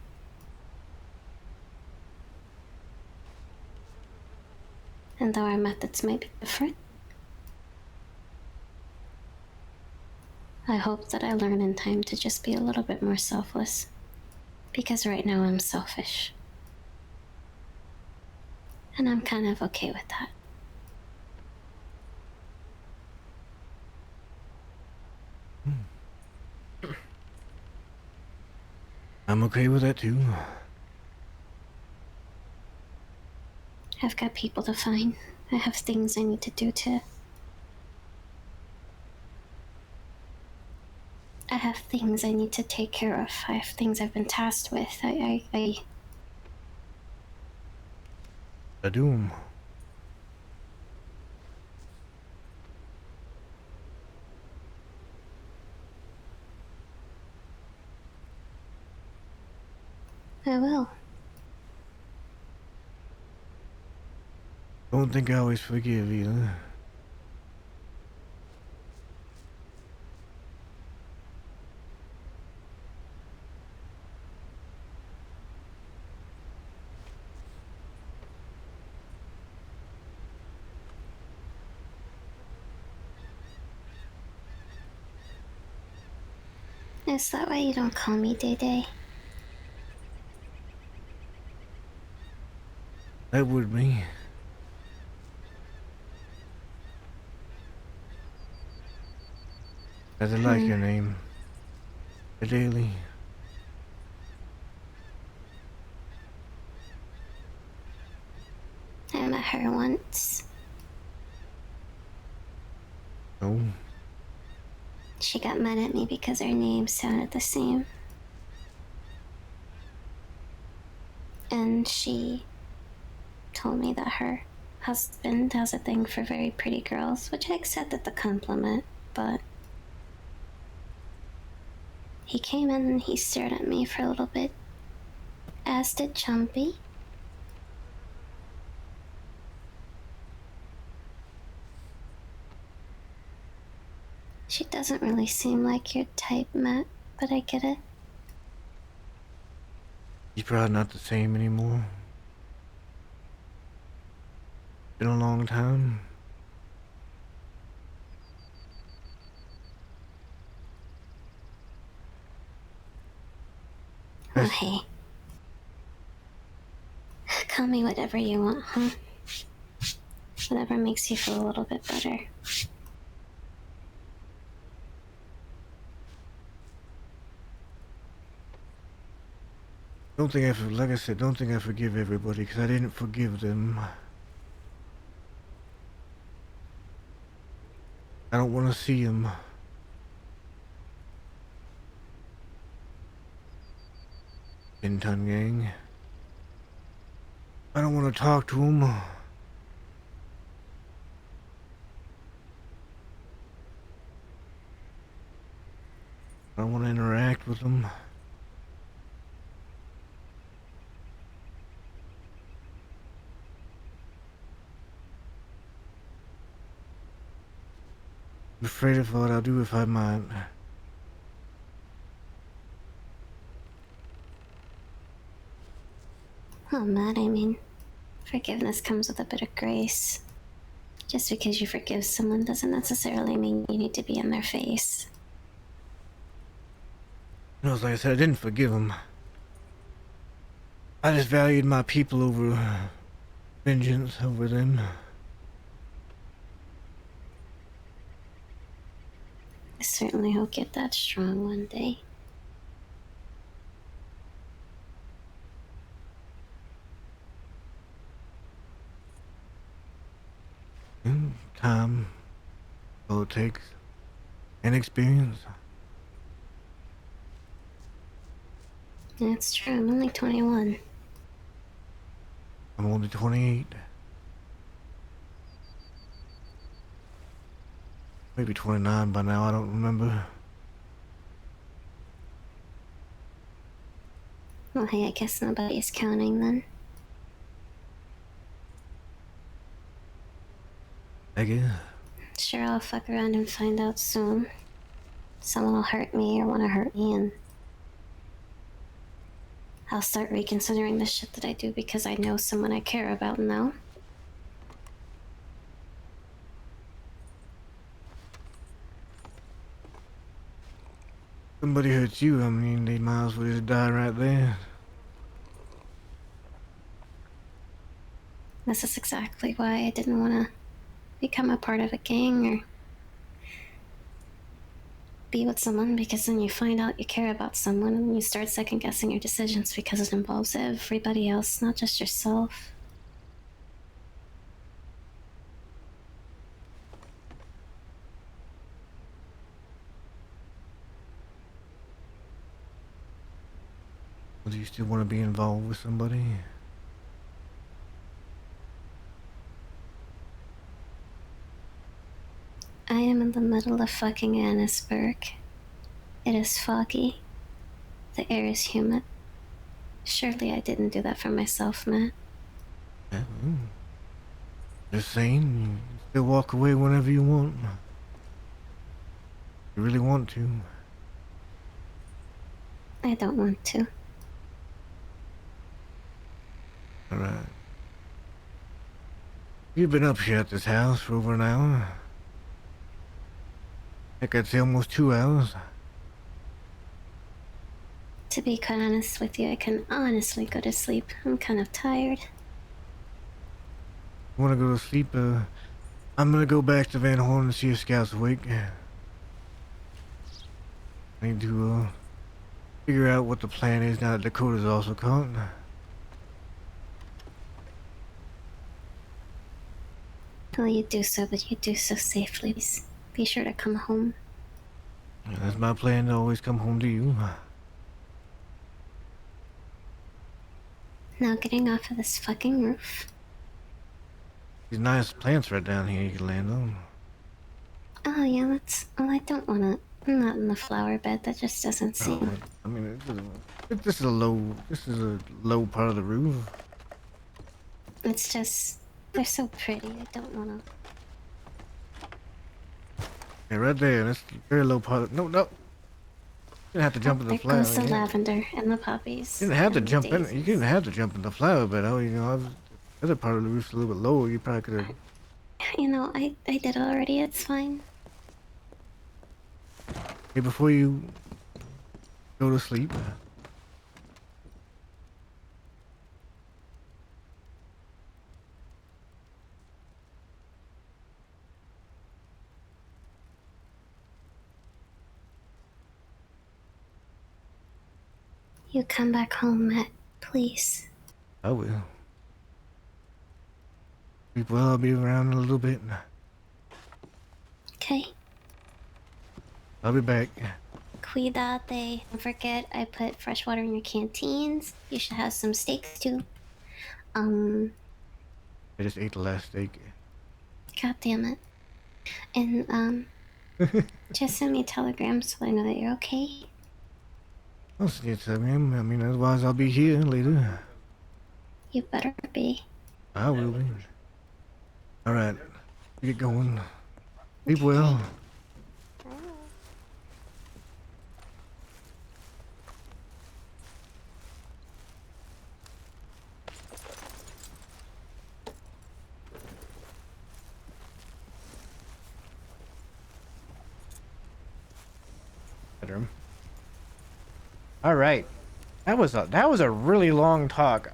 And though our methods might be different, I hope that I learn in time to just be a little bit more selfless. Because right now I'm selfish. And I'm kind of okay with that. I'm okay with that too. I've got people to find. I have things I need to do to... I have things I need to take care of. I have things I've been tasked with. I do 'em. I will. Don't think I always forgive either. Is that why you don't call me Day Day? That would be. I like your name. The Daily. I met her once. Oh. She got mad at me because her name sounded the same. And she told me that her husband has a thing for very pretty girls, which I accepted the compliment, but he came in and he stared at me for a little bit, as did Chumpy. She doesn't really seem like your type, Matt, but I get it. He's probably not the same anymore. Been a long time. Oh, hey. Call me whatever you want, huh? Whatever makes you feel a little bit better. Don't think like I said, don't think I forgive everybody, because I didn't forgive them. I don't want to see them. Binton gang. I don't want to talk to them. I don't want to interact with them. I'm afraid of what I'll do if I might. Oh, Matt, I mean, forgiveness comes with a bit of grace. Just because you forgive someone doesn't necessarily mean you need to be in their face. No, like I said, I didn't forgive them. I just valued my people over vengeance over them. I certainly hope you get that strong one day. Time, all it takes, and experience. That's true, I'm only 21. I'm only 28. Maybe 29 by now, I don't remember. Well, hey, I guess nobody's counting then. I guess. Sure, I'll fuck around and find out soon. Someone will hurt me or want to hurt me, and I'll start reconsidering the shit that I do because I know someone I care about now. Somebody hurts you, I mean, they might as well just die right there. This is exactly why I didn't want to become a part of a gang or be with someone, because then you find out you care about someone and you start second guessing your decisions because it involves everybody else, not just yourself. Do you still want to be involved with somebody? I am in the middle of fucking Annisburg. It is foggy. The air is humid. Surely I didn't do that for myself, Matt. Yeah, just saying, you still walk away whenever you want. You really want to. I don't want to. Alright. You've been up here at this house for over an hour. Heck, I'd say almost 2 hours. To be quite honest with you, I can honestly go to sleep. I'm kind of tired. Wanna go to sleep? I'm gonna go back to Van Horn and see if Scout's awake. I need to, figure out what the plan is now that Dakota's also caught. Will you do so, but you do so safely. Please be sure to come home. Yeah, that's my plan, to always come home to you. Now getting off of this fucking roof. These nice plants right down here you can land on. Oh yeah, that's... Well, I don't wanna... I'm not in the flower bed. That just doesn't seem... I mean, this is a low part of the roof. It's just... They're so pretty. I don't wanna... Yeah, right there. That's a very low part of... No. You didn't have to jump in the There flower. goes the Yeah. lavender and the poppies. You didn't have to and the jump in. You daisies. didn't have to jump in the flower bed. Oh, you know, the other part of the roof's a little bit lower. You probably could have... You know, I did already. It's fine. Hey, before you go to sleep, You come back home, Matt. Please. I will. Sleep well. I'll be around in a little bit. Okay. I'll be back. Cuidate. Don't forget, I put fresh water in your canteens. You should have some steaks too. I just ate the last steak. God damn it. And, just send me a telegram so I know that you're okay. I'll see you at him. I mean, otherwise I'll be here later. You better be. I will be. Alright. Get going. Sleep well. Bedroom. All right, that was a really long talk.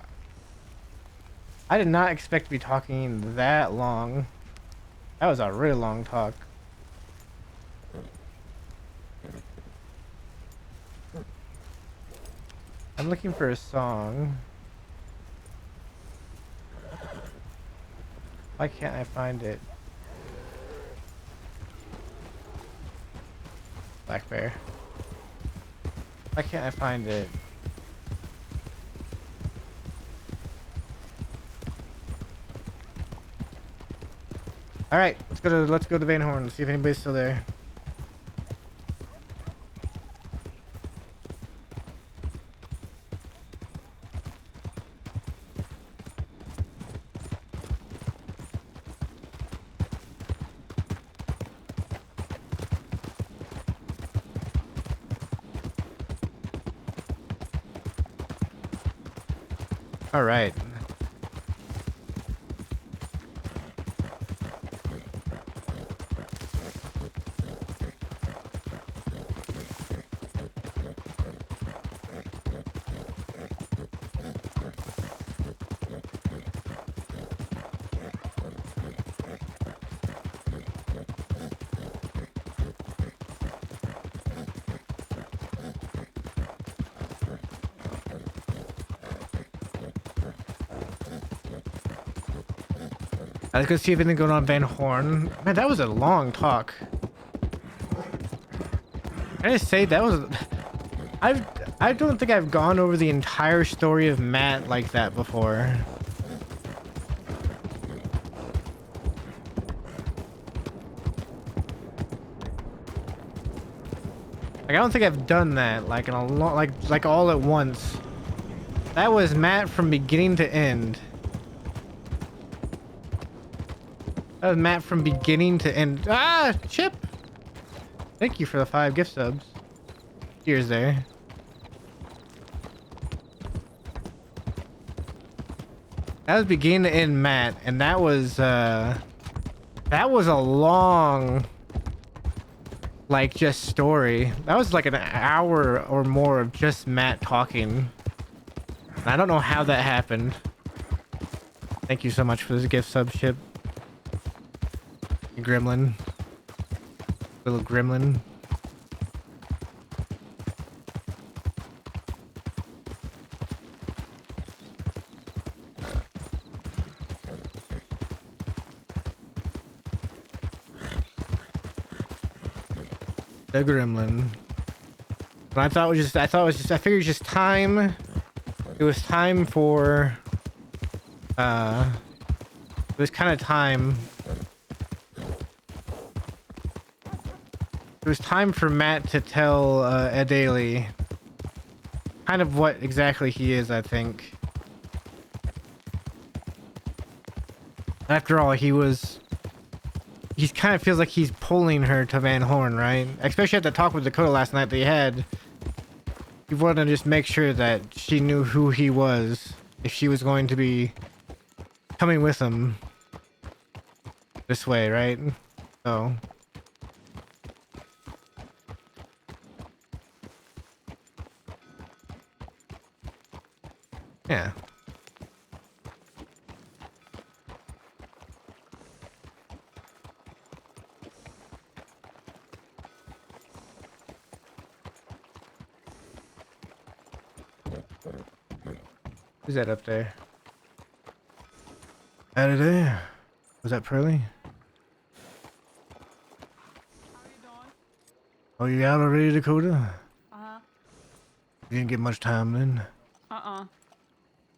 I did not expect to be talking that long. That was a really long talk. I'm looking for a song. Why can't I find it? Black Bear. Why can't I find it? All right, let's go to Van Horn. See if anybody's still there. All right. Let's go see if anything going on Van Horn. Man, that was a long talk. Can I just say that was... I don't think I've gone over the entire story of Matt like that before. Like, I don't think I've done that like in a long, like all at once. That was Matt from beginning to end. That was Matt from beginning to end. Ah, Chip! Thank you for the 5 gift subs. Cheers there. That was beginning to end Matt, and that was a long, like, just story. That was like an hour or more of just Matt talking. And I don't know how that happened. Thank you so much for this gift sub, Chip. Gremlin. Little gremlin. The gremlin. But I thought it was just, I figured it was just time. It was time for, it was kind of time. It was time for Matt to tell Ed Daly kind of what exactly he is, I think. After all, he kind of feels like he's pulling her to Van Horn, right? Especially at the talk with Dakota last night that he had. He wanted to just make sure that she knew who he was, if she was going to be coming with him this way, right? So... yeah. Who's that up there? Out of there? Was that Pearly? How are you doing? Oh, you out already, Dakota? Uh-huh. You didn't get much time then. Uh-uh.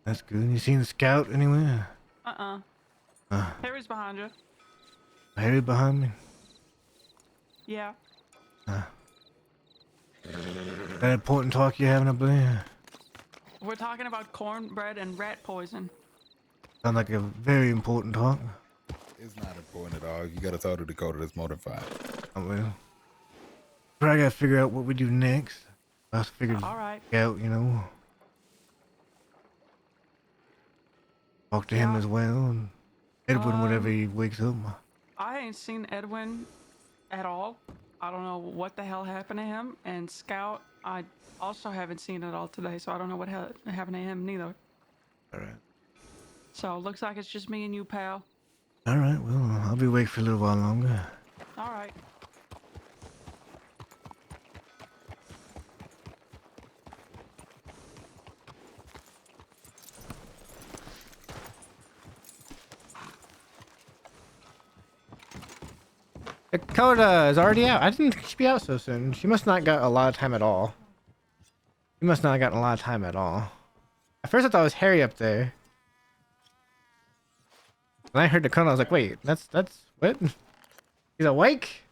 That's good. You seen the scout anywhere? Uh-uh. Uh, Harry's behind you. Harry behind me? Yeah. That important talk you having up there? We're talking about cornbread and rat poison. Sound like a very important talk. It's not important at all. You gotta talk to Dakota. That's more than fine. Oh well. But I gotta figure out what we do next. I figured All right. out, you know. Talk to him Yeah. as well. And Edwin, whenever he wakes up. I ain't seen Edwin at all. I don't know what the hell happened to him. And Scout, I also haven't seen at all today, so I don't know what happened to him neither. Alright. So looks like it's just me and you, pal. Alright, well, I'll be awake for a little while longer. All right. Dakota is already out. I didn't think she'd be out so soon. She must not got a lot of time at all. She must not have gotten a lot of time at all. At first I thought it was Harry up there. When I heard Dakota, I was like, wait, that's what? He's awake?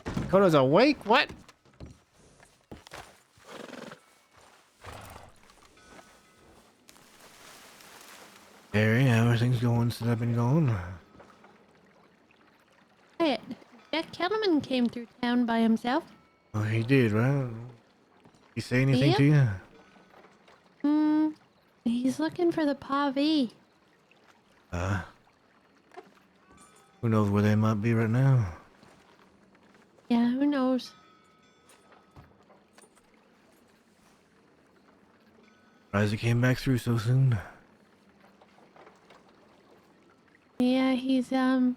Dakota's awake? What? Harry, how are things going since I've been gone? Quiet. Jack Kellerman came through town by himself. Oh, he did, right? He say anything Yep. to you? He's looking for the Pavi. Who knows where they might be right now? Yeah, who knows? Surprised he came back through so soon. Yeah, he's well,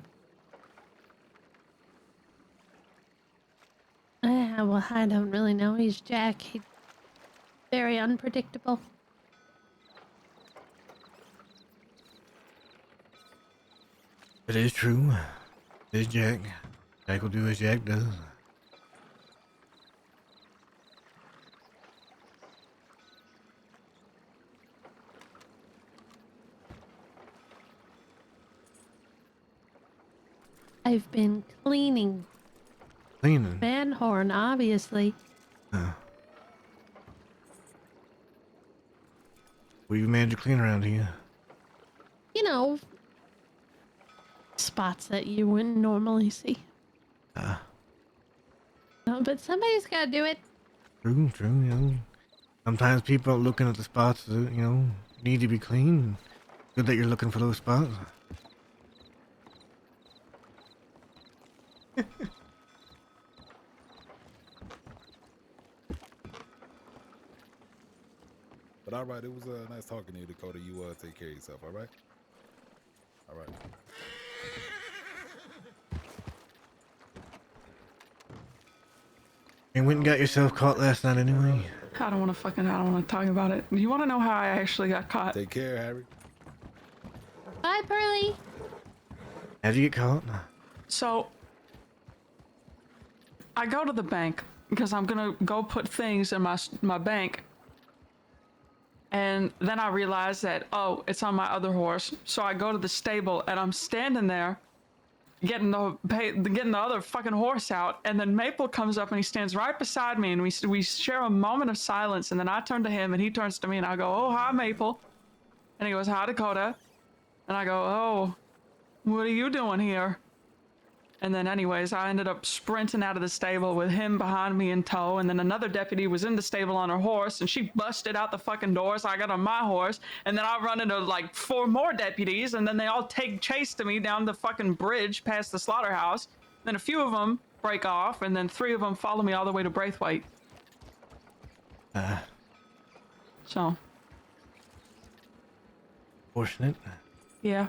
I don't really know. He's Jack. He's very unpredictable. It is true. It is Jack. Jack will do as Jack does. I've been cleaning. Cleaning. Van Horn, obviously. What do you manage to clean around here? You know, spots that you wouldn't normally see. But somebody's got to do it. True, you know. Sometimes people are looking at the spots that, you know, need to be clean. Good that you're looking for those spots. But all right, it was nice talking to you, Dakota. You take care of yourself, all right? All right. And went and got yourself caught last night anyway. I don't want to talk about it. You want to know how I actually got caught? Take care, Harry. Bye, Pearly. How'd you get caught? So, I go to the bank because I'm gonna go put things in my bank, and then I realize that, oh, it's on my other horse. So I go to the stable and I'm standing there, getting the other fucking horse out, and then Maple comes up and he stands right beside me, and we share a moment of silence, and then I turn to him and he turns to me and I go, oh, hi, Maple, and he goes, hi, Dakota, and I go, oh, what are you doing here? And then anyways, I ended up sprinting out of the stable with him behind me in tow, and then another deputy was in the stable on her horse, and she busted out the fucking door, so I got on my horse, and then I run into like 4 more deputies, and then they all take chase to me down the fucking bridge past the slaughterhouse. Then a few of them break off, and then 3 of them follow me all the way to Braithwaite. So. Fortunate. Yeah.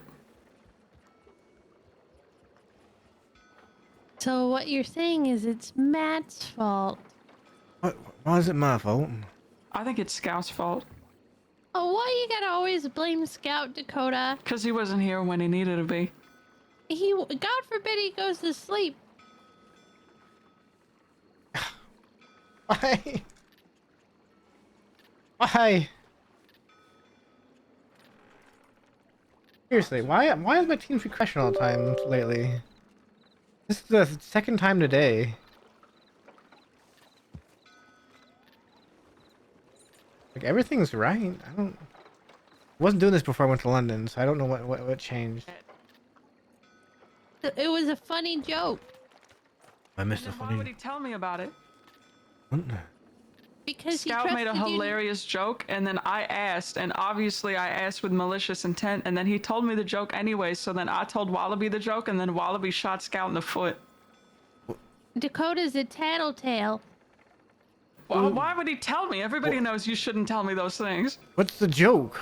So what you're saying is it's Matt's fault. What? Why is it my fault? I think it's Scout's fault. Oh, why you gotta always blame Scout, Dakota? Because he wasn't here when he needed to be. God forbid he goes to sleep. Why? Why? Seriously, why is my team crashing all the time lately? This is the second time today. Like, everything's right. I wasn't doing this before I went to London, so I don't know what changed. It was a funny joke. I missed a Then why funny. would he tell me about it? What? Because Scout he made a trusted you. hilarious joke, and then I asked, and obviously I asked with malicious intent, and then he told me the joke anyway, so then I told Wallaby the joke, and then Wallaby shot Scout in the foot. Dakota's a tattletale. Well, why would he tell me? Everybody knows you shouldn't tell me those things. What's the joke?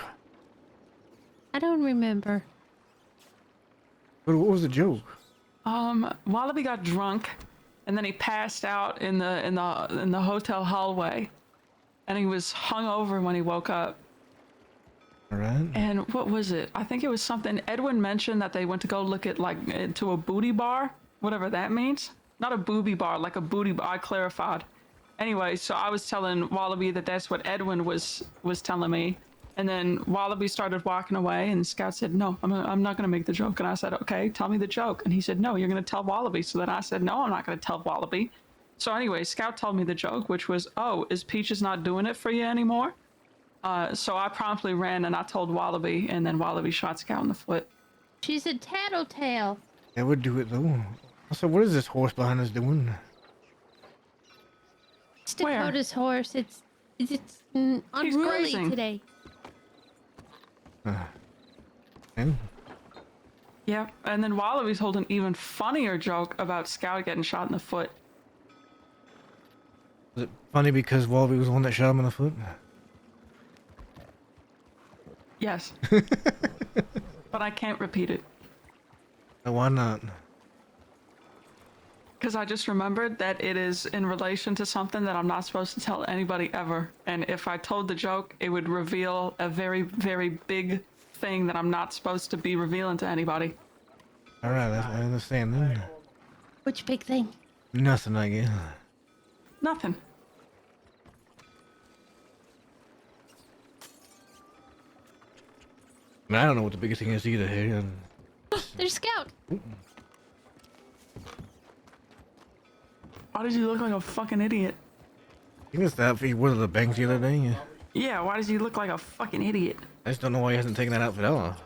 I don't remember. What was the joke? Wallaby got drunk, and then he passed out in the hotel hallway, and he was hungover when he woke up. All right. And what was it? I think it was something Edwin mentioned that they went to go look at to a booty bar, whatever that means. Not a booby bar, like a booty bar. I clarified. Anyway, so I was telling Wallaby that that's what Edwin was telling me. And then Wallaby started walking away, and Scout said, no, I'm not going to make the joke. And I said, okay, tell me the joke. And he said, no, you're going to tell Wallaby. So then I said, no, I'm not going to tell Wallaby. So anyway, Scout told me the joke, which was, oh, is Peaches not doing it for you anymore? So I promptly ran and I told Wallaby, and then Wallaby shot Scout in the foot. She's a tattletale. That would do it though. Also, what is this horse behind us doing? It's Where? Dakota's horse. It's unruly grazing. today. Okay. Yeah, and then Wallaby told an even funnier joke about Scout getting shot in the foot. Was it funny because Wallaby was the one that shot him in the foot? Yes. But I can't repeat it. Why not? Because I just remembered that it is in relation to something that I'm not supposed to tell anybody ever. And if I told the joke, it would reveal a very, very big thing that I'm not supposed to be revealing to anybody. All right, I understand then. Which big thing? Nothing, I guess. Nothing. I mean, I don't know what the biggest thing is either here. There's Scout. Why does he look like a fucking idiot? I think it's the outfit he wore to the bank the other day. Yeah, why does he look like a fucking idiot? I just don't know why he hasn't taken that outfit off.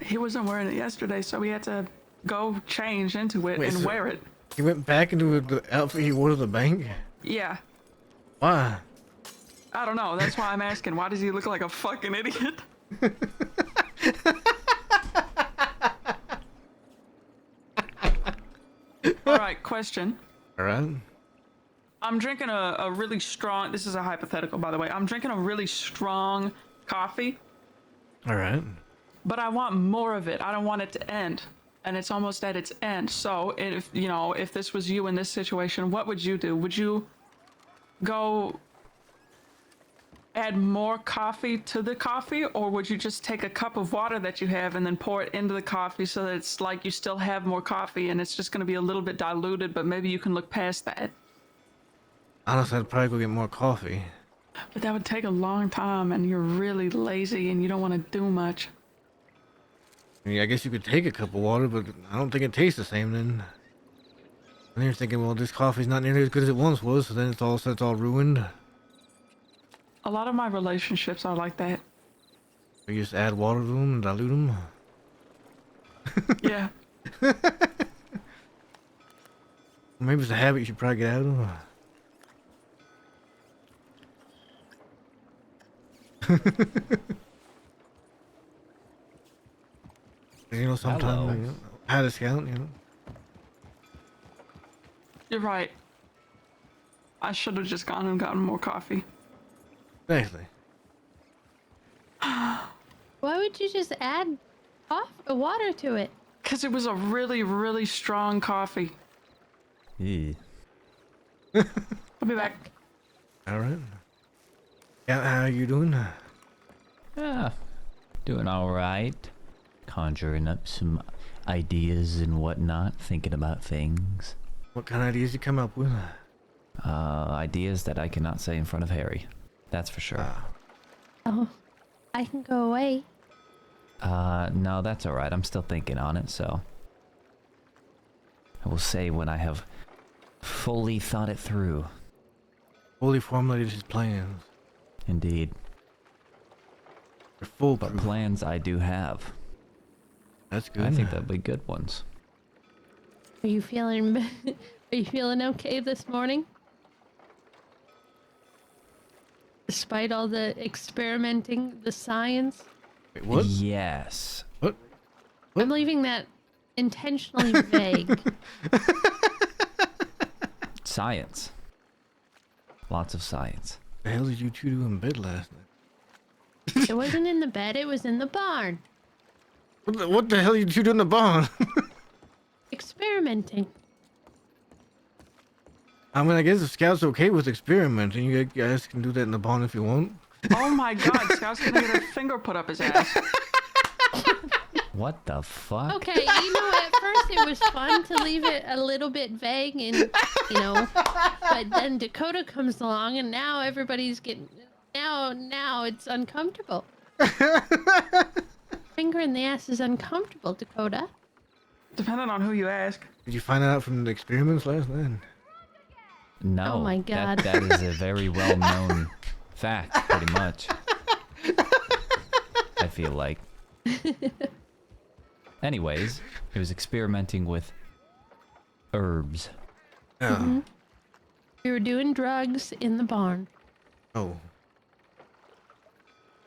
He wasn't wearing it yesterday, so we had to go change into it Wait, and so- wear it. He went back into the outfit he wore to the bank? Yeah. Why? I don't know. That's why I'm asking. Why does he look like a fucking idiot? All right, question. Alright. I'm drinking a really strong, this is a hypothetical, by the way. I'm drinking a really strong coffee, Alright. but I want more of it. I don't want it to end. And it's almost at its end. So if, you know, if this was you in this situation, what would you do? Would you go add more coffee to the coffee, or would you just take a cup of water that you have and then pour it into the coffee so that it's like you still have more coffee and it's just going to be a little bit diluted, but maybe you can look past that? Honestly, I'd probably go get more coffee. But that would take a long time, and you're really lazy and you don't want to do much. I mean, I guess you could take a cup of water, but I don't think it tastes the same then. And you're thinking, well, this coffee's not nearly as good as it once was, so then it's all ruined. A lot of my relationships are like that. You just add water to them and dilute them. Yeah. Maybe it's a habit you should probably get out of. You know, sometimes Hello. you know, how to scout, you know. You're right. I should have just gone and gotten more coffee. Exactly. Why would you just add water to it? Because it was a really, really strong coffee. Ew. I'll be back. All right. Yeah, how are you doing? Ah, doing all right. Conjuring up some ideas and whatnot, thinking about things. What kind of ideas you come up with? Ideas that I cannot say in front of Harry. That's for sure. Oh, I can go away. No, that's all right. I'm still thinking on it, so I will say when I have fully thought it through. Fully formulated his plans. Indeed. They're full But proof. plans I do have. That's good. I think that'll be good ones. Are you feeling? Are you feeling okay this morning? Despite all the experimenting, the science. Wait, what? Yes. What? I'm leaving that intentionally vague. Science. Lots of science. The hell did you two do in bed last night? It wasn't in the bed, it was in the barn. What the hell did you do in the barn? Experimenting. I mean, I guess the scout's okay with experimenting. You guys can do that in the barn if you want. Oh my god, Scout's gonna get her finger put up his ass. What the fuck? Okay, you know, at first it was fun to leave it a little bit vague and, you know, but then Dakota comes along and now everybody's getting, now it's uncomfortable. Finger in the ass is uncomfortable, Dakota. Depending on who you ask. Did you find that out from the experiments last night? No. Oh my God. That is a very well-known fact, pretty much. I feel like. Anyways, he was experimenting with herbs. Yeah. We were doing drugs in the barn. Oh.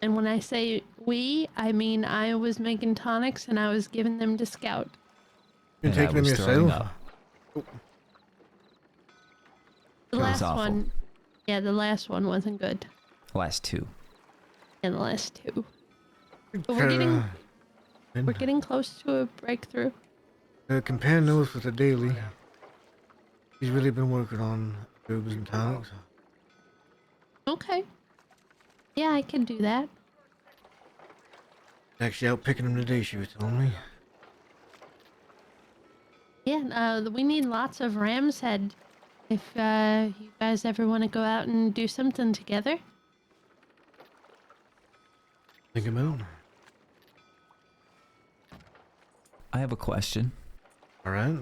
And when I say we, I mean I was making tonics and I was giving them to Scout. You And I taking them was throwing yourself? up. The That was last awful. one, yeah, the last one wasn't good. Last two. And the last two. But we're getting close to a breakthrough. The companion knows for the daily. He's really been working on herbs and tonics. Okay. Yeah, I can do that. Actually out picking them today, she was telling me. Yeah, we need lots of ram's head. If you guys ever want to go out and do something together. Think about it. I have a question. Alright.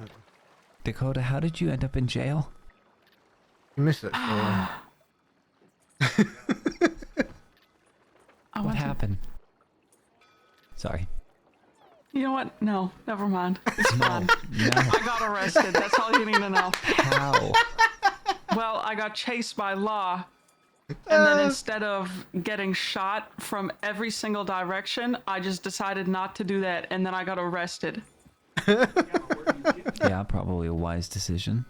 Dakota, how did you end up in jail? You missed that story. I What went to- happened? Sorry. You know what? No, never mind. It's fine. No. I got arrested. That's all you need to know. How? Well, I got chased by Law, and then instead of getting shot from every single direction, I just decided not to do that, and then I got arrested. Yeah, probably a wise decision.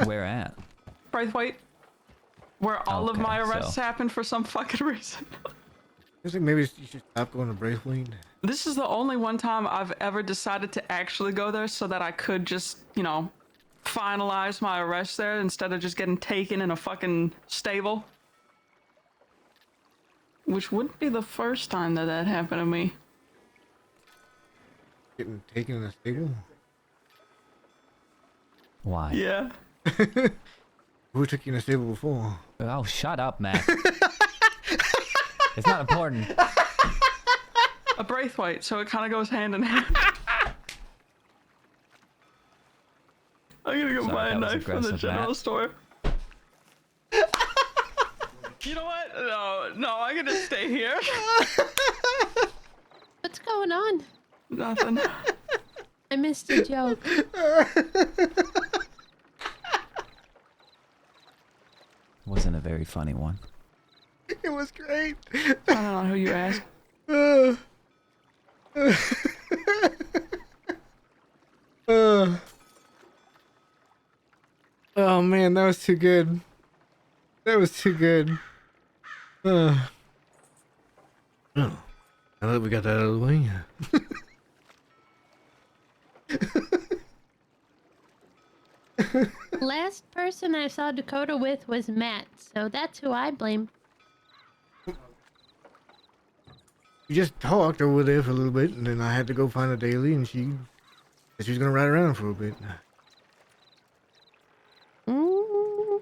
Where at? Braithwaite, where all of my Okay, arrests so- happened for some fucking reason. I think maybe you should stop going to Braithwaite. This is the only one time I've ever decided to actually go there so that I could just, you know, finalize my arrest there instead of just getting taken in a fucking stable. Which wouldn't be the first time that that happened to me. Getting taken in a stable. Why? Yeah. Who took you in a stable before? Oh, shut up, Matt. It's not important. A Braithwaite, so it kind of goes hand in hand. I'm gonna go Sorry, buy a that was knife from the aggressive, general Matt. store. You know what? No, I'm gonna stay here. What's going on? Nothing. I missed a joke. Wasn't a very funny one. It was great. I don't know who you asked. Oh man, that was too good. That was too good. Oh, now that we got that out of the way. Last person I saw Dakota with was Matt, so that's who I blame. We just talked over there for a little bit, and then I had to go find a daily, and she said she was gonna ride around for a bit. Mm.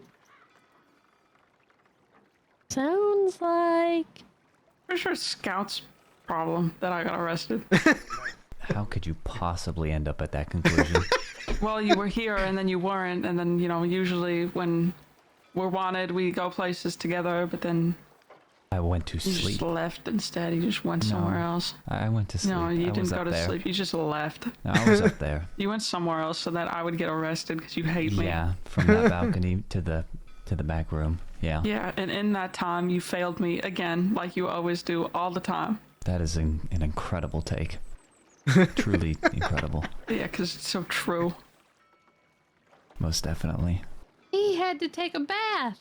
Sounds like Pretty sure it's Scout's problem that I got arrested. How could you possibly end up at that conclusion? Well, you were here and then you weren't, and then, you know, usually when we're wanted, we go places together, but then I went to you just sleep. left instead. You just went somewhere else. I went to sleep. No, you I was didn't go up to there. sleep. You just left. No, I was up there. You went somewhere else so that I would get arrested because you hate me. Yeah, from that balcony to the back room. Yeah. Yeah, and in that time, you failed me again, like you always do all the time. That is an incredible take. Truly incredible. Yeah, because it's so true. Most definitely. he had to take a bath.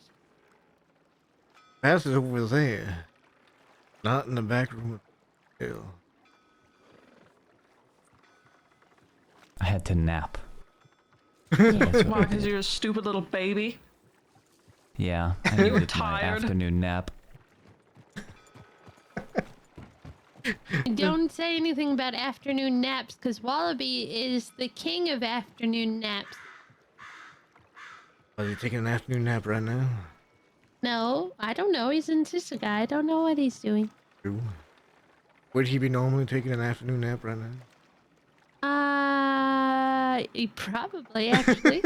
Bass is over there, not in the back room of the hotel. I had to nap. Why? Because you're a stupid little baby. Yeah, I needed my tired. afternoon nap. Don't say anything about afternoon naps, because Wallaby is the king of afternoon naps. Are you taking an afternoon nap right now? No, I don't know. He's an Sisika. I don't know what he's doing. True. Would he be normally taking an afternoon nap right now? He probably, actually.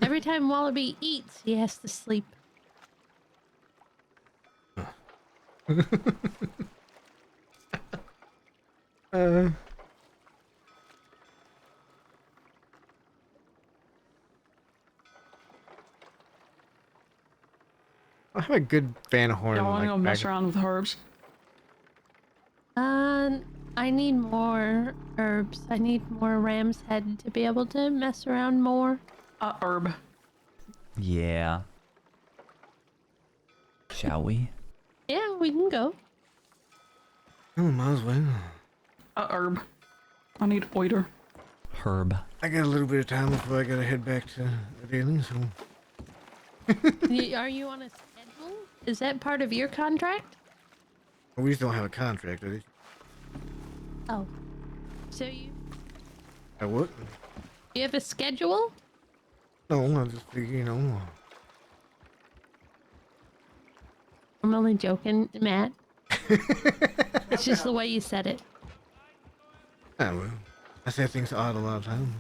Every time Wallaby eats, he has to sleep. I have a good fan horn. Y'all want to like, go mess back- around with herbs? I need more herbs. I need more ram's head to be able to mess around more. Herb. Yeah. Shall we? Yeah, we can go. Oh, might as well. Herb. I need oiter. Herb. I got a little bit of time before I gotta head back to the daily, so Are you on a schedule? Is that part of your contract? we just don't have a contract. Are they? Oh. So you What? have a schedule? No, I just figure, you know. I'm only joking, Matt. It's just the way you said it. Ah, well, I say things odd a lot of time.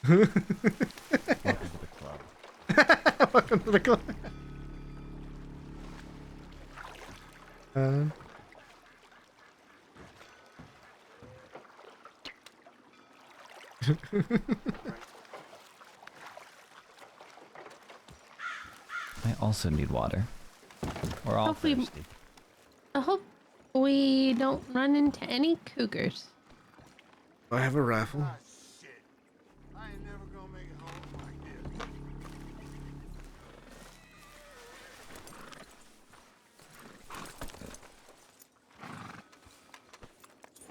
Welcome to the club. Welcome to the club. I also need water. We're all Hope we- thirsty. I hope we don't run into any cougars. I have a rifle. I ain't never gonna make it home like this.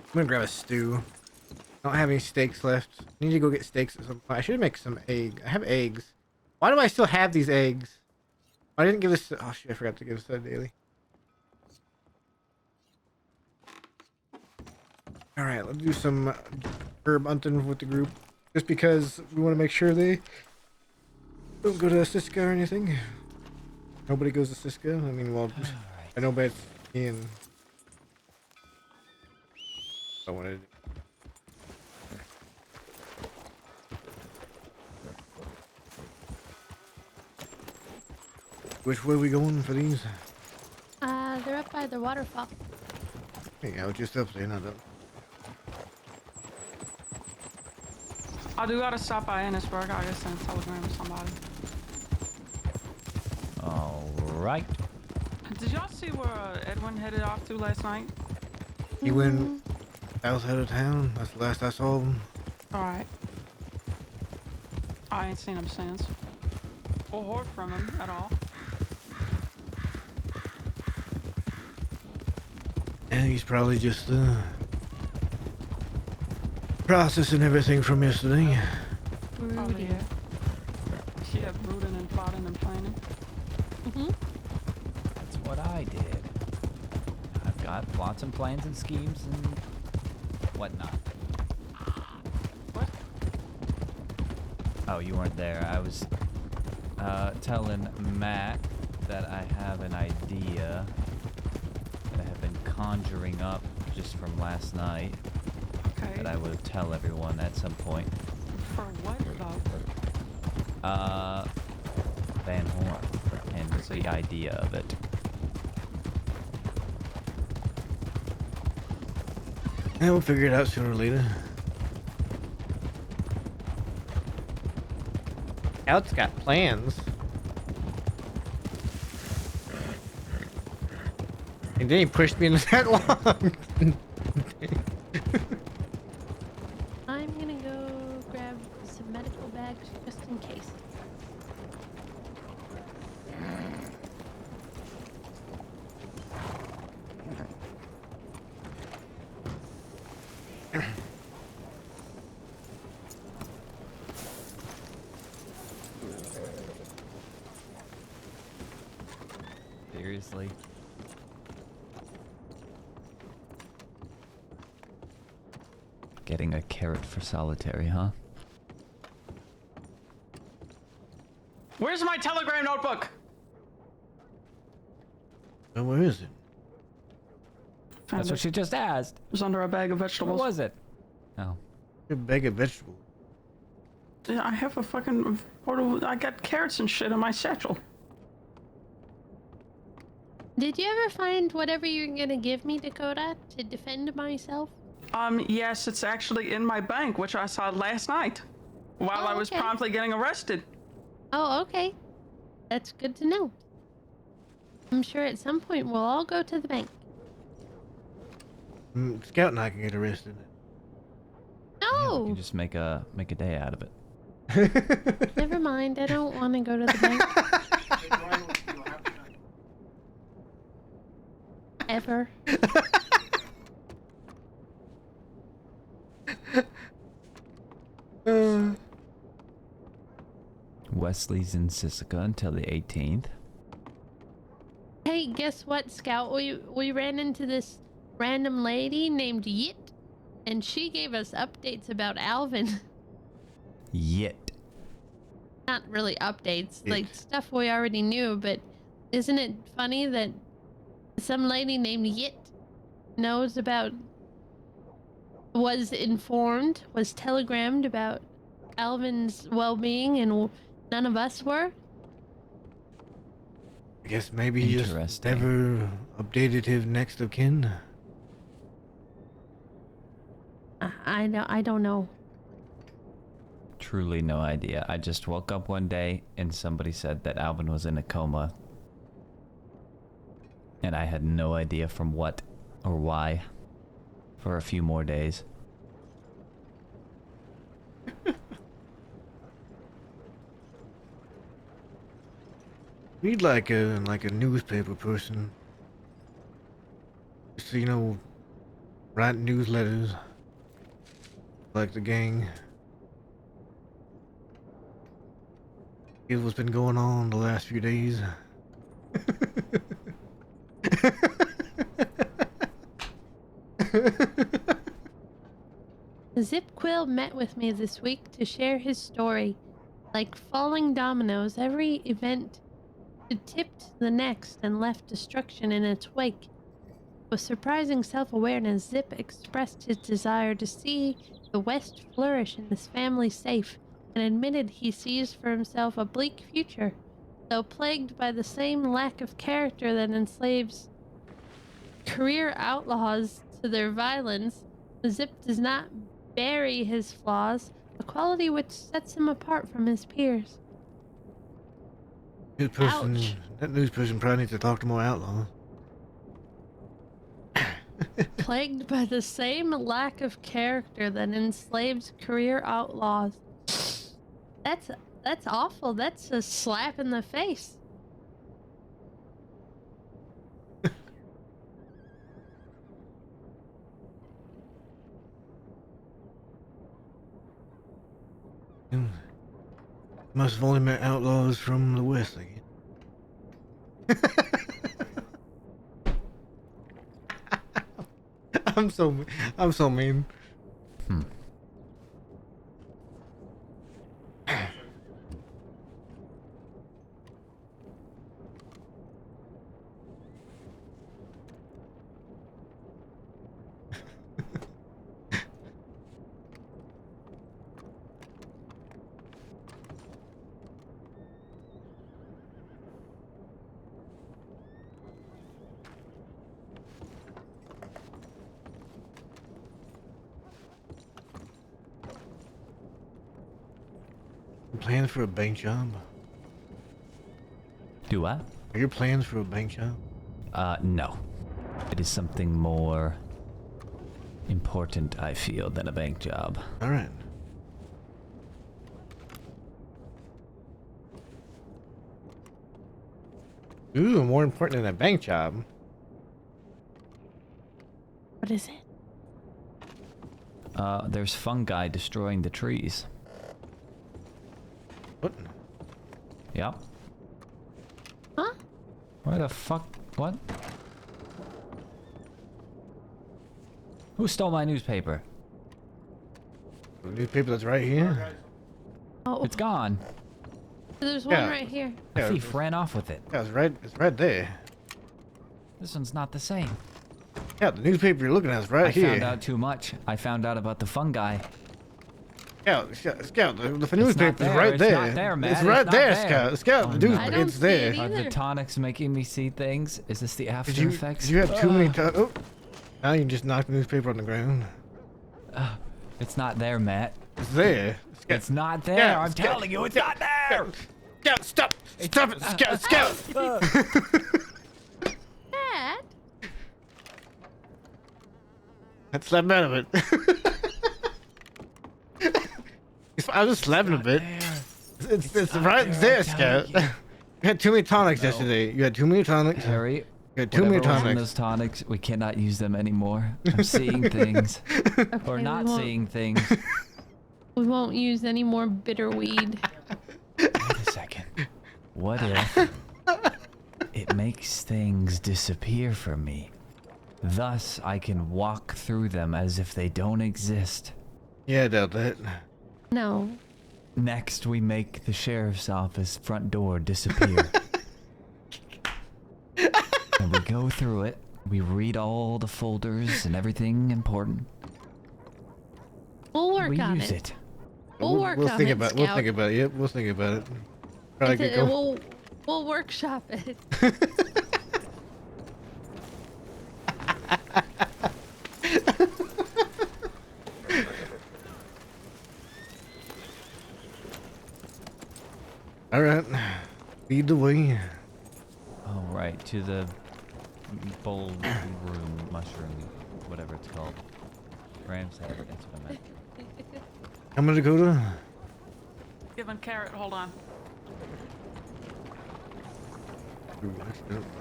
I'm gonna grab a stew. I don't have any steaks left. I need to go get steaks at some point. I should make some egg. I have eggs. Why do I still have these eggs? I didn't give this. Oh shit! I forgot to give this to Daily. All right, let's do some herb hunting with the group, just because we want to make sure they don't go to Siska or anything. Nobody goes to Siska. I mean, well, I know, but it's me and I wanted to do. Which way we going for these? They're up by the waterfall. Hey, I was just up there, not up. I do gotta stop by Ennisburg. I gotta send a telegram to somebody. All right. Did y'all see where Edwin headed off to last night? He went south out of town. That's the last I saw of him. Alright. I ain't seen him since. Or heard from him at all. And he's probably just processing everything from yesterday. Probably, yeah. Yeah, brooding and plotting and planning. That's what I did. I've got lots of plans and schemes and whatnot. What? Oh, you weren't there. I was telling Matt that I have an idea that I have been conjuring up just from last night Okay. that I will tell everyone at some point. For what though? Van Horn and the idea of it. Yeah, we'll figure it out sooner or later. Scout's got plans. And then he pushed me into that long. I'm gonna go grab some medical bags just in case. Seriously? Getting a carrot for solitary, huh? Where's my telegram notebook? Oh, where is it? Found That's it. what she just asked. It was under a bag of What vegetables. was it? Oh. A bag of vegetables. Yeah, I have a fucking portable. I got carrots and shit in my satchel. Did you ever find whatever you're gonna give me, Dakota, to defend myself? Yes, it's actually in my bank, which I saw last night while Oh, I was okay. promptly getting arrested. Oh, okay. That's good to know. I'm sure at some point we'll all go to the bank. Scout and I can get arrested. Yeah, we No! can just make a day out of it. Never mind. I don't want to go to the bank. Ever. Wesley's in Sisika until the 18th. Hey, guess what, Scout? We ran into this random lady named Yit, and she gave us updates about Alvin. Yet. Not really updates, Yit. like stuff we already knew, but isn't it funny that some lady named Yit knows about was informed, was telegrammed about Alvin's well-being, and none of us were. I guess maybe he just Interesting. never updated his next of kin. I don't know. Truly no idea. I just woke up one day and somebody said that Alvin was in a coma. And I had no idea from what or why for a few more days. Read like a newspaper person. Just, you know, write newsletters. Like the gang. Here's what's been going on the last few days. Zip Quill met with me this week to share his story. Like falling dominoes, every event tipped the next and left destruction in its wake. With surprising self-awareness, Zip expressed his desire to see the West flourish and his family safe, and admitted he sees for himself a bleak future. Though plagued by the same lack of character that enslaves career outlaws to their violence, Zip does not bury his flaws, a quality which sets him apart from his peers. Ouch. That news person probably needs to talk to more outlaws. Plagued by the same lack of character that enslaves career outlaws. That's awful. That's a slap in the face. Must have only met outlaws from the West, I guess. I'm so mean. Plans for a bank job? Do what? Are your plans for a bank job? No. It is something more important, I feel, than a bank job. All right. Ooh, more important than a bank job. What is it? There's fungi destroying the trees. What? Yep. Huh? Where the fuck? What? Who stole my newspaper? The newspaper that's right here? Oh, It's gone. there's one Yeah. right here. A Yeah, thief ran off with it. Yeah, it's right there. This one's not the same. Yeah, the newspaper you're looking at is right I here. found out too much. I found out about the fungi. Scout, the newspaper's there, right it's there. not there, Matt, It's it's right not there, there. Scout, Oh, the no. newspaper, I don't it's see there. it Are the either. tonics making me see things? Is this the after Did effects? you have too many oh, now you just knocked the newspaper on the ground. It's not there, Matt. It's there. Scout, It's not there. Yeah, I'm Scout. telling you, it's not there. Scout, stop! Stop it! Scout! Dad? Let's slap him out of it. I was just slapping a bit. It's right there, Scout. You had too many tonics yesterday. You had too many tonics. Harry, You had too many whatever was in tonics. those tonics, we cannot use them anymore. I'm seeing things. Or Okay, not we won't- seeing things. We won't use any more bitter weed. Wait a second. What if it makes things disappear from me? Thus, I can walk through them as if they don't exist. Yeah, I doubt that. No. Next, we make the sheriff's office front door disappear. And we go through it. We read all the folders and everything important. We'll work we on use it. We'll work We'll on think it, about. We'll Scout. think about it. Yep, we'll think about it. Probably It's could a- go. we'll workshop it. All right, lead the way. Oh, right, to the bowl room mushroom, whatever it's called. Ram's head, that's what I meant. I'm gonna go to. Give him carrot. Hold on.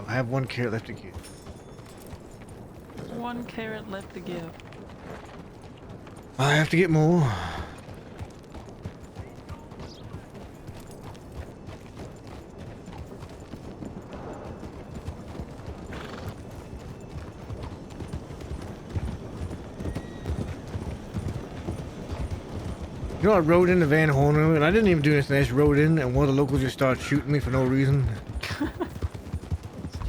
I have 1 carrot left to give. 1 carrot left to give. I have to get more. You know, I rode into Van Horn and I didn't even do anything. I just rode in and one of the locals just started shooting me for no reason.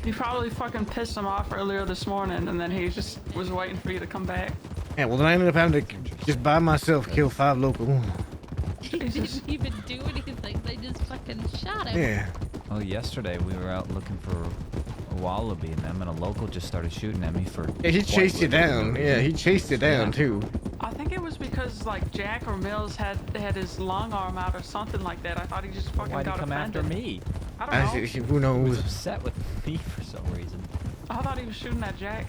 You probably fucking pissed him off earlier this morning, and then he just was waiting for you to come back. Yeah, well then I ended up having to just by myself kill 5 local. He didn't even do anything. They just fucking shot him. Yeah. Well, yesterday we were out looking for a wallaby and them, and a local just started shooting at me for. Yeah, he quite chased you literally no down. Yeah, reason. he chased you down Yeah. too. I think it was because like Jack or Mills had his long arm out or something like that. I thought he just fucking Why'd he got come offended. after me? I I, don't know. who He was knows? upset with me for some reason. I thought he was shooting at Jack.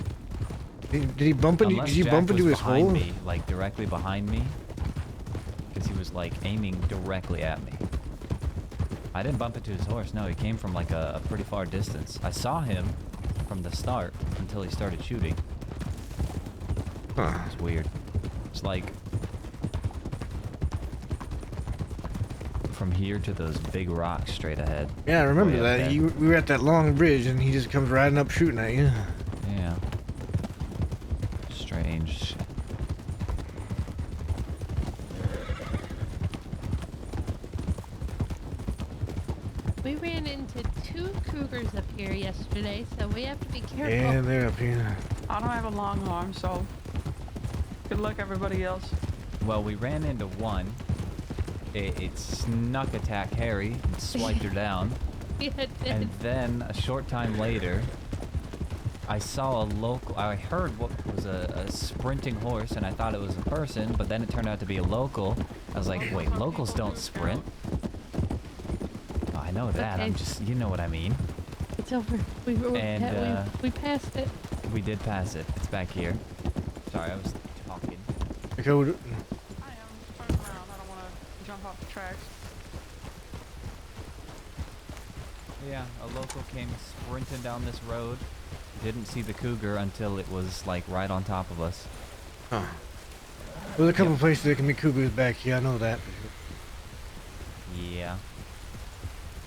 Did he bump into? Unless Did you Jack bump into was his behind hole? me, like directly behind me, because he was like aiming directly at me. I didn't bump into his horse. No, he came from like a pretty far distance. I saw him from the start until he started shooting. Huh. It's weird. It's like from here to those big rocks straight ahead. Yeah, I remember Way up that. there. We were at that long bridge and he just comes riding up shooting at you. Yeah. Strange. We ran into 2 cougars up here yesterday, so we have to be careful. Yeah, they're up here. I don't have a long arm, so good luck everybody else. Well, we ran into one. It snuck attack Harry and swiped her down. Yeah, it did. And then a short time later, I saw a local. I heard what was a sprinting horse, and I thought it was a person, but then it turned out to be a local. I was like, wait, locals don't sprint. Oh, I know that. I'm Okay. just, you know what I mean. It's over. And, we passed it. We did pass it. It's back here. Sorry, I was talking. Dakota. I am. Turn around. I don't want to jump off the tracks. Yeah, a local came sprinting down this road. Didn't see the cougar until it was like right on top of us. Huh. There's a couple places there can be cougars back here. I know that. Yeah.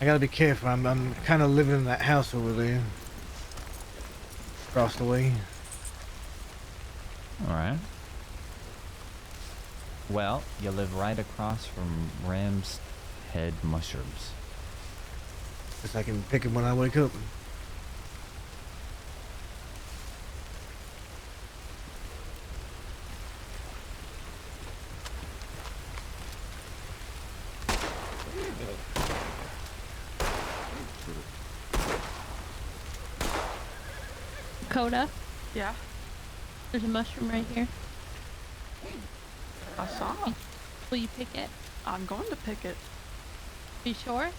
I gotta be careful. I'm kind of living in that house over there. Across the way. All right. Well, you live right across from Ram's Head Mushrooms. Guess I can pick them when I wake up. Coda, Yeah, there's a mushroom right here. I saw it. Will you pick it? I'm going to pick it. Are you sure?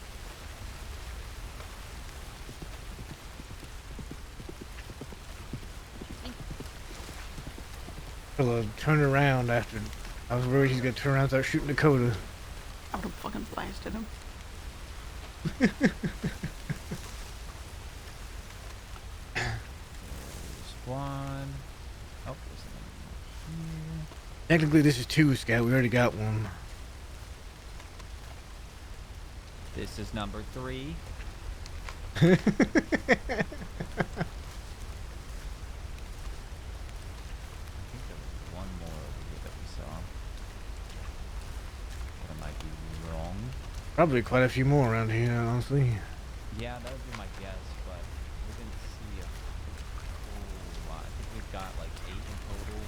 He'll turn around after. I was worried he's gonna turn around and start shooting Dakota. I would have fucking blasted him. There's one. Oh, there's another one Technically, this is 2, Scout. We already got one. here. This is number 3. I think there was one more over here that we saw. But I might be wrong. Probably quite a few more around here, honestly. Yeah, that would be my guess, but we didn't see a whole lot. I think we've got like 8 in total.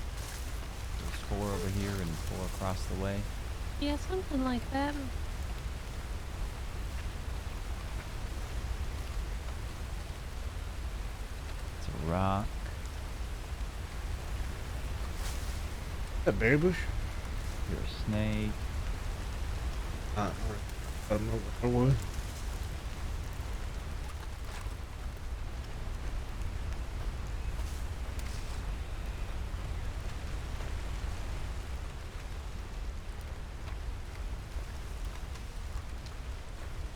There's 4 over here and 4 across the way. Yeah, something like that. It's a rock. A berry bush? You're a snake. I don't know what it was.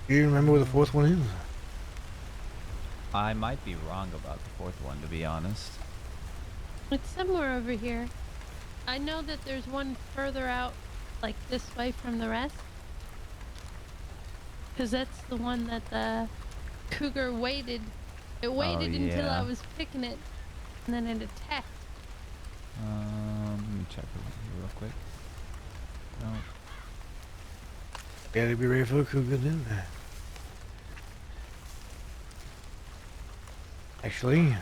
Do you remember where the fourth one is? I might be wrong about the 4th one, to be honest. It's somewhere over here. I know that there's one further out, like this way from the rest. Because that's the one that the cougar waited. It waited until I yeah. was picking it, and then it attacked. Let me check over here real quick. No. Gotta be ready for a cougar then. Actually,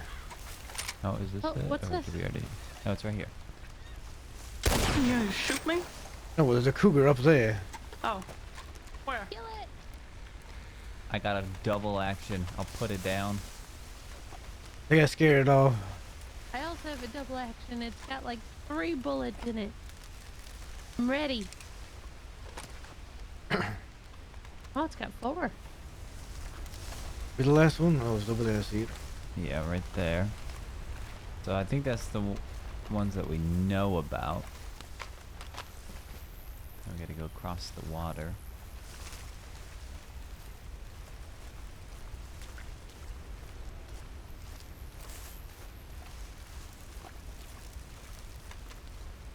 Oh, is this Oh, it? what's Or this? did we already? No, it's right here. You gonna shoot me? no, there's a cougar up there. Oh. Where? Kill it! I got a double action. I'll put it down. They got scared off. I also have a double action. It's got like 3 bullets in it. I'm ready. Oh, it's got 4. Be the last one? Oh, it's over there, see it. Yeah, right there. So I think that's the ones that we know about. We gotta go across the water.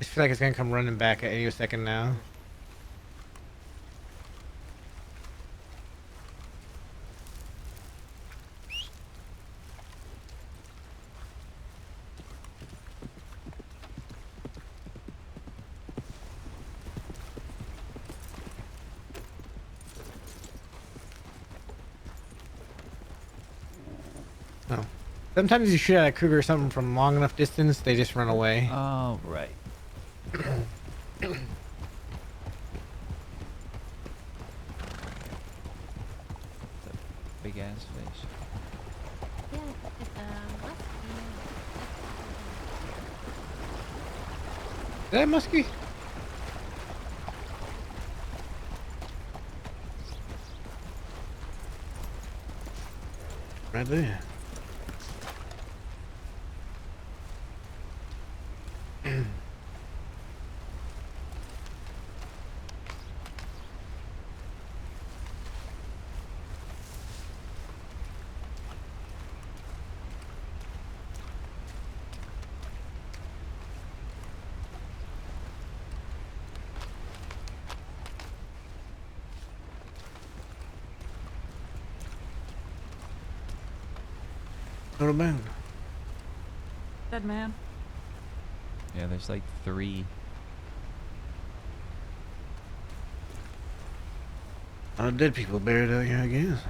I feel like it's gonna come running back at any second now. Oh. Sometimes you shoot at a cougar or something from long enough distance, they just run away. Oh, right. Big ass fish. Yeah, it's Is that muskie? Right there. Not a man. Dead man. Yeah, there's like 3. A lot of dead people buried out here, I guess.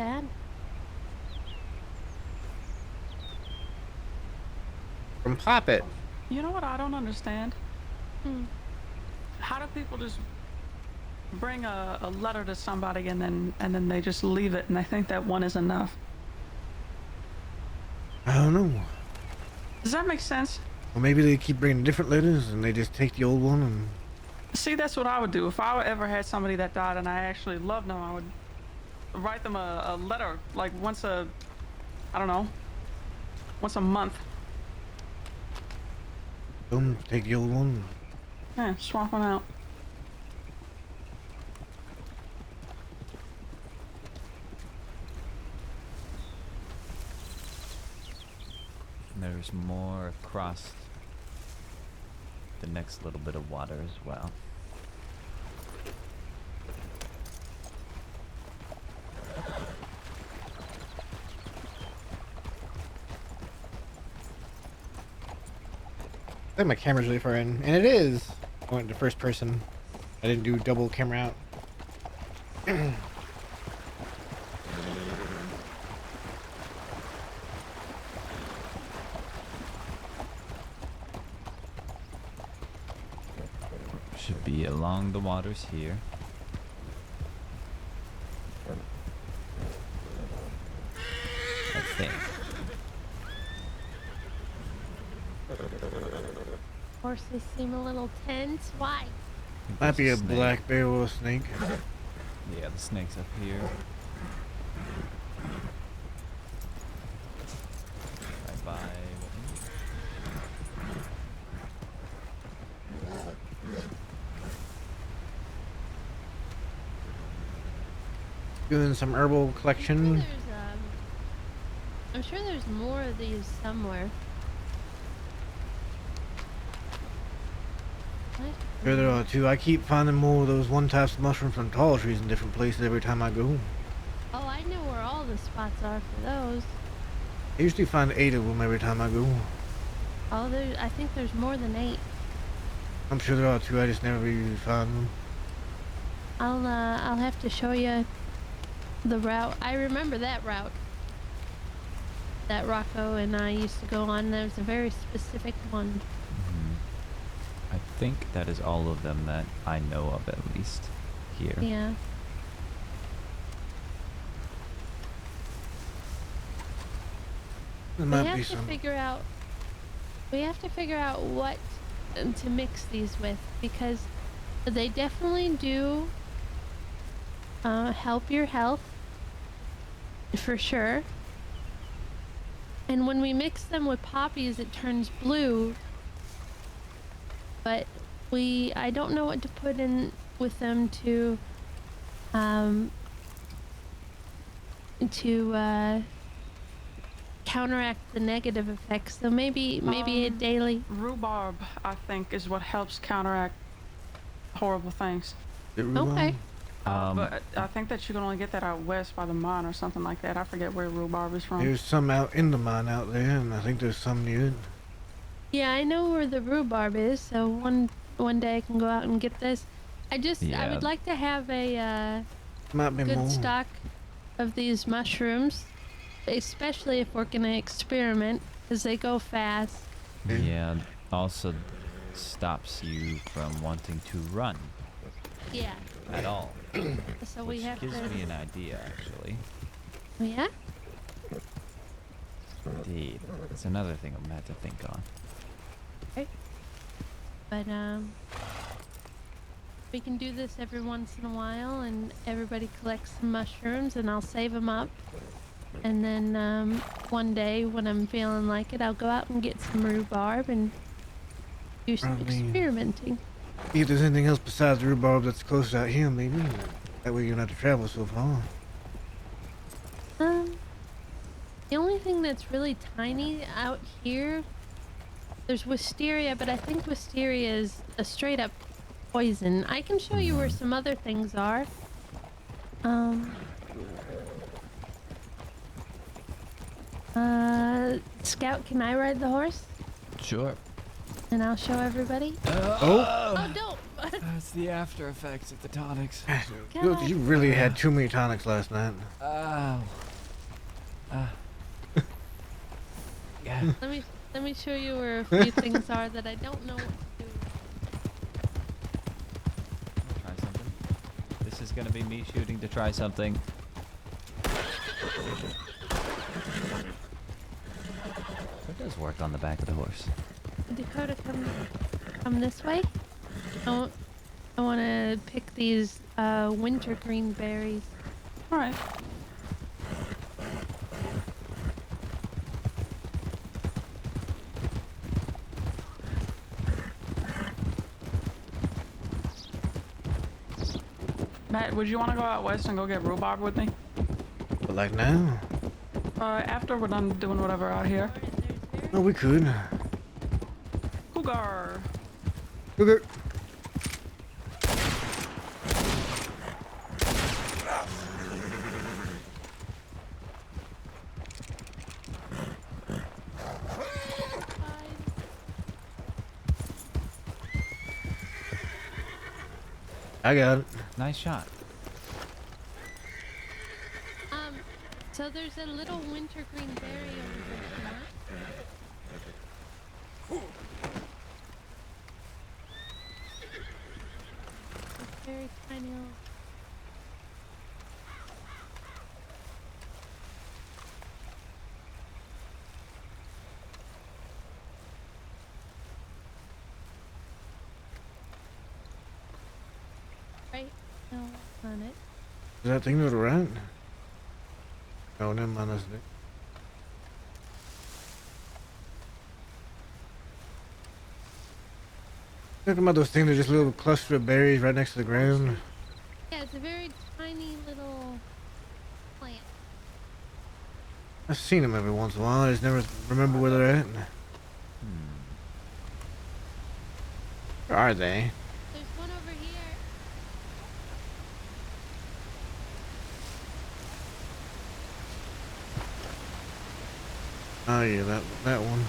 bad. From Poppet. You know what I don't understand? Hmm. How do people just bring a letter to somebody and then they just leave it and they think that one is enough? I don't know. Does that make sense? Or maybe they keep bringing different letters and they just take the old one and... See, that's what I would do. If I ever had somebody that died and I actually loved them, I would write them a letter, like once a month. Boom, take the old one. Yeah, swap them out. And there's more across the next little bit of water as well. I think my camera's really far in, and it is. I went to first person. I didn't do double camera out. Should be along the waters here. I think. Horses seem a little tense. Why? Might be a There's snake. black bear or a snake. Yeah, the snake's up here. Bye bye. Doing some herbal collection. I'm sure there's more of these somewhere. What? Sure there are too. I keep finding more of those one types of mushrooms from tall trees in different places every time I go. Oh, I know where all the spots are for those. I usually find 8 of them every time I go. Oh, I think there's more than 8. I'm sure there are too. I just never usually find them. I'll have to show you the route. I remember that route that Rocco and I used to go on. There was a very specific one. I think that is all of them that I know of, at least here. Yeah. There We might have be to some. figure out. We have to figure out what to mix these with, because they definitely do help your health for sure. And when we mix them with poppies, it turns blue. But I don't know what to put in with them to counteract the negative effects. So maybe a daily. Rhubarb, I think, is what helps counteract horrible things. Okay. But I think that you can only get that out west by the mine or something like that. I forget where rhubarb is from. There's some out in the mine out there, and I think there's some near it. Yeah, I know where the rhubarb is. So one day I can go out and get this. I Yeah. would like to have a Might be good more. stock of these mushrooms, especially if we're gonna experiment, because they go fast. Yeah, also stops you from wanting to run Yeah. at all. So we Which have gives to. me an idea, actually. Yeah. Indeed. It's another thing I'm gonna have to think on. But we can do this every once in a while, and everybody collects some mushrooms, and I'll save them up. And then one day when I'm feeling like it, I'll go out and get some rhubarb and do some I mean- experimenting. See if there's anything else besides the rhubarb that's close out here, maybe. That way you don't have to travel so far. The only thing that's really tiny out here, there's wisteria, but I think wisteria is a straight up poison. I can show you where some other things are. Scout, can I ride the horse? Sure. And I'll show everybody. Oh, don't! That's the after effects of the tonics. Look, you really had too many tonics last night. Ow. Yeah. Let me show you where a few things are that I don't know what to do. Try something. This is gonna be me shooting to try something. It does work on the back of the horse. Dakota, come this way. I want to pick these wintergreen berries. All right. Matt, would you want to go out west and go get rhubarb with me? But like now? After we're done doing whatever out here. No, we could. Cougar. Okay. I got it. Nice shot. So there's a little wintergreen berry over here. It's very tiny little. Right? No, that's not it. Is that thing to the right? No, never mind. That's it. Talking about those things, they're just little cluster of berries right next to the ground. Yeah, it's a very tiny little plant. I've seen them every once in a while. I just never remember where they're at. Where are they? There's one over here. Oh yeah, that one.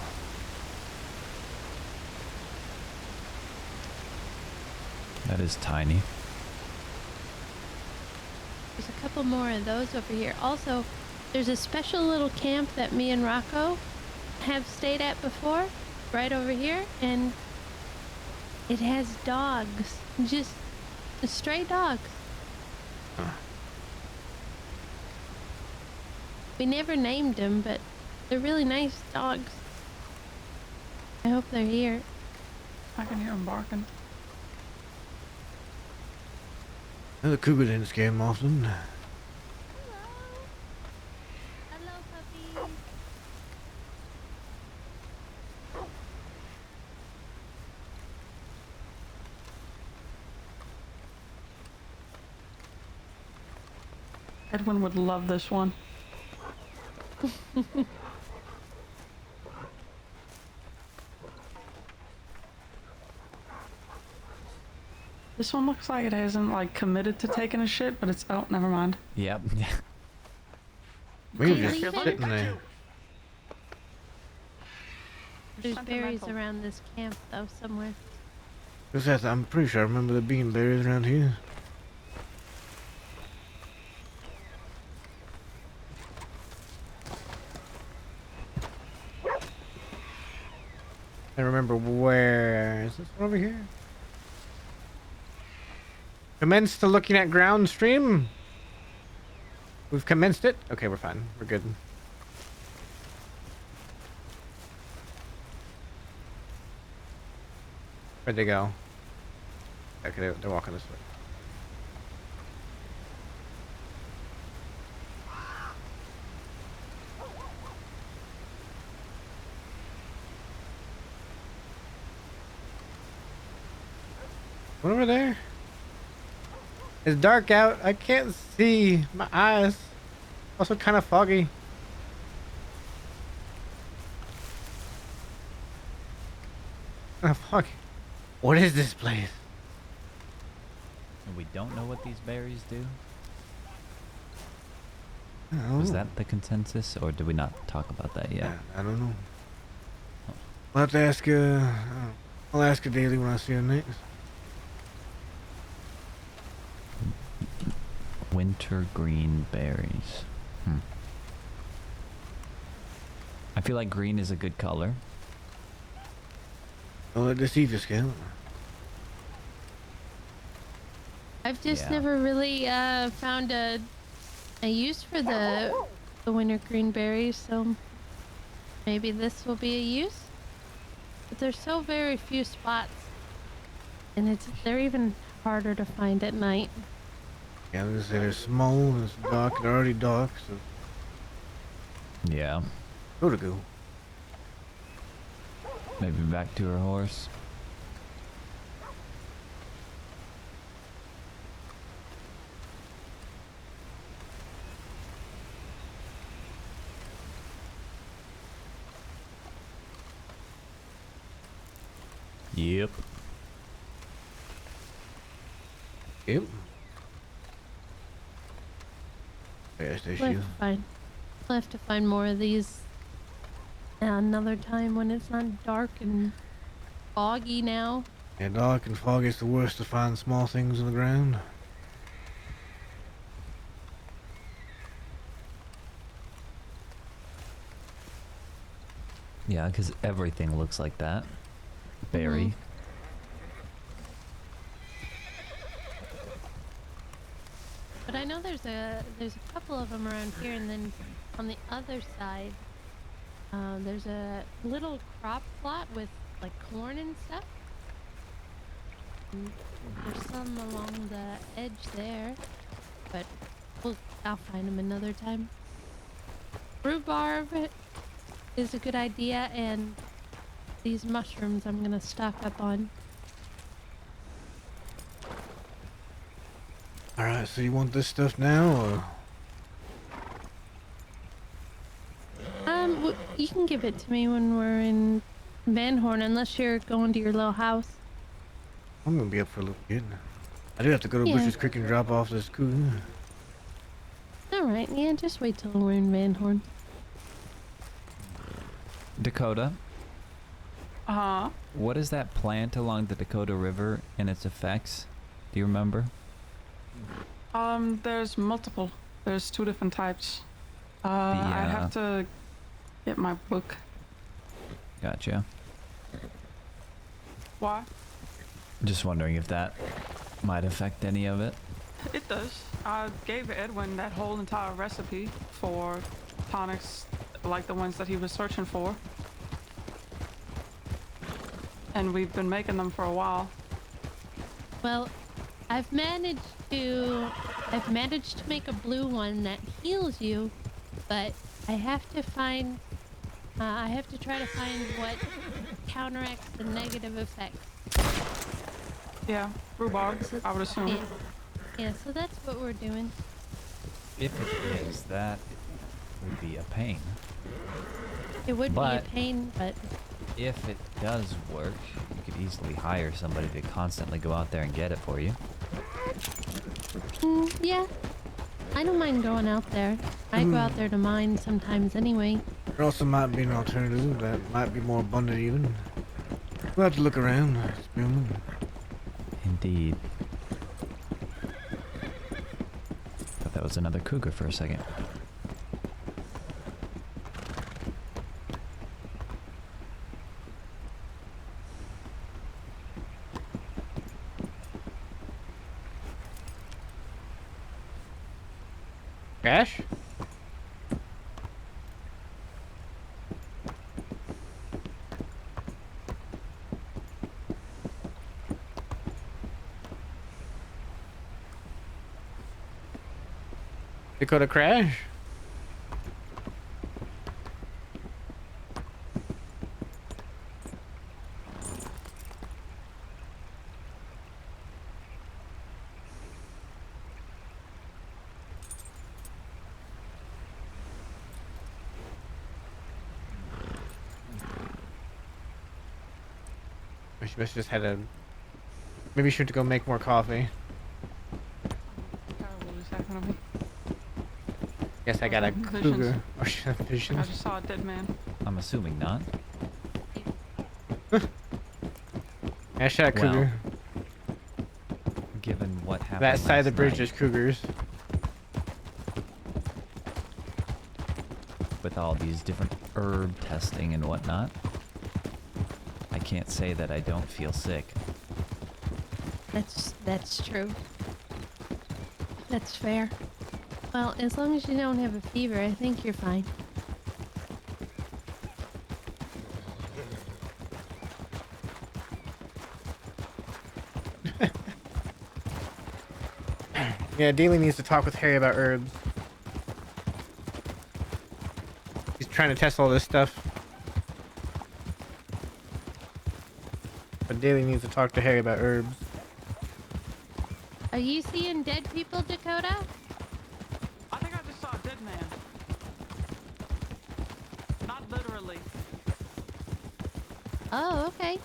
That is tiny. There's a couple more of those over here. Also, there's a special little camp that me and Rocco have stayed at before, right over here, and it has dogs. Just stray dogs. Huh. We never named them, but they're really nice dogs. I hope they're here. I can hear him barking. The cougar didn't scare them often. Hello. Hello, puppy. Edwin would love this one. This one looks like it hasn't like committed to taking a shit, but it's oh, never mind. Yep. We were Hey, just leave it. sitting there. There's berries Sentimental. around this camp, though, somewhere. I'm pretty sure I remember there being berries around here. I remember where is this one over here? Commence to looking at ground stream. We've commenced it. Okay, we're fine. We're good. Where'd they go? Okay, they're walking this way. What over there? It's dark out. I can't see. My eyes. Also kind of foggy. Kind of foggy. What is this place? We don't know what these berries do. Oh, Was that the consensus, or did we not talk about that yet? I don't know. I'll have to ask. I'll ask her daily when I see her next. Wintergreen berries. I feel like green is a good color. I'll let this eat this count. I've just Yeah. never really found a use for the wintergreen berries, so maybe this will be a use. But there's so very few spots, and they're even harder to find at night. Yeah, I'm gonna say they're small and it's dark. They're already dark, so Yeah. go to go. Maybe back to her horse. Yep. Yep. Yes, there's We'll you. have to find. We'll have to find more of these another time when it's not dark and foggy now. Yeah, dark and foggy is the worst to find small things in the ground. Yeah, because everything looks like that. Barry. But I know there's a couple of them around here, and then on the other side, there's a little crop plot with like corn and stuff. And there's some along the edge there, but I'll find them another time. Rhubarb is a good idea, and these mushrooms I'm gonna stock up on. Alright, so you want this stuff now, or? You can give it to me when we're in Van Horn, unless you're going to your little house. I'm gonna be up for a little bit. I do have to go to Yeah. Butcher's Creek and drop off this cougar. Alright, yeah, just wait till we're in Van Horn. Dakota, Uh-huh. what is that plant along the Dakota River and its effects? Do you remember? There's multiple. There's 2 different types. I have to get my book. Gotcha. Why? Just wondering if that might affect any of it. It does. I gave Edwin that whole entire recipe for tonics like the ones that he was searching for. And we've been making them for a while. Well, I've managed to make a blue one that heals you, but I have to try to find what counteracts the negative effects. Yeah, rhubarb, I would assume. Yeah, so that's what we're doing. If it is, that would be a pain. It would But- be a pain, but If it does work, you could easily hire somebody to constantly go out there and get it for you. yeah, I don't mind going out there. I go out there to mine sometimes anyway. There also might be an alternative that might be more abundant even. We'll have to look around, Spearman. Indeed. Thought that was another cougar for a second. Crash? Dakota Crash? She must have just had a... Maybe she should go make more coffee. Terrible is happening to me. Guess I got a Visions. cougar. Or she had I visions. just saw a dead man. I'm assuming not. Yeah, she had a Well, cougar. Given what happened That side of the last bridge night, is cougars. with all these different herb testing and whatnot, I can't say that I don't feel sick. That's true. That's fair. Well, as long as you don't have a fever, I think you're fine. Yeah, Daly needs to talk with Harry about herbs. He's trying to test all this stuff. But Daly needs to talk to Harry about herbs. Are you seeing dead people, Dakota? I think I just saw a dead man. Not literally. Oh, okay.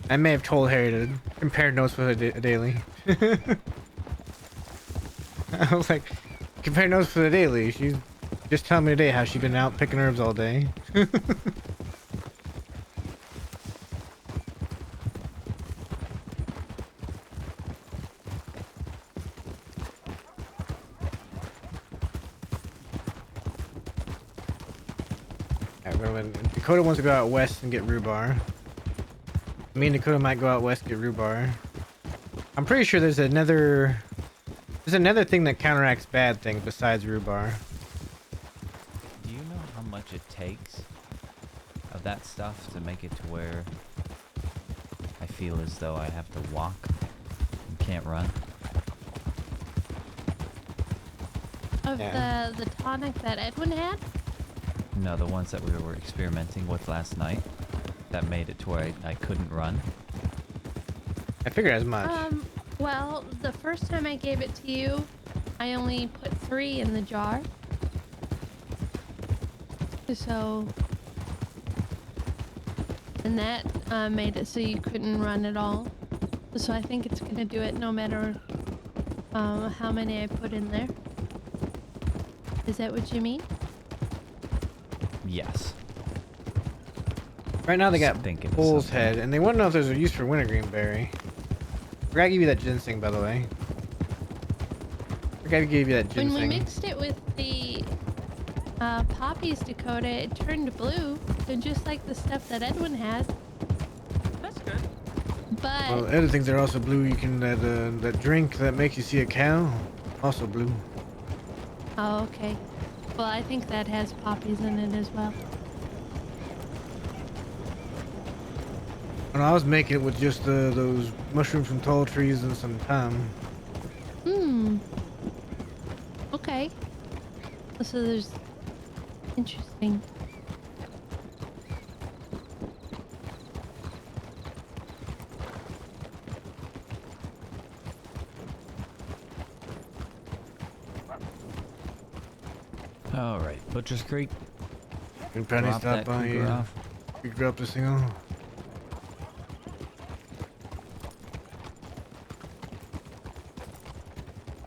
I may have told Harry to compare notes with a Daily. I was like, compare notes for the Daily. She's just telling me today how she's been out picking herbs all day. Alright, when Dakota wants to go out west and get rhubarb. Me and Dakota might go out west and get rhubarb. I'm pretty sure there's another thing that counteracts bad things besides rhubarb. Do you know how much it takes of that stuff to make it to where I feel as though I have to walk and can't run? Of Yeah. the tonic that Edwin had? No, the ones that we were experimenting with last night that made it to where I couldn't run. I figured as much. Well, the first time I gave it to you, I only put 3 in the jar. So, and that made it so you couldn't run at all. So I think it's gonna do it no matter how many I put in there. Is that what you mean? Yes. Right now they got thinking of bull's something. head, and they want to know if there's a use for wintergreen berry. Forgot to give you that ginseng, by the way. Forgot to give you that When ginseng. we mixed it with the poppies, Dakota, it turned blue. So just like the stuff that Edwin has. That's good. But Well, other things that are also blue. You can that drink that makes you see a cow, also blue. oh, okay. Well, I think that has poppies in it as well. And I was making it with just those mushrooms from tall trees and some thyme. Okay. So there's interesting. All right, Butcher's Creek. Can Penny Drop stop that by cougar here? off. We drop this thing off.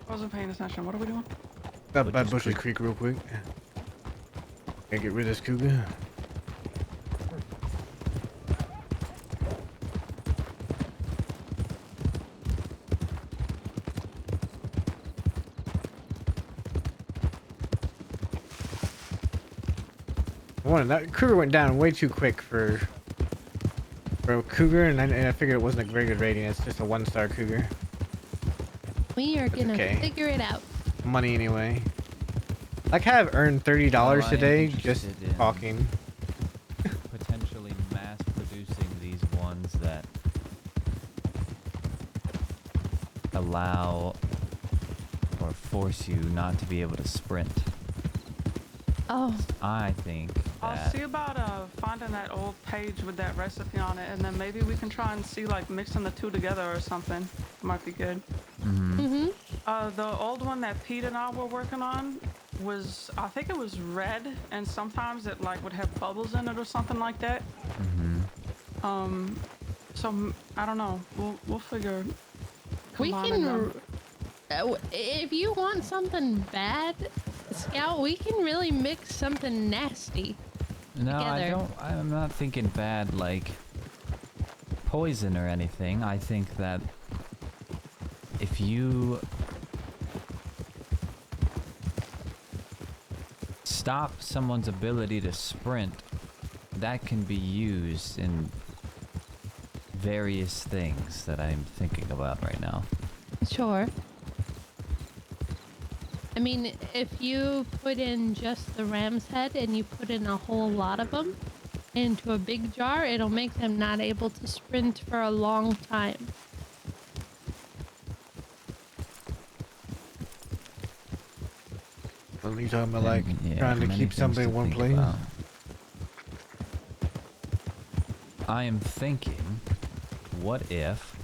I wasn't paying attention. What are we doing? Stop by Butcher's Bushes Creek. Creek real quick. Gotta get rid of this cougar. That cougar went down way too quick for a cougar, and I figured it wasn't a very good rating. It's just a 1-star cougar. We are gonna okay. figure it out. Money anyway. Like I've earned $30 Well, I am today just interested in- talking. Potentially mass producing these ones that allow or force you not to be able to sprint. Oh, I think I'll that see about finding that old page with that recipe on it, and then maybe we can try and see like mixing the two together or something. Might be good. The old one that Pete and I were working on was, I think it was red, and sometimes it like would have bubbles in it or something like that. So I don't know. We'll figure. we combining them. can. If you want something bad, Scout, we can really mix something nasty. no, I together. don't. I'm not thinking bad like poison or anything. I think that if you stop someone's ability to sprint, that can be used in various things that I'm thinking about right now. Sure. I mean, if you put in just the ram's head and you put in a whole lot of them into a big jar, it'll make them not able to sprint for a long time. What are you talking about, like Yeah, trying to many keep things something to in one think place? about. I am thinking, what if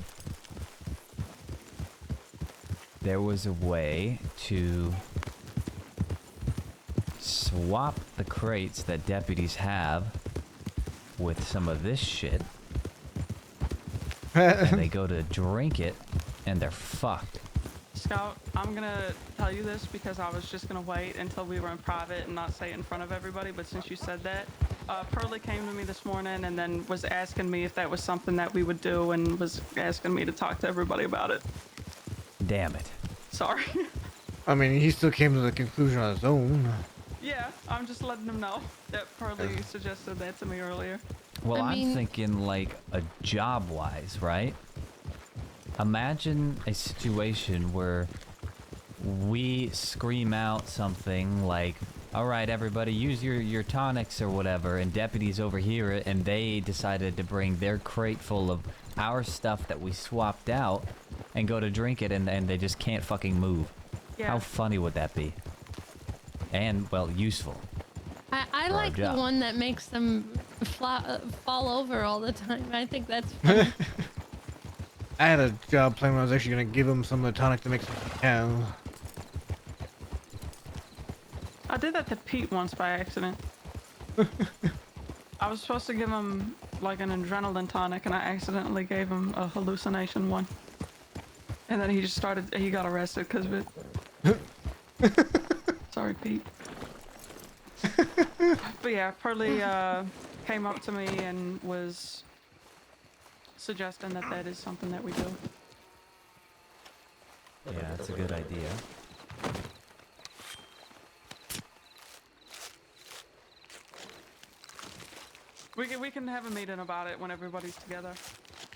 there was a way to swap the crates that deputies have with some of this shit, and they go to drink it, and they're fucked. Scout, I'm gonna tell you this because I was just gonna wait until we were in private and not say it in front of everybody, but since you said that, Pearlie came to me this morning and then was asking me if that was something that we would do and was asking me to talk to everybody about it. Damn it. Sorry. I mean, he still came to the conclusion on his own. Yeah, I'm just letting him know that Pearlie suggested that to me earlier. Well, I mean- I'm thinking like a job-wise, right? Imagine a situation where we scream out something like, all right, everybody, use your tonics or whatever, and deputies overhear it, and they decided to bring their crate full of our stuff that we swapped out and go to drink it, and they just can't fucking move. Yeah. How funny would that be? And, well, useful. I for our like the job. one that makes them fall over all the time. I think that's funny. I had a job plan where I was actually gonna give him some of the tonic to make some cows. I did that to Pete once by accident. I was supposed to give him like an adrenaline tonic and I accidentally gave him a hallucination one. And then he got arrested because of it. Sorry, Pete. But yeah, Pearlie came up to me and was suggesting that that is something that we do. Yeah, that's a good idea. We can have a meeting about it when everybody's together.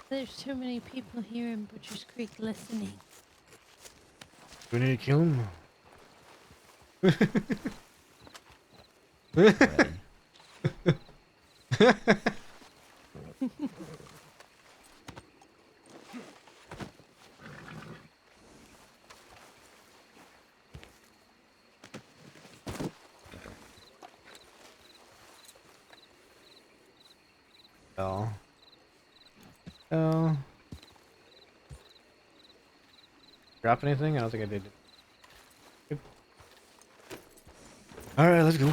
There's too many people here in Butcher's Creek listening. We need to kill him. Ready. Oh. Oh. Drop anything? I don't think I did. Good. All right, let's go.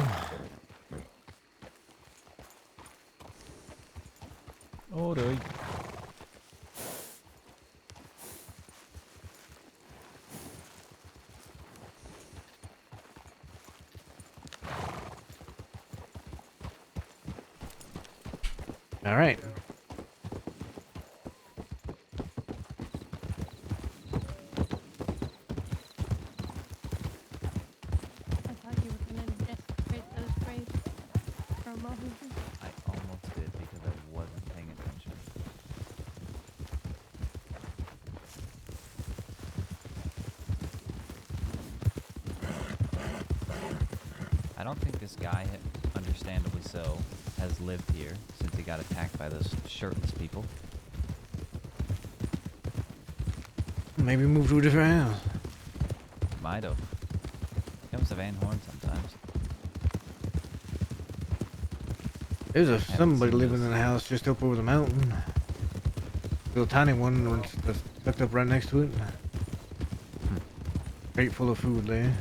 All right. All right. I thought you were gonna desecrate those graves for a moment. I almost did because I wasn't paying attention. I don't think this guy, understandably so, has lived here since he got attacked by those shirtless people. Maybe move to a different house. Might have. Comes to Van Horn sometimes. There's somebody seen living this. in a house just up over the mountain. Little tiny one that's tucked up right next to it. Crate full of food there.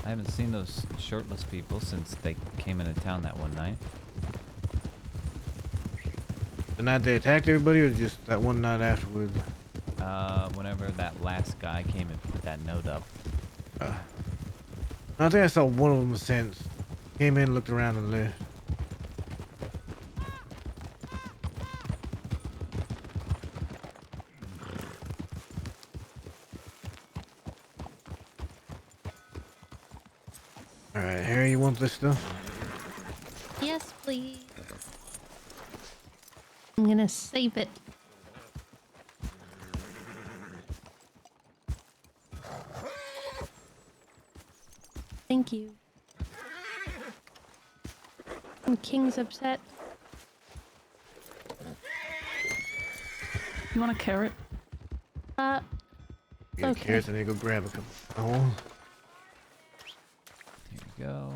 I haven't seen those shirtless people since they came into town that one night. The night they attacked everybody, or just that one night afterwards? Whenever that last guy came and put that note up. I think I saw one of them since. Came in, looked around, and left. Alright, Harry, you want this stuff? Yes, please. I'm gonna save it. Thank you. King's upset. You want a carrot? You got Okay. carrots, I need to go grab a couple. Oh, Here we go.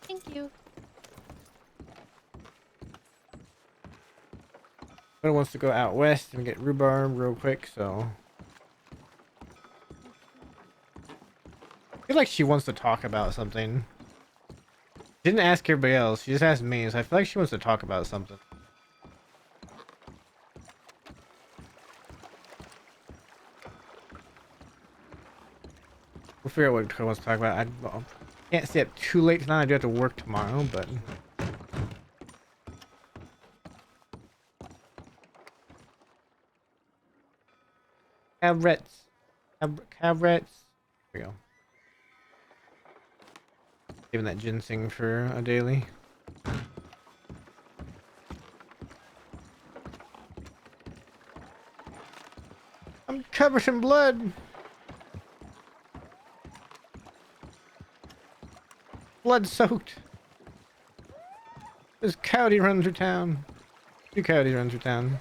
Thank you. but wants to go out west and get rhubarb real quick, so. I feel like she wants to talk about something. Didn't ask everybody else, she just asked me, so I feel like she wants to talk about something. We'll figure out what Dakota wants to talk about. I can't stay up too late tonight. I do have to work tomorrow, but. Cabrets. Cabrets. There we go. Giving that ginseng for a daily. I'm covered in blood. Blood soaked. This coyote runs through town. 2 coyotes run through town.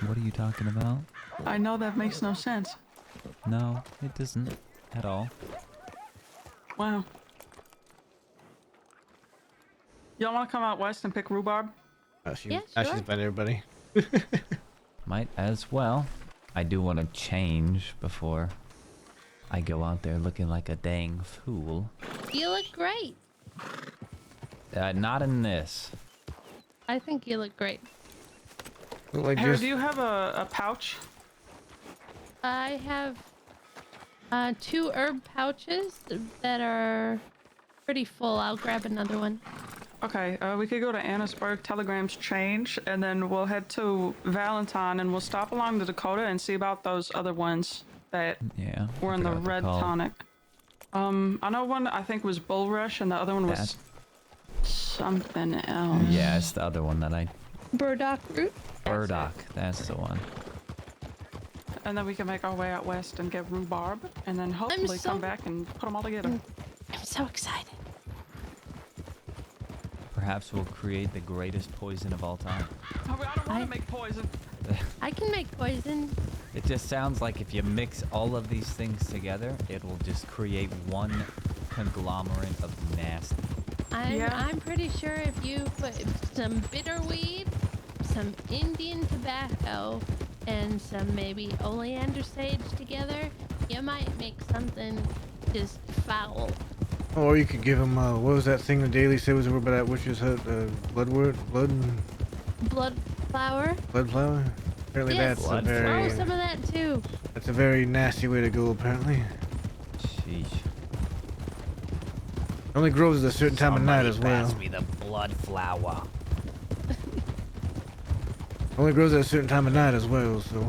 What are you talking about? I know that makes no sense. No, it doesn't at all. Wow. Y'all want to come out west and pick rhubarb? Oh, she's Yeah, she's sure. invited everybody. Might as well. I do want to change before I go out there looking like a dang fool. You look great. Not in this. I think you look great. Look like Harry, just do you have a pouch? I have 2 herb pouches that are pretty full. I'll grab another one. Okay, we could go to Annisburg, telegrams change, and then we'll head to Valentine, and we'll stop along the Dakota and see about those other ones that Yeah. were in the forgot what they're red called. tonic. I know one I think was Bulrush, and the other one was something else. Yeah, it's the other one that I... Burdock root. Burdock, that's the one. And then we can make our way out west and get rhubarb, and then hopefully so- come back and put them all together. I'm so excited. Perhaps we'll create the greatest poison of all time. Oh, I don't want I- to make poison. I can make poison. It just sounds like if you mix all of these things together, it will just create one conglomerate of nasty. I'm pretty sure if you put some bitter weed, some Indian tobacco, and some maybe oleander sage together, you might make something just foul. or you could give him what was that thing the daily said was over by that witch's hut? Blood Blood flower? Apparently Yes, that's a Blood very throw some of that too. that's a very nasty way to go. Apparently, Sheesh. it only grows at a certain time of night as well. me the blood flower. Only grows at a certain time of night as well. So,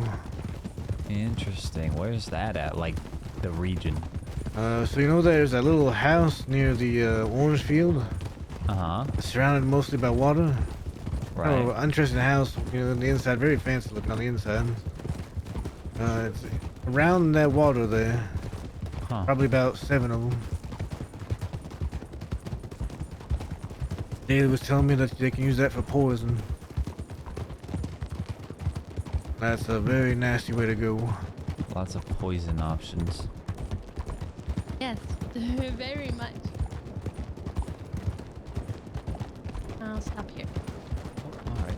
Interesting. Where's that at? Like, the region? so you know there's that little house near the orange field, Uh-huh. surrounded mostly by water. Right. Oh, interesting house. You know, on the inside, very fancy looking on the inside. It's around that water there. Huh. Probably about 7 of them. Daly was telling me that they can use that for poison. That's a very nasty way to go. Lots of poison options. Yes, very much. I'll stop here. Oh, all right.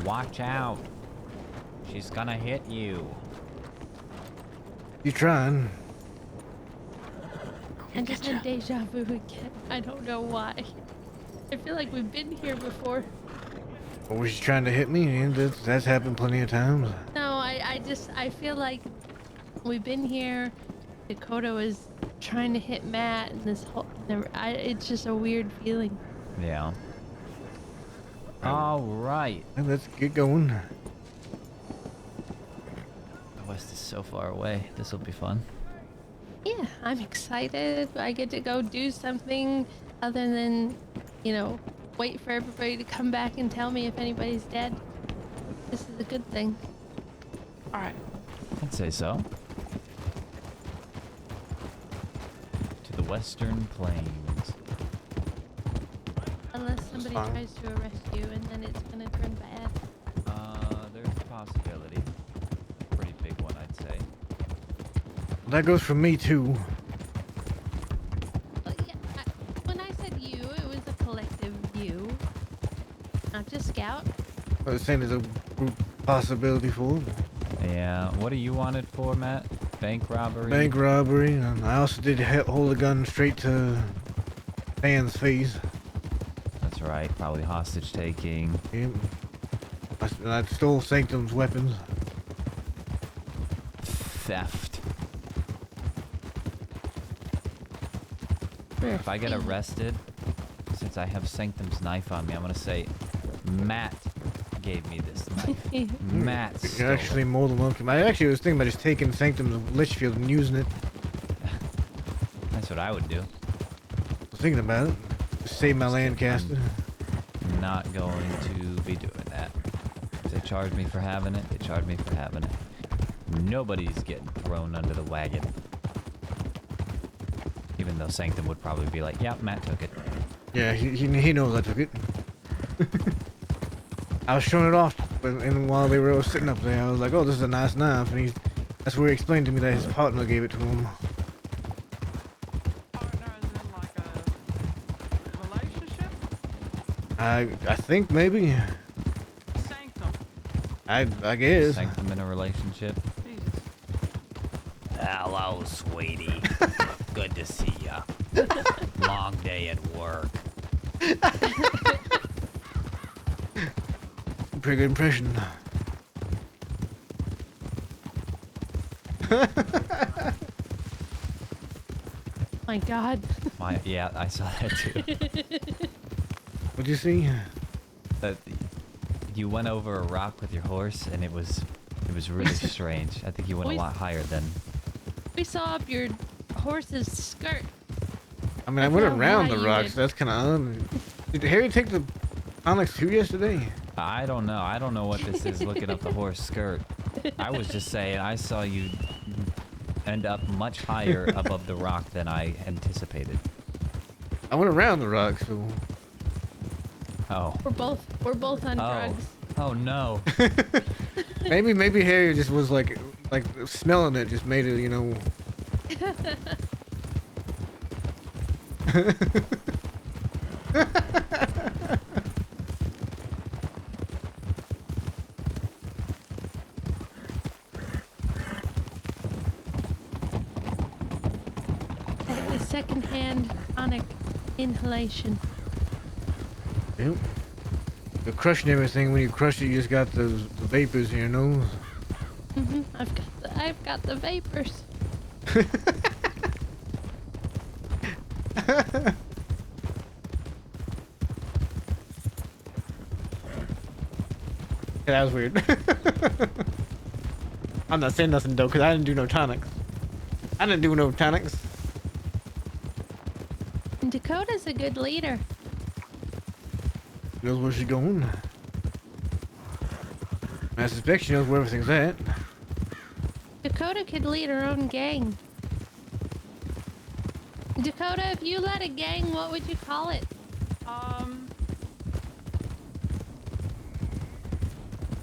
Watch out. She's gonna hit you. You trying? I just had deja vu again. I don't know why. I feel like we've been here before. Or was she trying to hit me? Yeah, that's happened plenty of times. No, I feel like we've been here. Dakota was trying to hit Matt, and this whole, it's just a weird feeling. Yeah. All right. Well, let's get going. The west is so far away. This will be fun. Yeah, Yeah, I'm excited. I get to go do something other than, you know, wait for everybody to come back and tell me if anybody's dead. This is a good thing. All right. I'd say so. To the Western Plains. Unless somebody fine. tries to arrest you and then it's gonna turn bad. There's a possibility. Pretty big one, I'd say. That goes for me too. Well, yeah, when I said you, it was a collective you. Not just Scout. I was saying there's a group possibility for it. Yeah, what do you want it for, Matt? Bank robbery? Bank robbery, and I also did hold a gun straight to Dan's face. That's right, probably hostage taking. Yep. I stole Sanctum's weapons. Theft. If I get arrested, since I have Sanctum's knife on me, I'm gonna say, Matt gave me this knife. Matt You're stole actually it. more than welcome. I actually was thinking about just taking Sanctum's Litchfield and using it. That's what I would do. I was thinking about it. Just save my Lancaster. Not going to be doing that. If they charge me for having it, they charge me for having it. Nobody's getting thrown under the wagon. Even though Sanctum would probably be like, yeah, Matt took it. Yeah, he knows I took it. I was showing it off, and while they were all sitting up there, I was like, "Oh, this is a nice knife," and that's where he explained to me that his partner gave it to him. Partner is in like a relationship? I think maybe. Sanctum. I guess. Sanctum in a relationship. Jesus. Hello, sweetie. Good to see ya. Long day at work. Pretty good impression. My God. Yeah, I saw that too. What'd you see? That you went over a rock with your horse, and it was really strange. I think you went a lot higher than. We saw up your horse's skirt. I mean, I That's went how around high the you rocks. did. That's kind of odd. Did Harry take the Onyx 2 yesterday? I don't know. I don't know what this is looking up the horse skirt. I was just saying I saw you end up much higher above the rock than I anticipated. I went around the rocks, so. Oh. We're both on drugs. Oh no. Maybe Harry just was like smelling it, just made it, you know. The secondhand tonic inhalation. Yep. You're crushing everything. When you crush it, you just got the vapors in your nose. I've got the vapors. Yeah, that was weird. I'm not saying nothing though, cause I didn't do no tonics. I didn't do no tonics. And Dakota's a good leader. She knows where she's going. I suspect she knows where everything's at. Dakota could lead her own gang. Dakota, if you led a gang, what would you call it?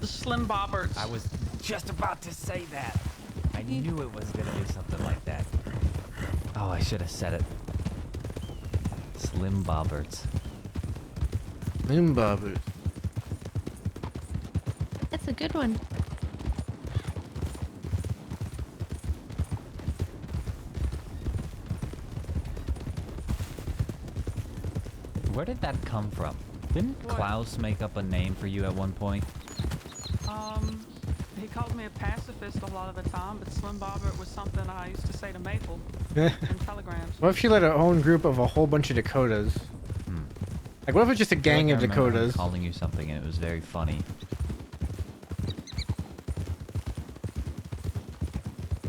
The Slim Bobberts. I was just about to say that. I knew it was gonna be something like that. Oh, I should have said it. Slim Bobberts. Them bobbers. That's a good one. Where did that come from? Didn't What? Klaus make up a name for you at one point? He called me a pacifist a lot of the time, but Slim Bobbert was something I used to say to Maple What in telegrams. if she led her own group of a whole bunch of Dakotas? Like, what if it's just a I feel gang like of I remember him Dakotas? calling you something, and it was very funny.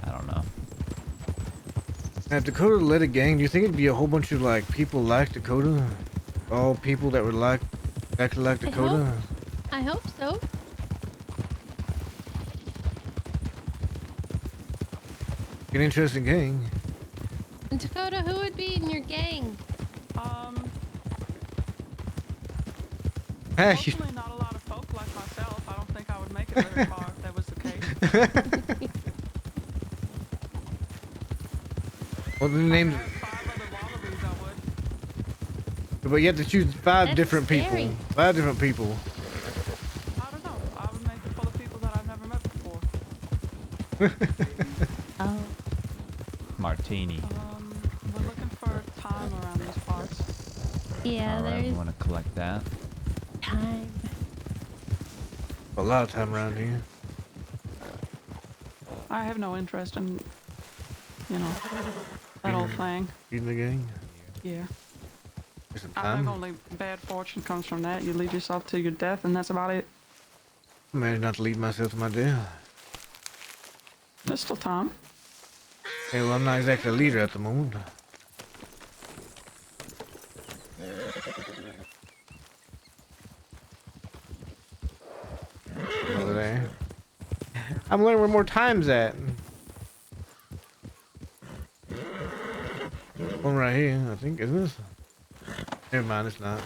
I don't know. If Dakota led a gang, do you think it'd be a whole bunch of like people like Dakota? All people that would like exactly like Dakota? I hope so. An interesting gang. And Dakota, who would be in your gang? Hey, Hopefully not a lot of folk like myself. I don't think I would make it very far if that was the case. well, the name. 5 other wallabies, I would. But you have to choose 5 That's different scary. people. 5 different people. I don't know. I would make it full of people that I've never met before. Oh. Martini. We're looking for time around these parts. Yeah, All right, we there's want to collect that. time. A lot of time around here. I have no interest in, that old thing. In the gang. Yeah. There's some I time. think only bad fortune comes from that. You lead yourself to your death, and that's about it. I managed not to lead myself to my death. There's still time. Hey, well, I'm not exactly a leader at the moment. Over there. I'm learning where more time's at. One right here, I think, isn't this? Never mind, it's not.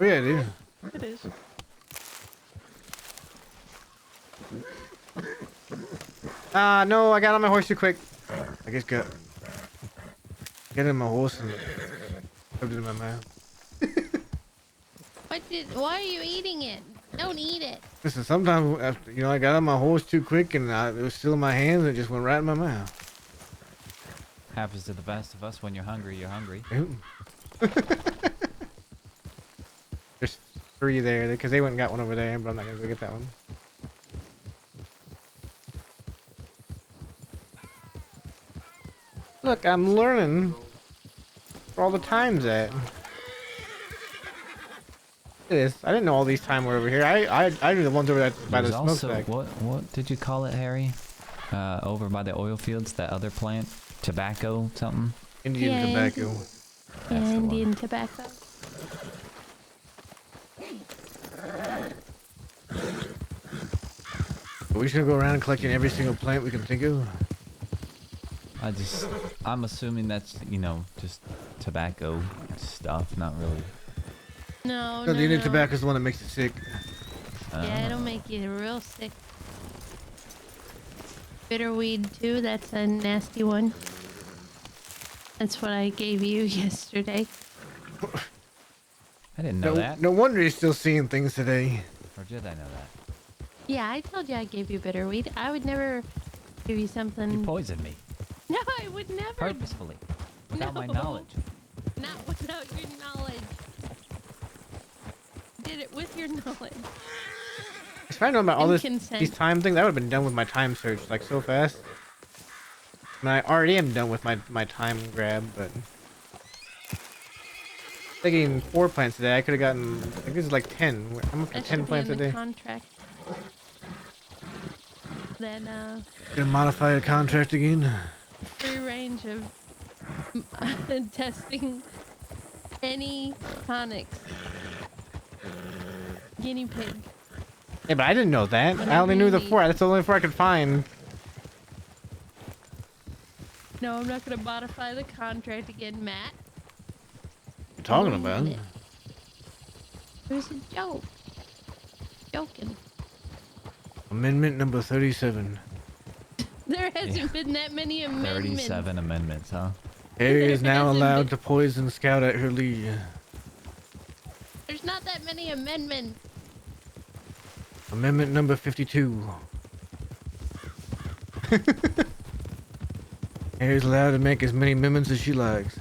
Oh yeah, it is. It is. No, I got on my horse too quick. I guess got in my horse and shoved it in my mouth. Why are you eating it? Don't eat it. Listen, sometimes after, I got on my horse too quick and it was still in my hands and it just went right in my mouth. Happens to the best of us. When you're hungry, you're hungry. There's 3 there because they went and got one over there, but I'm not gonna go get that one. Look, I'm learning where all the time's at. It is. I didn't know all these time were over here. I knew the ones over there by the There's also smokestack. what did you call it, Harry? Over by the oil fields, that other plant, tobacco something. Indian Yeah, tobacco. Yeah, That's the one. Indian tobacco. Are we just gonna go around collecting every single plant we can think of? I'm assuming that's just tobacco stuff, not really. No, No, no, the Indian no. tobacco is the one that makes it sick. Yeah, it'll make you real sick. Bitterweed too, that's a nasty one. That's what I gave you yesterday. I didn't know that. No wonder you're still seeing things today. Or did I know that? Yeah, I told you I gave you bitterweed. I would never give you something. You poisoned me No, I would never. purposefully, without my No. knowledge. Not without your knowledge. Did it with your knowledge. If I know about all And these consent. time things, I would have been done with my time search like so fast. And I already am done with my time grab, but taking 4 plants today, I could have gotten. I think this is like 10. I'm up to That 10 should be plants in a the day. contract. Then Gonna modify the contract again. free range of testing any tonics. Guinea pig. Yeah, but I didn't know that. I Whatever only you knew the need. 4. That's the only 4 I could find. No, I'm not gonna modify the contract again, Matt. What you talking Don't about? need it. It was a joke. Joking. Amendment number 37. There hasn't been that many amendments. 37 amendments, huh? Harry is now hasn't allowed been- to poison Scout at her leisure. There's not that many amendments. Amendment number 52. Harry's allowed to make as many amendments as she likes.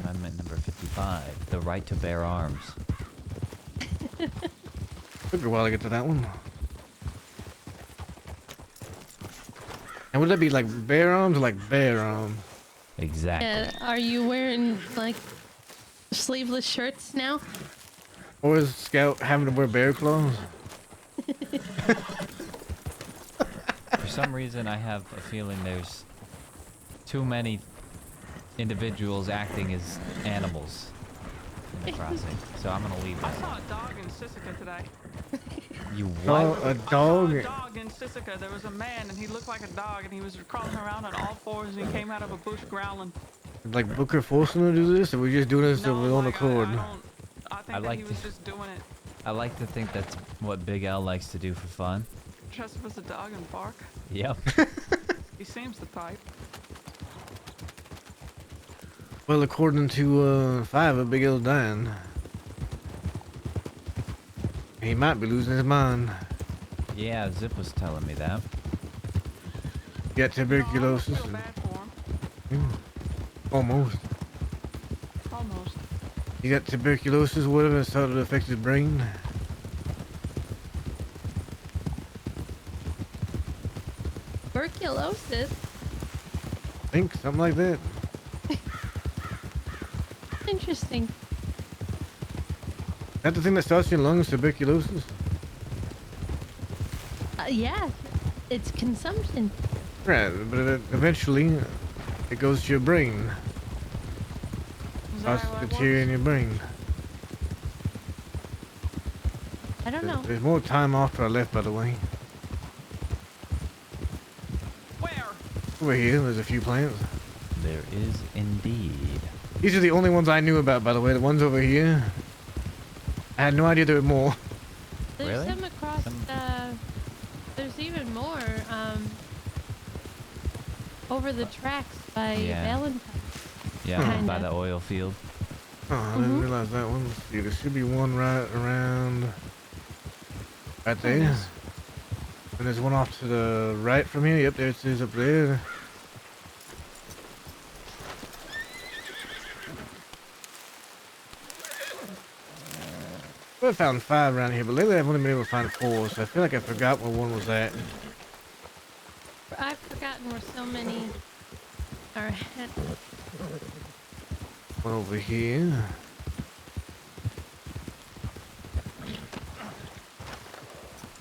Amendment number 55, the right to bear arms. Took a while to get to that one. And would that be like bear arms or like bear arms? Exactly. Are you wearing like sleeveless shirts now? Or is Scout having to wear bear claws? For some reason, I have a feeling there's too many individuals acting as animals in the crossing. So I'm gonna leave I it. saw a dog in Sisika today. You Oh, what? a I saw dog. a dog in Sisika. There was a man, and he looked like a dog, and he was crawling around on all fours, and he came out of a bush growling. Like Booker forcing her to do this, or we just doing this of No, our own like, accord? I think I that like he was to- just doing it. I like to think that's what Big L likes to do for fun. Dress up as a dog and bark. Yep. He seems the type. Well, according to Fiverr, Big L's dying. He might be losing his mind. Yeah, Zip was telling me that. He got No, I don't tuberculosis. feel And, bad for him. almost. Almost. He got tuberculosis, whatever, and started to affect his brain. Tuberculosis. I think something like that. Interesting. That's the thing that starts your lungs, tuberculosis. Yeah, it's consumption. Right, but eventually it goes to your brain. Is that Starts how to that deteriorate in works? your brain. I don't know. There's more time after I left, by the way. Where? Over here, there's a few plants. There is indeed. These are the only ones I knew about, by the way. The ones over here. I had no idea there were more. There's Really? some across. Some- There's even more. Over the tracks by Yeah. Valentine. Yeah, Kinda. by the oil field. Oh, I didn't Mhm. realize that one. Let's see, there should be one right around. Right there. nice. And there's one off to the right from here. Yep, there it is up there. I found 5 around here, but lately I've only been able to find 4, so I feel like I forgot where one was at. I've forgotten where so many are at. One over here.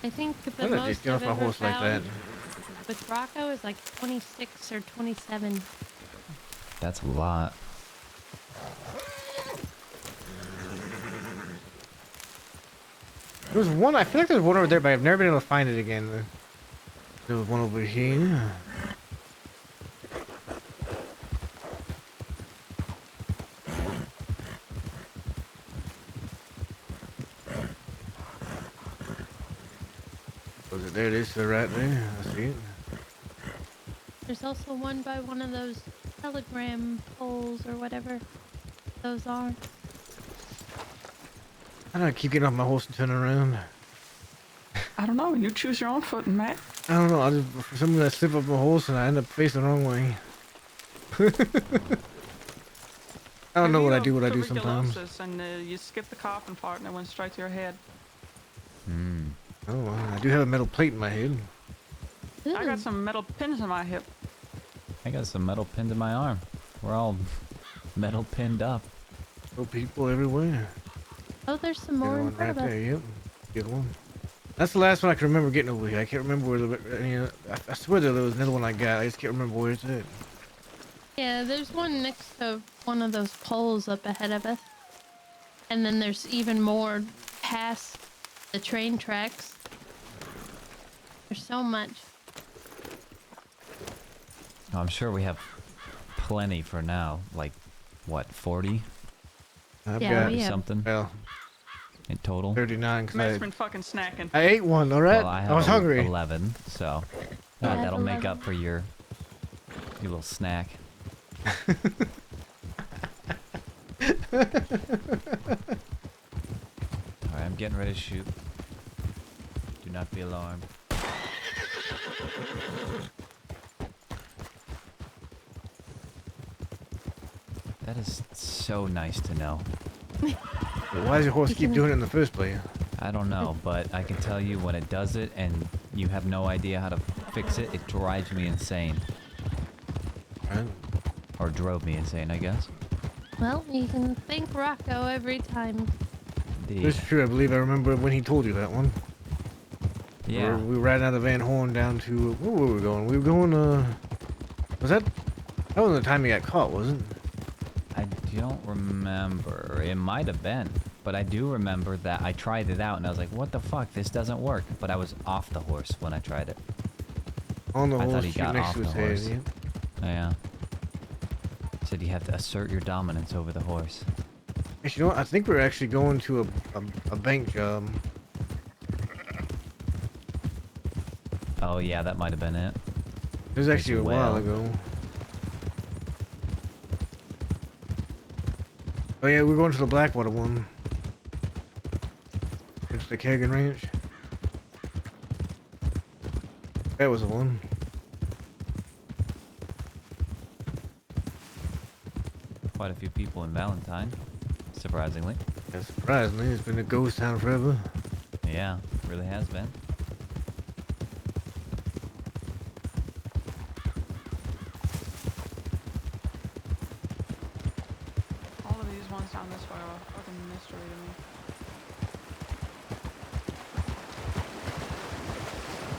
I think the I'm gonna most just get off I've my ever horse like that. found with Rocco is like 26 or 27. That's a lot. There was one, I feel like there's one over there, but I've never been able to find it again. There was one over here. Was it there? It is to the right there. I see it. There's also one by one of those telegram poles or whatever those are. I don't know, I keep getting off my horse and turning around. I don't know. You choose your own footing, Matt. I don't know. I just, for some reason I slip off my horse and I end up facing the wrong way. I don't know what I do. What I do sometimes. Tuberculosis, and you skip the coughing part, and it went straight to your head. Hmm. Oh, well, I do have a metal plate in my head. I got Ooh, some metal pins in my hip. I got some metal pinned in my arm. We're all metal pinned up. So people everywhere. oh, there's some Get more in one front right of us. there. Yep. Good one. That's the last one I can remember getting over here. I can't remember where the. I swear there was another one I got. I just can't remember where it's at. Yeah, there's one next to one of those poles up ahead of us. And then there's even more past the train tracks. There's so much. I'm sure we have plenty for now. Like, what, 40 I've Yeah, got we have- something well in total? 39 because Matt's been fucking snacking. I ate one. All right. Well, I I was have hungry. 11, so I have that'll make 11. up for your little snack. Alright, I'm getting ready to shoot. Do not be alarmed. That is so nice to know. Why does your horse keep doing it in the first place? I don't know, but I can tell you when it does it and you have no idea how to fix it, it drives me insane. Right? Or drove me insane, I guess. Well, you can thank Rocco every time. Indeed. It's true. I believe I remember when he told you that one. Yeah. We were riding out of Van Horn down to where were we going? We were going. Was that wasn't the time you got caught, was it? I don't remember. It might have been, but I do remember that I tried it out and I was like, "What the fuck? This doesn't work." But I was off the horse when I tried it. On the I thought horse, he shoot got next off to the his head. horse. Yeah. Yeah. Said you have to assert your dominance over the horse. Actually, you know what? I think we're actually going to a bank job. Oh yeah, that might have been it. It was actually a while well. ago. Oh yeah, we're going to the Blackwater one. It's the Kagan Ranch. That was the one. Quite a few people in Valentine, surprisingly. Yeah, surprisingly, it's been a ghost town forever. Yeah, really has been. All of these ones down this way are a fucking mystery to me.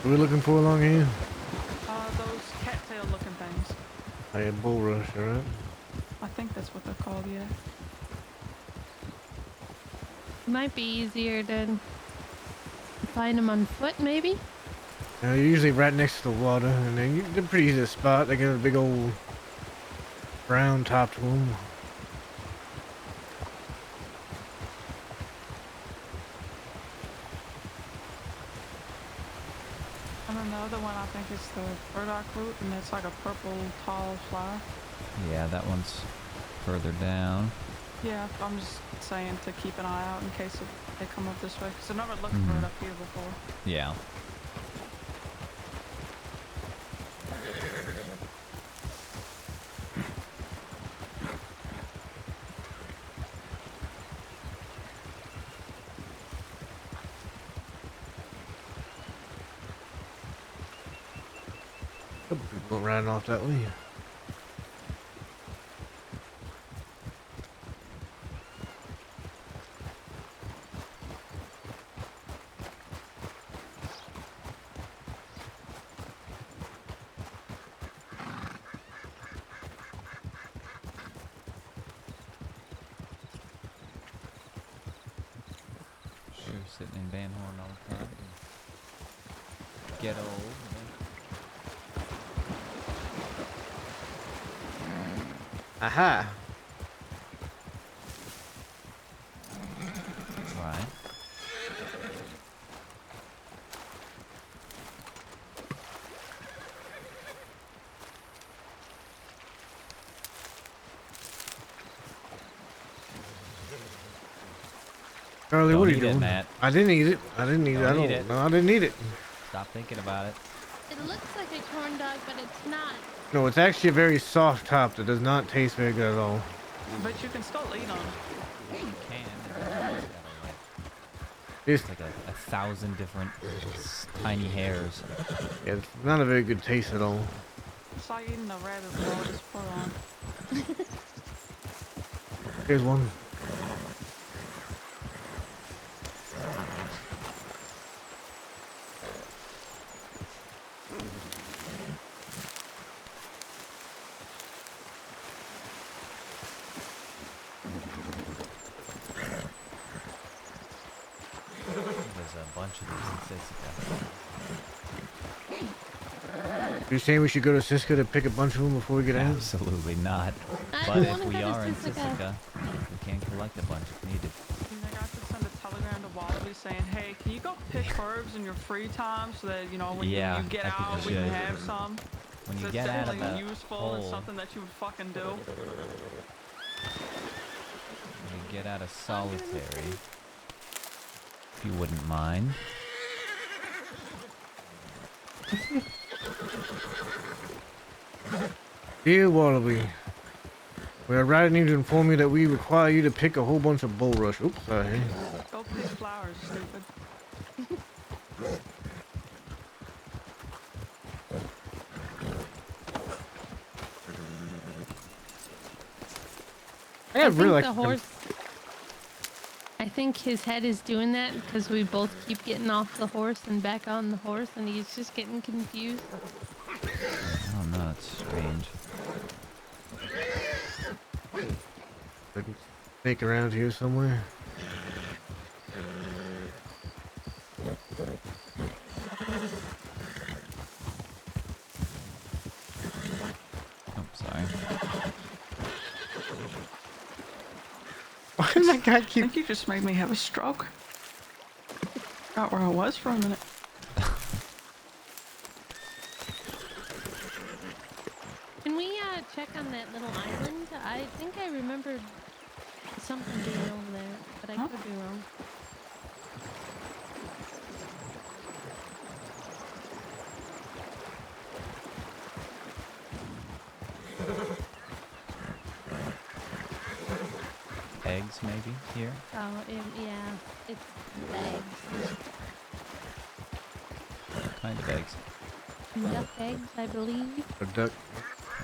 What are we looking for along here? Those cattail looking things. I had bull rush, alright. I think that's what they're called, yeah. Might be easier to find them on foot, maybe. They're usually right next to the water, and they're pretty easy to spot. They got a big old brown top to them. And then the other one I think is the burdock root, and it's like a purple tall flower. Yeah, that one's further down. Yeah, I'm just saying to keep an eye out in case they come up this way, because I've never looked for it up here before. Yeah. Couple people riding off that way. Sure, sitting in Van Horn all the time. Get old. Aha! Right. Charlie, Don't what are you eat it, doing? Matt. I didn't eat it. I didn't eat it. I Don't don't. eat it. No, I didn't eat it. Stop thinking about it. It looks like a corn dog, but it's not. No, it's actually a very soft top that does not taste very good at all. But you can still eat them. You can. It's, It's like a 1,000 different tiny hairs. yeah, it's not a very good taste at all. It's like eating a rabbit with all this fur on. Here's one. There's a bunch of these in Sisika. You're saying we should go to Siska to pick a bunch of them before we get out? Absolutely not. I But don't if wanna we go to are in Sisika. Sisika, we can collect a bunch if needed. You think I should send a telegram to Wallaby saying, hey, can you go pick herbs in your free time so that, you know, when Yeah, you get I think out, you we can should. have some? When you That's get out of definitely the useful and hole, something that you would fucking do. when you get out of solitary, if you wouldn't mind. Dear Wallaby, we are writing you to inform you that we require you to pick a whole bunch of bulrush. Oops, sorry. Go pick flowers, stupid. I I really think like the them. horse. I think his head is doing that because we both keep getting off the horse and back on the horse, and he's just getting confused. Oh no, that's strange. I can snake around here somewhere. Oh, sorry. Why did that guy I keep? think you just made me have a stroke. Forgot where I was for a minute. Can we check on that little island? I think I remembered something being over there, but I could be wrong. Eggs, maybe, here? Oh, yeah, it's eggs. What kind of eggs? Duck eggs, I believe. A duck.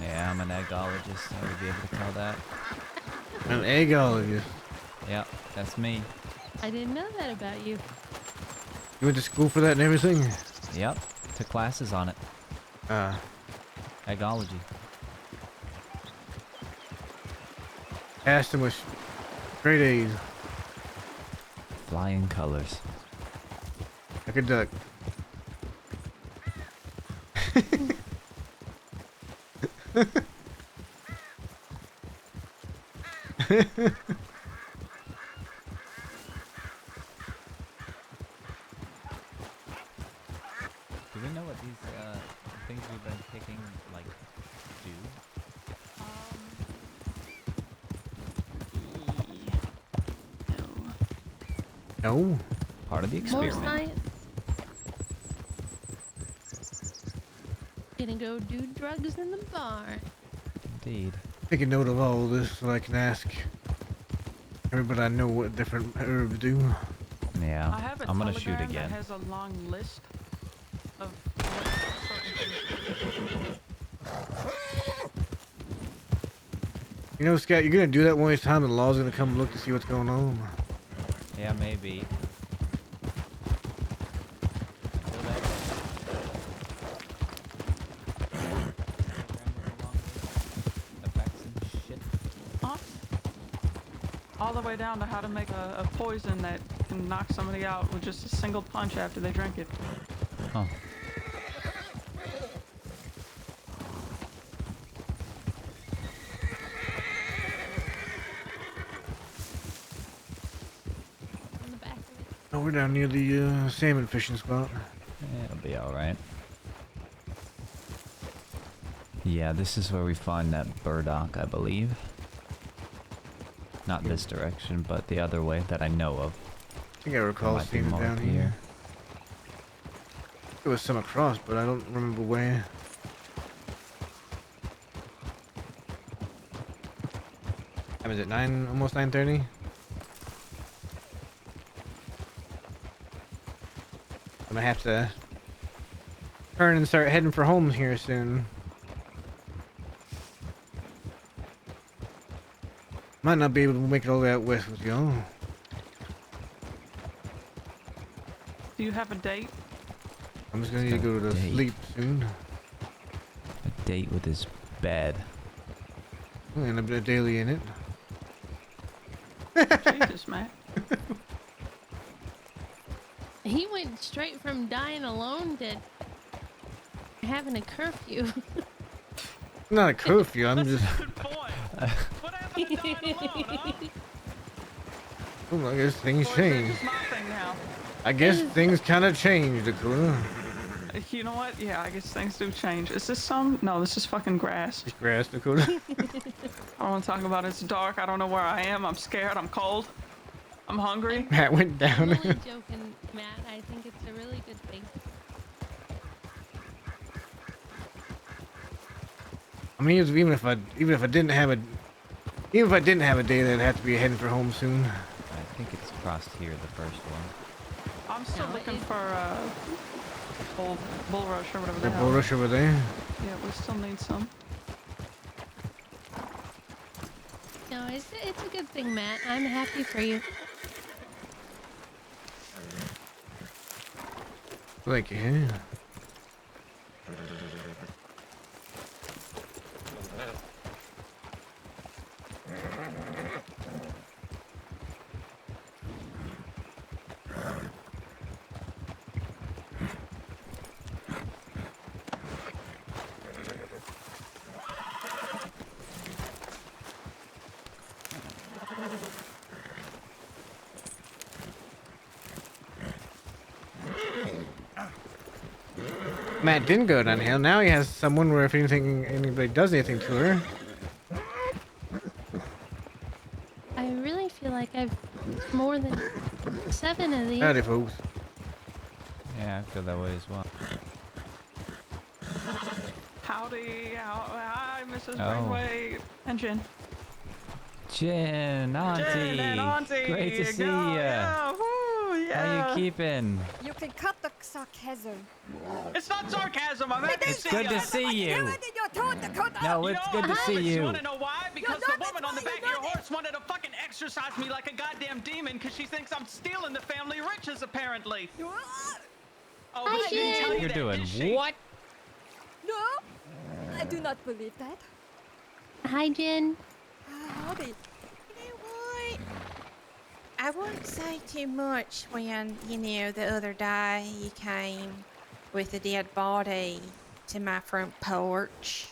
Yeah, I'm an eggologist. I would be able to tell that. An eggologist. Yeah, that's me. I didn't know that about you. You went to school for that and everything? Yep, took classes on it. Eggology. Passed him with straight A's. Flying colors. Like a duck. Do we know what these things we've been picking like do? No. Part of the More experiment. science. Gonna go do drugs in the barn. Indeed. Take a note of all this so I can ask everybody I know what different herbs do. Yeah. I have a I'm gonna shoot telegram again. that has a long list of You know, Scott, you're gonna do that one of these times and the law's gonna come look to see what's going on. Yeah, maybe. Effects and shit. all the way down to how to make a poison that can knock somebody out with just a single punch after they drink it. Oh. On the back of it. Oh, we're down near the salmon fishing spot. Yeah, it'll be alright. Yeah, this is where we find that burdock, I believe. Not this direction, but the other way that I know of. I think I recall Might be seeing it more down up here. There was some across, but I don't remember where. Time is it 9, almost 9:30? I'm gonna have to turn and start heading for home here soon. Might not be able to make it all the way out west with y'all. Do you have a date? I'm just gonna need to go to Date. sleep soon. A date with his bed. And a bit of daily in it. Jesus, Matt. He went straight from dying alone to having a curfew. Not a curfew, I'm just. Good point. What happened to dying alone, huh? Oh, I guess things Or is that changed. just my thing now? I guess things kind of changed, Dakota. You know what? Yeah, I guess things do change. Is this some? No, this is fucking grass. Just grass, Dakota. I don't want to talk about it. It's dark. I don't know where I am. I'm scared. I'm cold. I'm hungry. Matt went I'm down. only joking, Matt. I think it's a really good thing. I mean, even if I didn't have a day, that'd have to be heading for home soon. I think it's crossed here, the first one. I'm still No, looking it- for bulrush or whatever The the hell. bull rush over there. Yeah, we still need some. No, it's a good thing, Matt. I'm happy for you. Thank you. Matt didn't go downhill. Now he has someone where if anything, anybody does anything to her. I really feel like I've more than 7 of these. Howdy, folks. Yeah, I feel that way as well. Howdy. Hi, Mrs. Oh. Greenway. And Jen. Jen, Auntie. Jen and Auntie. Great to see Go, ya. Yeah, woo, yeah. How you keeping? You can cut the sarcasm. It's not sarcasm. I'm happy to see Good ya. to see you. You and your tone, Dakota. No, it's good to see You you. want to know why? Because know the woman on the that's back why of your you know horse wanted to fucking exercise me like a goddamn demon because she thinks I'm stealing the family riches, apparently. Oh, but she didn't tell you You're that, doing did she? what? No, I do not believe that. Hi, Jen. Howdy. You know what? I wouldn't say too much when, the other day you came with a dead body to my front porch.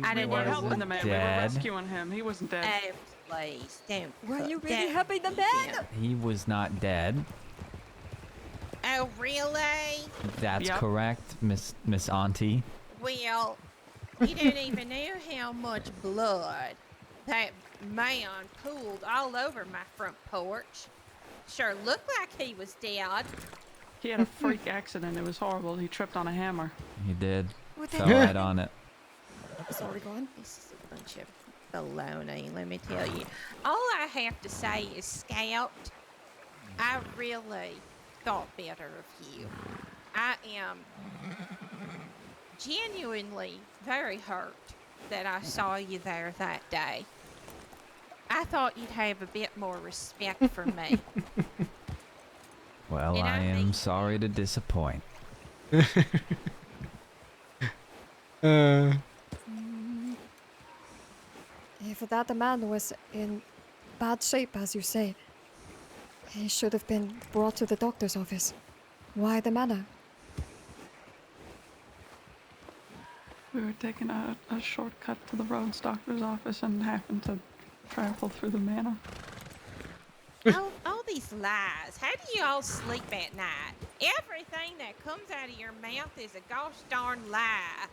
I didn't We were know helping the man. We were dead. rescuing him. He wasn't dead. Oh, please, don't. Were put you really that helping the man? down. He was not dead. Oh, really? That's Yep. correct, Miss Auntie. Well, you don't even know how much blood that man pooled all over my front porch. Sure looked like he was dead. He had a freak accident. It was horrible. He tripped on a hammer. He did. What Fell the- right on it. Sorry, go on. This is a bunch of baloney, let me tell you. All I have to say is, Scout, I really thought better of you. I am genuinely very hurt that I saw you there that day. I thought you'd have a bit more respect for me. Well, And I I am think- sorry to disappoint. If that man was in bad shape, as you say, he should have been brought to the doctor's office. Why the manor? We were taking a shortcut to the Rhodes doctor's office and happened to travel through the manor. all these lies. How do you all sleep at night? Everything that comes out of your mouth is a gosh darn lie.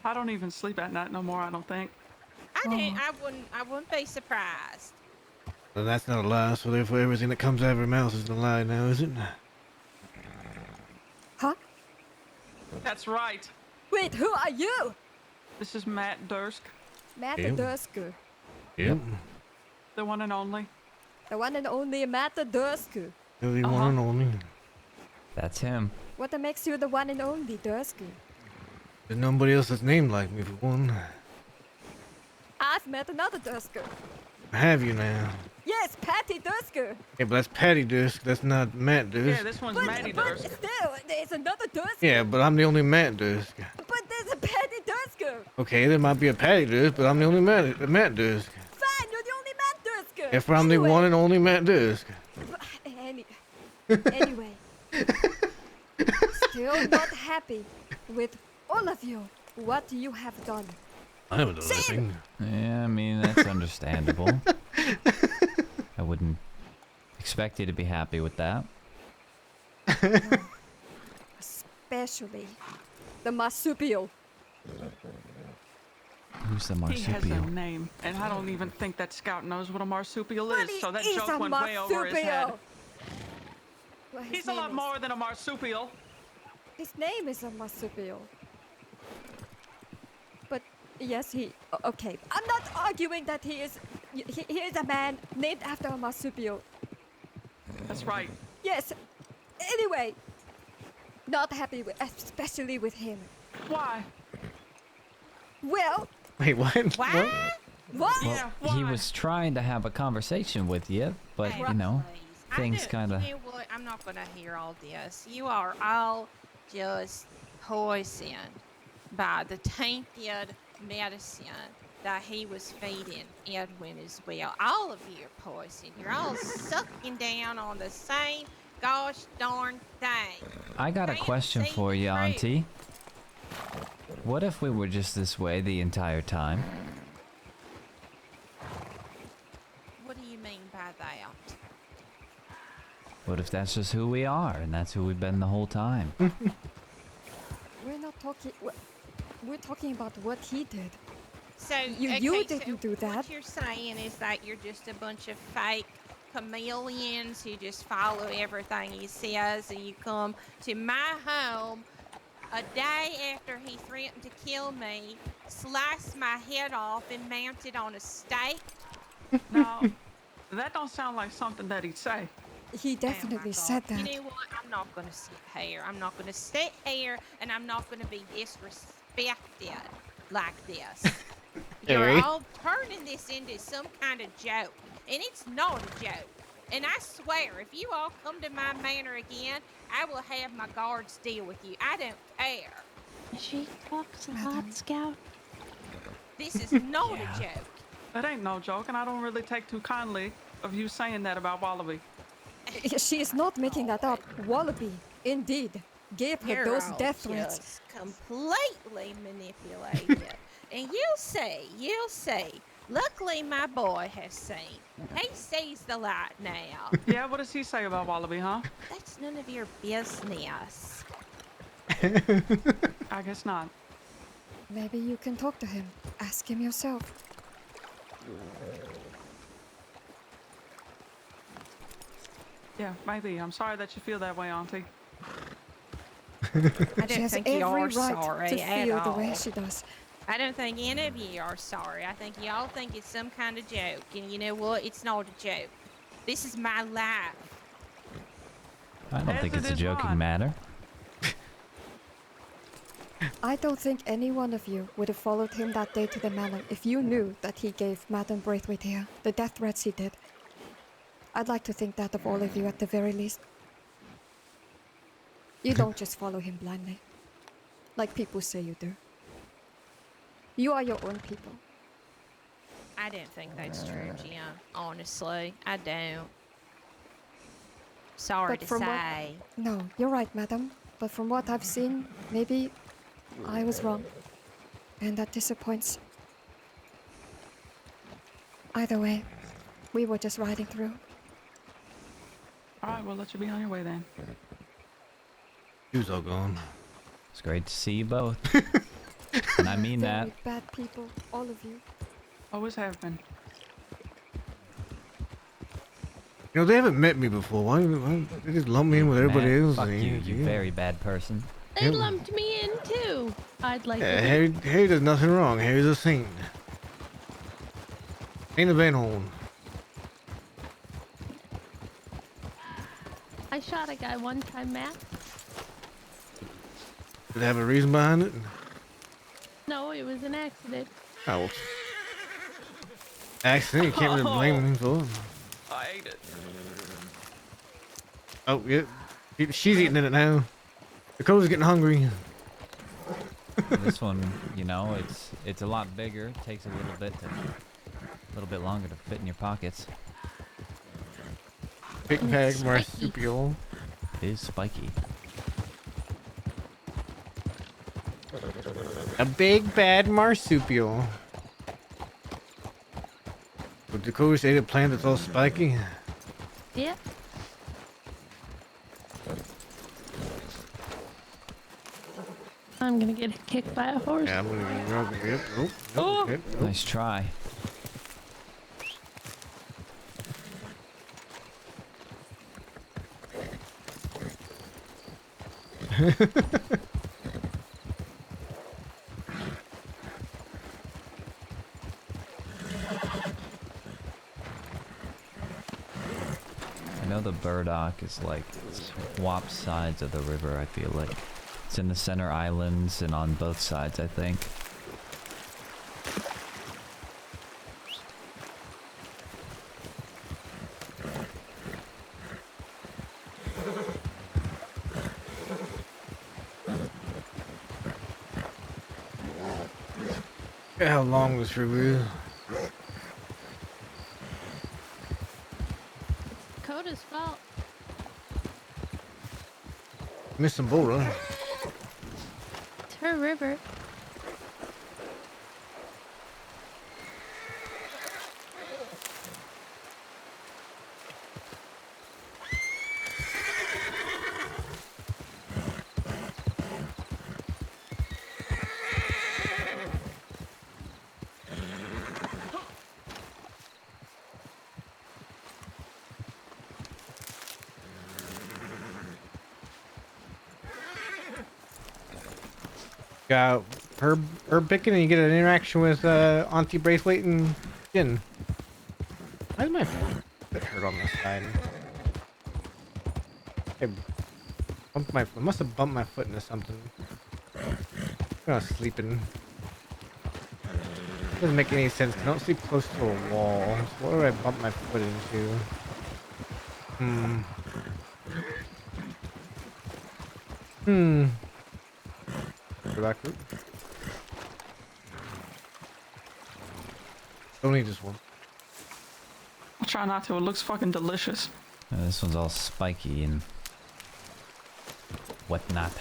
I don't even sleep at night no more, I don't think. I wouldn't be surprised. Well, that's not a lie, so therefore everything that comes out of her mouth is a lie now, is it? Huh? That's right. Wait, who are you? This is Matt Dursk, Matt Ew. Dursk. Yep. the one and only. The one and only Matt Dursk. The one and only. That's him. What makes you the one and only Dursk? There's nobody else that's named like me, for one. I've met another Dursk. Have you now? Yes, Patty Dursk. Yeah, but that's Patty Dusk. That's not Matt Yeah, Dusk. this one's But, Maddie but Dursk. still, there's another Dursk. Yeah, but I'm the only Matt Dusk. But there's a Patty Dursk. Okay, there might be a Patty Dusk, but I'm the only Matt Dusk. Fine, you're the only Matt Dursk. If I'm the one and only Matt Dusk. Anyway, still not happy with all of you. What you have done. I haven't done anything. Yeah, I mean, that's understandable. I wouldn't expect you to be happy with that. Especially the marsupial. Who's the He has a marsupial? name, and I don't even think that Scout knows what a marsupial But is, so that he is joke a went way over his head. marsupial. Well, his He's a name lot is- more than a marsupial. His name is a marsupial. But yes, okay. I'm not arguing that he is a man named after a marsupial. That's right. Yes. Anyway, not happy with, especially with him. Why? Well, Wait, what? What? what? Yeah, He why? was trying to have a conversation with you, but, Hey, you know, please. things You kinda- know what? I'm not gonna hear all this. You are all just poisoned by the tainted medicine that he was feeding Edwin as well. All of you are poisoned. You're all sucking down on the same gosh darn thing. I got a Can't question see for you, through. Auntie. What if we were just this way the entire time? What do you mean by that? What if that's just who we are and that's who we've been the whole time? We're not talking. We're talking about what he did. So You okay, didn't so do that. What you're saying is that you're just a bunch of fake chameleons who just follow everything he says, and you come to my home a day after he threatened to kill me, slice my head off, and mount it on a stake. No, that don't sound like something that he'd say. He Oh my definitely God. said that. You know what? I'm not gonna sit here. I'm not gonna sit here, and I'm not gonna be disrespected like this. Harry? You're all turning this into some kind of joke, and it's not a joke. And I swear, if you all come to my manor again, I will have my guards deal with you. I don't care. She talks a Madam. lot, Scout. This is not Yeah. a joke. That ain't no joke, and I don't really take too kindly of you saying that about Wallaby. She is not making that up. Wallaby, indeed, gave her You're those all death threats. just completely manipulated. And you'll see, you'll see. Luckily, my boy has seen. He sees the light now. Yeah, what does he say about Wallaby, huh? That's none of your business. I guess not. Maybe you can talk to him. Ask him yourself. Yeah, maybe. I'm sorry that you feel that way, Auntie. I She don't has think every you are right sorry to at feel the all. way she does. I don't think any of you are sorry. I think y'all think it's some kind of joke. And you know what? It's not a joke. This is my life. I don't As think it it's a is joking mine. matter. I don't think any one of you would have followed him that day to the manor if you knew that he gave Madame Braithwaite here the death threats he did. I'd like to think that of all of you at the very least. You don't just follow him blindly, like people say you do. You are your own people. I don't think that's true, Jim. Honestly, I don't. Sorry But to from what- say. No, you're right, madam. But from what I've seen, maybe I was wrong. And that disappoints. Either way, we were just riding through. All right, we'll let you be on your way then. He was all gone. It's great to see you both. And I mean that. Very bad people, all of you. Always have been. You know, they haven't met me before. Why they just lump me in with everybody Man, else? fuck and you, yeah. very bad person. They Yeah. lumped me in too. I'd like Yeah, to. Harry does nothing wrong. Harry's a saint. Saint of Van Horn. I shot a guy one time, Matt. Did it have a reason behind it? No, it was an accident. Oh, well. Accident. You can't really blame him for it. I ate it. Oh, yeah. She's eating it now. Dakota's getting hungry. This one, you know, it's a lot bigger. It takes a little bit longer to fit in your pockets. Big And bag it's spiky. marsupial. It is spiky. A big bad marsupial. Would Dakota ate a plant that's all spiky? Yep. I'm gonna get kicked by a horse. Yeah, I'm gonna get drunk. Yep. Oh, Oh. yep. Nice try. I know the Burdock is like swap sides of the river, I feel like. It's in the center islands and on both sides, I think. Look at how long this river is. Dakota's fault. Missed some bull run. It's her river. Got Herb Bicken, and you get an interaction with Auntie Braithwaite and Jin. Why is my foot hurt on this side? I must have bumped my foot into something. I'm not sleeping. Doesn't make any sense. I don't sleep close to a wall. So what do I bump my foot into? Go back route. Don't eat this one. I'll try not to. It looks fucking delicious. This one's all spiky and whatnot.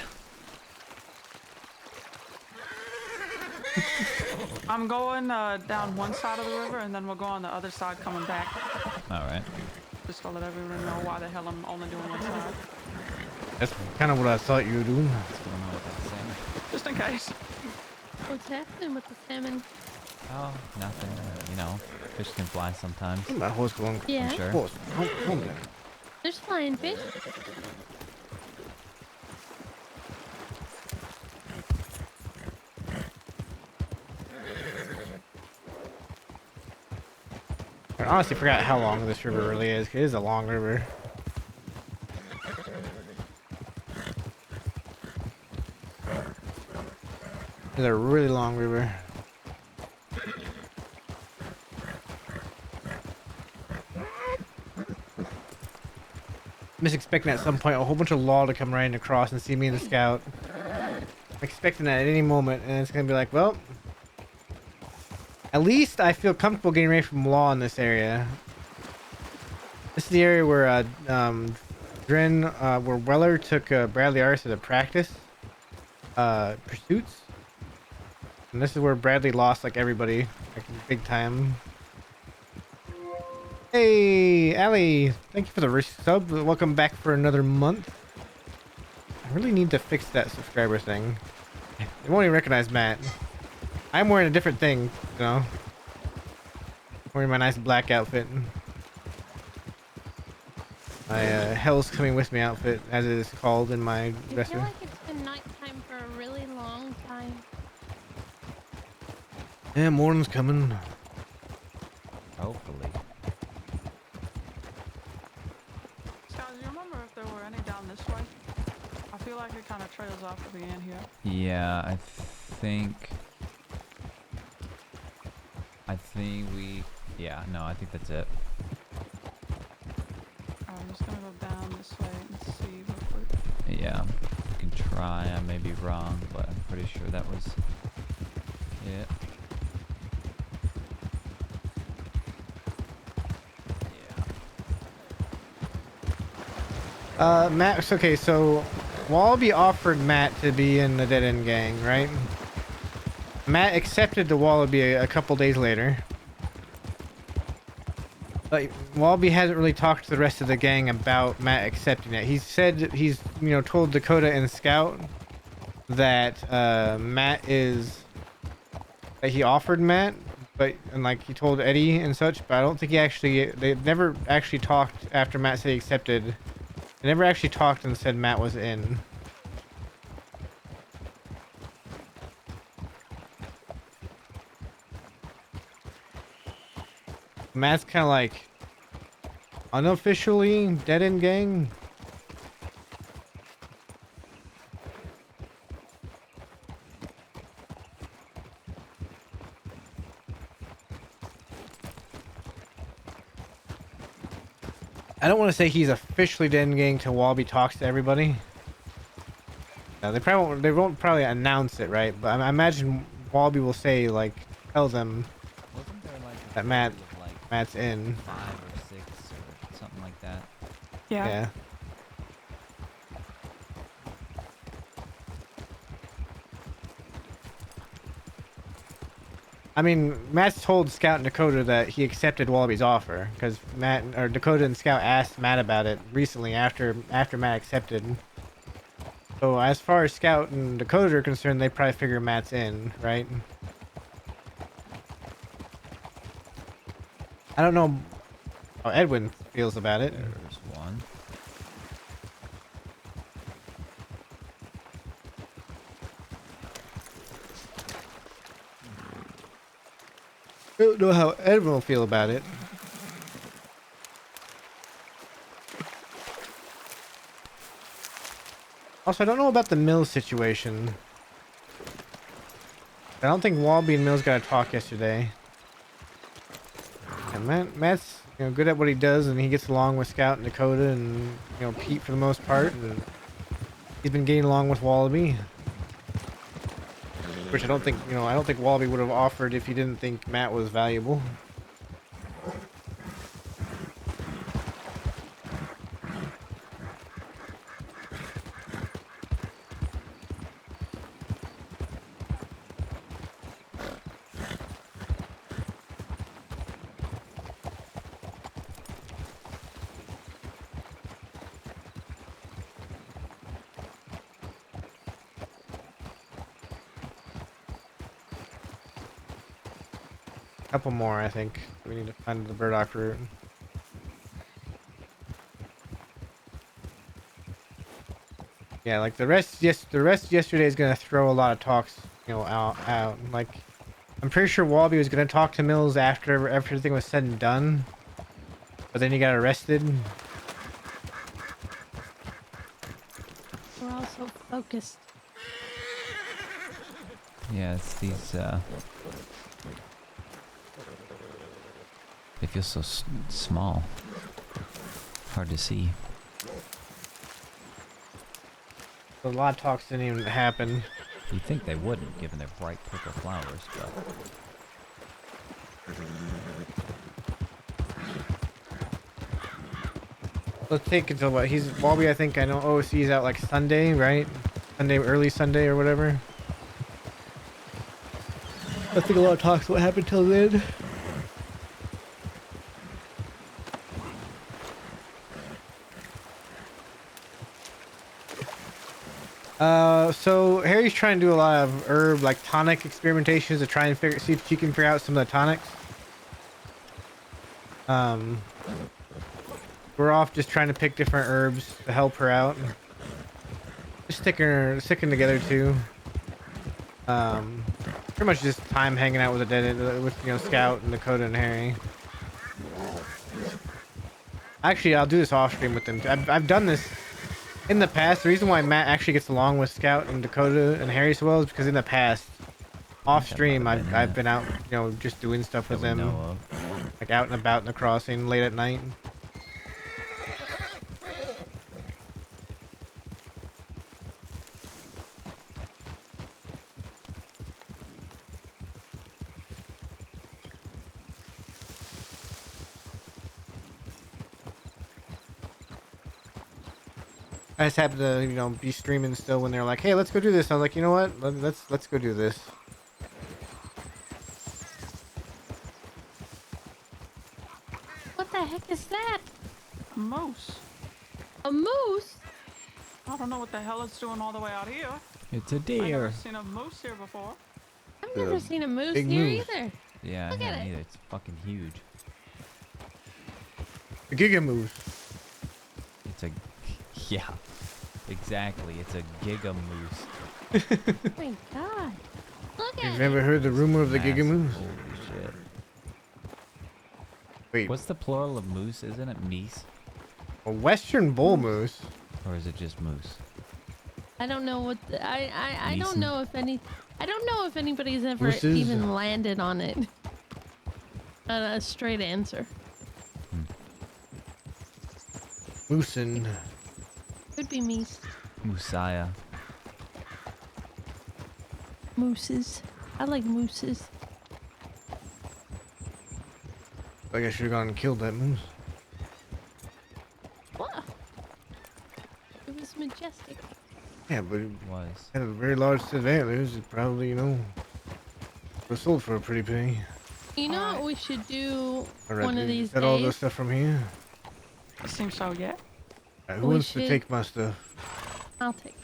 I'm going down one side of the river, and then we'll go on the other side coming back. All right. Just to let everyone know why the hell I'm only doing one side. That's kind of what I thought you were doing. What's going on with that salmon? Just in case. What's happening with the salmon? Oh, nothing. You know, fish can fly sometimes. My horse going. Yeah. Sure. Horse, calm down. There's flying fish. I honestly forgot how long this river really is. It is a long river. It's a really long river. I'm just expecting at some point a whole bunch of law to come riding across and see me in the scout. I'm expecting that at any moment, and it's gonna be like, well, at least I feel comfortable getting away from law in this area. This is the area where where Weller took Bradley Arce to practice pursuits, and this is where Bradley lost like everybody, like big time. Hey, Allie, thank you for the resub. Welcome back for another month. I really need to fix that subscriber thing. They won't even recognize Matt. I'm wearing a different thing, you know. Wearing my nice black outfit. My Hell's Coming With Me outfit, as it is called in my I dresser. feel like it's been nighttime for a really long time. Yeah, morning's coming. Hopefully. Scott, do you remember if there were any down this way? I feel like it kind of trails off at the end here. Yeah, I think we. Yeah, no, I think that's it. I'm just gonna go down this way and see real quick. Yeah, you can try. I may be wrong, but I'm pretty sure that was it. Matt, okay, so Wallaby offered Matt to be in the Dead End Gang, right? Matt accepted the Wallaby a couple days later. But Wallaby hasn't really talked to the rest of the gang about Matt accepting it. He said that he's, you know, told Dakota and Scout that Matt is, that he offered Matt, but, and like he told Eddie and such, but I don't think they've never actually talked after Matt said he accepted. They never actually talked and said Matt was in. Matt's kind of like unofficially Dead End Gang. I don't want to say he's officially Dead End Gang till Wallaby talks to everybody. They won't probably announce it, right? But I imagine Wallaby will say like tell them Wasn't there like a that Matt total of like Matt's in. 5 or 6 or something like that? Yeah. Yeah. I mean, Matt's told Scout and Dakota that he accepted Wallaby's offer because Dakota and Scout asked Matt about it recently after Matt accepted. So as far as Scout and Dakota are concerned, they probably figure Matt's in, right? I don't know how Edwin feels about it. There's one. I don't know how Edwin will feel about it. Also, I don't know about the Mills situation. I don't think Wallaby and Mills got to talk yesterday. And Matt's good at what he does, and he gets along with Scout and Dakota and Pete for the most part. And he's been getting along with Wallaby, which I don't think Wallaby would have offered if he didn't think Matt was valuable. Couple more, I think. We need to find the burdock root. Yeah, like the rest yesterday is gonna throw a lot of talks, out. Like, I'm pretty sure Wallaby was gonna talk to Mills after everything was said and done, but then he got arrested. We're all so focused. Yeah, it's these, they feel so small. Hard to see. A lot of talks didn't even happen. You'd think they wouldn't, given their bright purple flowers, but... Let's take until what Wallaby. I know OC is out like Sunday, right? Early Sunday or whatever. I think a lot of talks will happen till then. So Harry's trying to do a lot of herb, like tonic experimentations to try and see if she can figure out some of the tonics. We're off just trying to pick different herbs to help her out. Just sticking together too. Pretty much just time hanging out with Scout and Dakota and Harry. Actually, I'll do this off stream with them. I've done this in the past. The reason why Matt actually gets along with Scout and Dakota and Harry so well is because in the past, off stream, I've been out, just doing stuff with them, like out and about in the crossing late at night. I just happened to, be streaming still when they're like, "Hey, let's go do this." I was like, "You know what? Let's go do this." What the heck is that? A moose. A moose? I don't know what the hell it's doing all the way out here. It's a I've deer. never seen a moose here before. I've never seen a moose big here moose. either. Yeah, Look I at haven't it. either. It's fucking huge. The Giga Moose. It's a... Yeah. Exactly. It's a giga moose. Oh my god. Look at You've it. never heard the rumor of the Giga Massive. Moose? Holy shit. Wait, What's the plural of moose? Isn't it meese? a Western bull moose? Or is it just moose? I don't know what I don't Neeson. know if anybody's ever Mooses? even landed on it. On a straight answer. Moosin. Could be meese. Moosaya. Mooses. I like mooses. Like I should have gone and killed that moose. What? It was majestic. Yeah, but it Was. had a very large set of antlers. It probably, you know, was sold for a pretty penny. You know what we should do Alright, one of dude, these is that all the days? stuff from here? It seems so, yeah. Alright, who We wants to should- take my stuff? I'll take.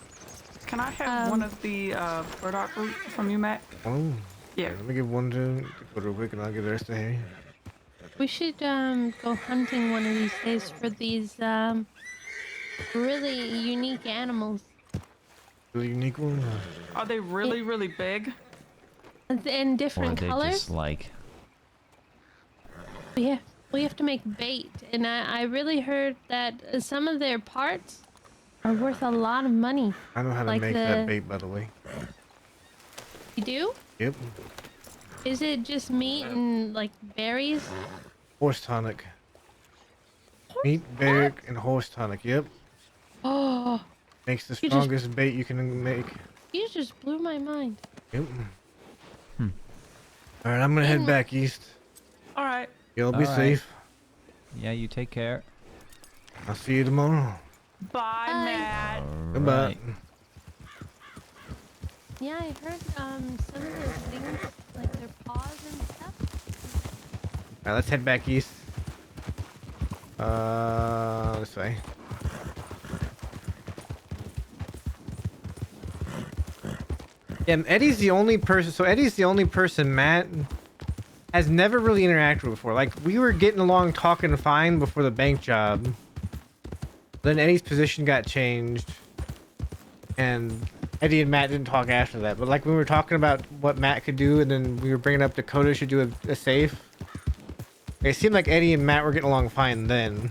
Can I have one Um, of the burdock root from you, Matt? Oh, Yeah. let me give one to Dakota real quick, and I'll give the rest to Harry. We should go hunting one of these days for these really unique animals. Really unique one. Are they really, really big? In Or different they colors. just like. We have to make bait, and I really heard that some of their parts are worth a lot of money. I know how to Like make that the- bait, by the way. You do? Yep. Is it just meat and like berries? Horse tonic. Meat, berry, and horse tonic. Yep. Oh, Makes the You just- strongest bait you can make. you just blew my mind. Yep. Alright, I'm gonna head Mm. back east. All right. Y'all be Alright. safe. Yeah, you take care. I'll see you tomorrow. Bye, Bye. Matt. Goodbye. Alright. Yeah, I heard some of those things, like their paws and stuff. Alright, let's head back east. This way. Yeah, Eddie's the only person. So Eddie's the only person Matt has never really interacted with before. Like we were getting along, talking fine before the bank job. Then Eddie's position got changed, and Eddie and Matt didn't talk after that. But like we were talking about what Matt could do, and then we were bringing up Dakota should do a safe. It seemed like Eddie and Matt were getting along fine then.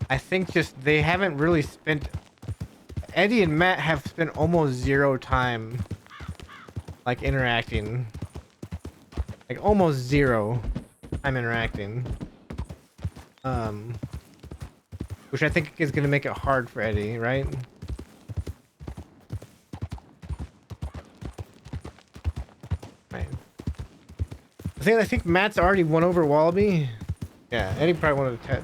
I think just they haven't really spent. Eddie and Matt have spent almost zero time like interacting. Like almost zero time interacting. Which I think is gonna make it hard for Eddie, right? Right. I think Matt's already won over Wallaby. Yeah, Eddie probably wanted to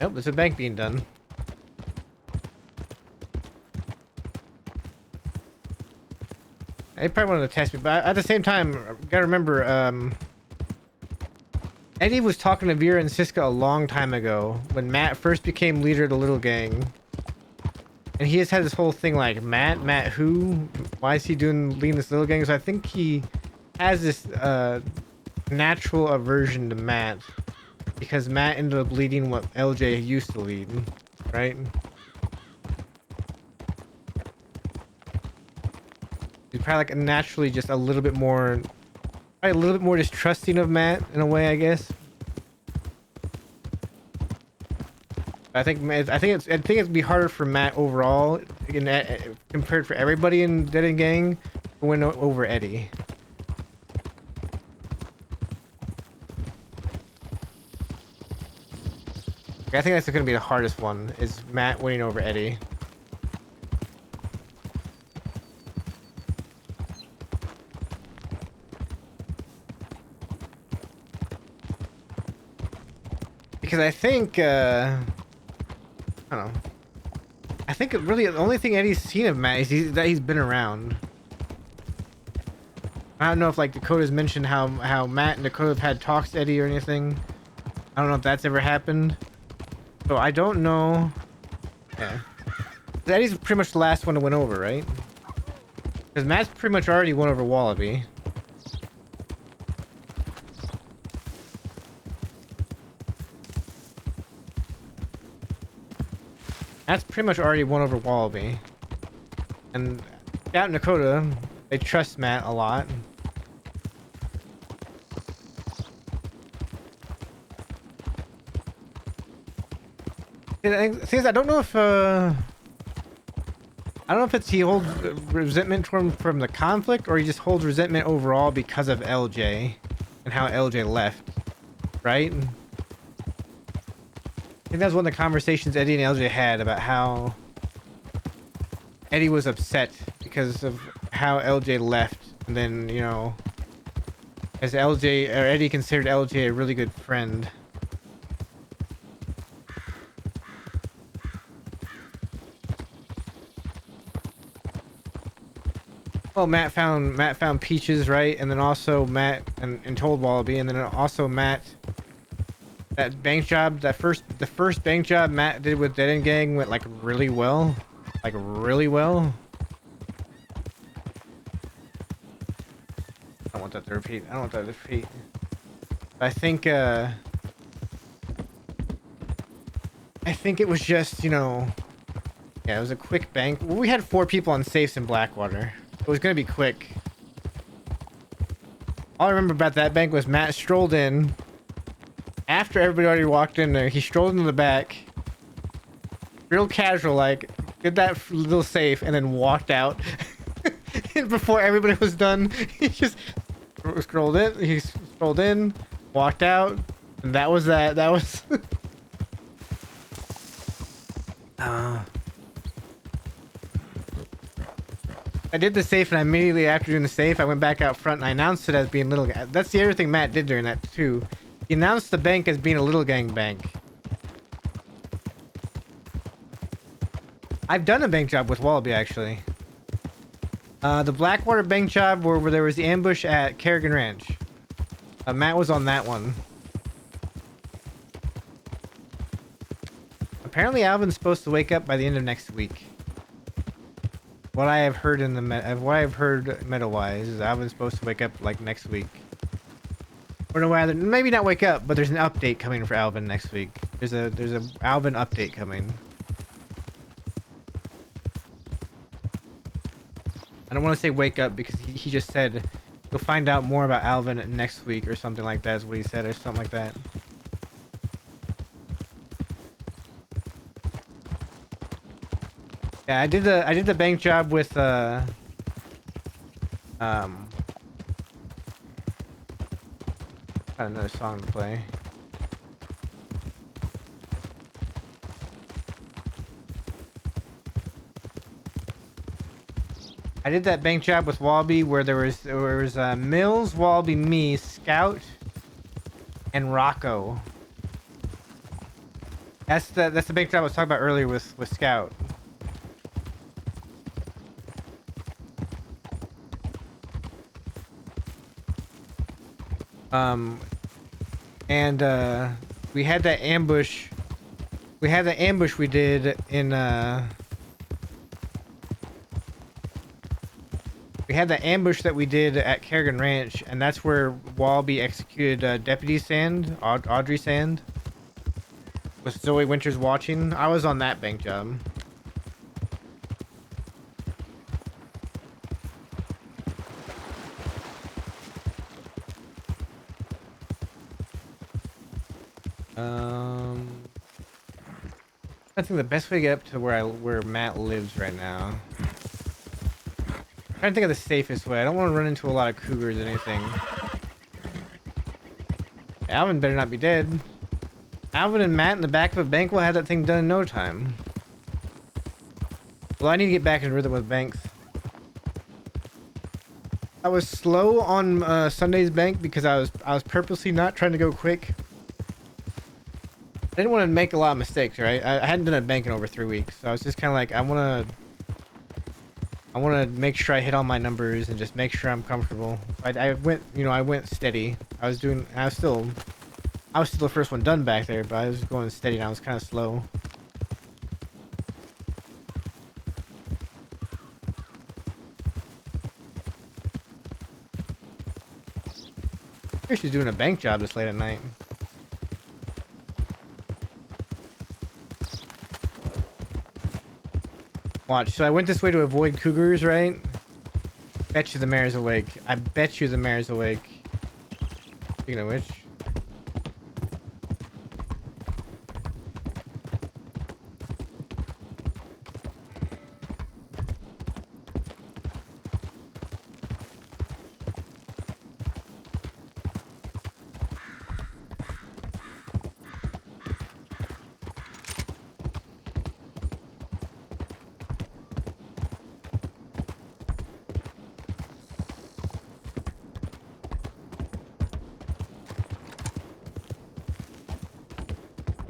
Nope, there's a bank being done. Eddie probably wanted to test me, but at the same time, gotta remember, Eddie was talking to Vera and Siska a long time ago when Matt first became leader of the little gang. And he has had this whole thing like, Matt who? Why is he leading this little gang? So I think he has this natural aversion to Matt because Matt ended up leading what LJ used to lead, right? He's probably like naturally just a little bit more, probably a little bit more distrusting of Matt in a way, I guess. I think it'd be harder for Matt overall, compared for everybody in Dead End Gang, to win over Eddie. I think that's gonna be the hardest one, is Matt winning over Eddie. Because I think, I don't know. I think really the only thing Eddie's seen of Matt is that he's been around. I don't know if like Dakota's mentioned how Matt and Dakota have had talks to Eddie or anything. I don't know if that's ever happened. So I don't know. Yeah. Eddie's pretty much the last one to win over, right? Because Matt's pretty much already won over Wallaby. Matt's pretty much already won over Wallaby. And out in Dakota, they trust Matt a lot. I don't know if it's he holds resentment from the conflict or he just holds resentment overall because of LJ and how LJ left. right? I think that was one of the conversations Eddie and LJ had about how Eddie was upset because of how LJ left, and then, you know, as LJ or Eddie considered LJ a really good friend. Well, Matt found Peaches, right? And then also Matt and told Wallaby, and then also Matt, that bank job, the first bank job Matt did with Dead End Gang went like really well. Like really well. I don't want that to repeat. I don't want that to repeat. I think it was just, you know, yeah, it was a quick bank. Well, we had 4 people on safes in Blackwater. It was gonna be quick. All I remember about that bank was Matt strolled in. After everybody already walked in there, he strolled into the back. Real casual, like, did that little safe and then walked out. And before everybody was done, he just scrolled in. He strolled in, walked out, and that was that. That was... I did the safe, and immediately after doing the safe, I went back out front and I announced it as being Little Gang. That's the other thing Matt did during that too. He announced the bank as being a Little Gang bank. I've done a bank job with Wallaby actually. The Blackwater bank job where there was the ambush at Kerrigan Ranch. Matt was on that one. Apparently Alvin's supposed to wake up by the end of next week. What I have heard in the meta-wise is Alvin's supposed to wake up like next week. Or no, rather, maybe not wake up, but there's an update coming for Alvin next week. There's a Alvin update coming. I don't want to say wake up because he just said you'll find out more about Alvin next week or something like that is what he said, or something like that. Yeah, I did the bank job with got another song to play. I did that bank job with Wallaby where there was Mills, Wallaby, me, Scout, and Rocco. That's the bank job I was talking about earlier with Scout. We had that ambush. We had the ambush we did in we had the ambush that we did at Kerrigan Ranch, and that's where Wallaby executed Deputy Sand, Audrey Sand, with Zoe Winters watching. I was on that bank job. I think the best way to get up to where Matt lives right now. I'm trying to think of the safest way. I don't want to run into a lot of cougars or anything. Alvin better not be dead. Alvin and Matt in the back of a bank will have that thing done in no time. Well, I need to get back in rhythm with banks. I was slow on Sunday's bank because I was purposely not trying to go quick. I didn't want to make a lot of mistakes, right? I hadn't done a bank in over 3 weeks, so I was just kind of like, I want to make sure I hit all my numbers and just make sure I'm comfortable. I went steady. I was still the first one done back there, but I was going steady and I was kind of slow. I she's doing a bank job this late at night. Watch, so I went this way to avoid cougars, right? Bet you the mayor's awake. I bet you the mayor's awake. Speaking of which.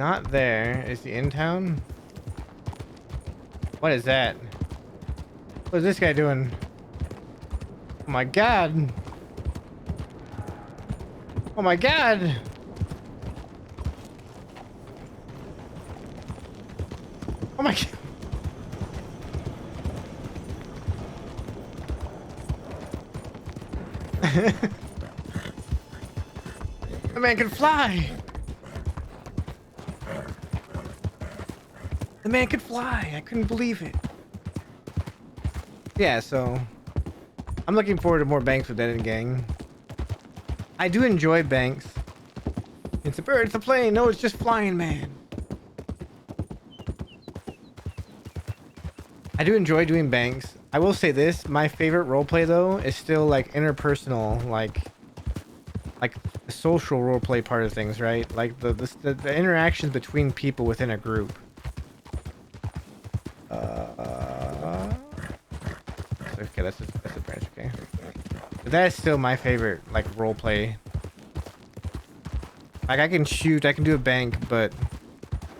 Not there. Is he in town? What is that? What is this guy doing? Oh my god. Oh my god. Oh my god. The man can fly. The man could fly. I couldn't believe it. Yeah, so I'm looking forward to more Banks with Dead End Gang. I do enjoy Banks. It's a bird, it's a plane. No, it's just flying, man. I do enjoy doing Banks. I will say this, my favorite roleplay though is still like interpersonal, like the social roleplay part of things, right? Like the interactions between people within a group. Okay, that's a branch, okay. But that is still my favorite, like, roleplay. Like, I can shoot, I can do a bank, but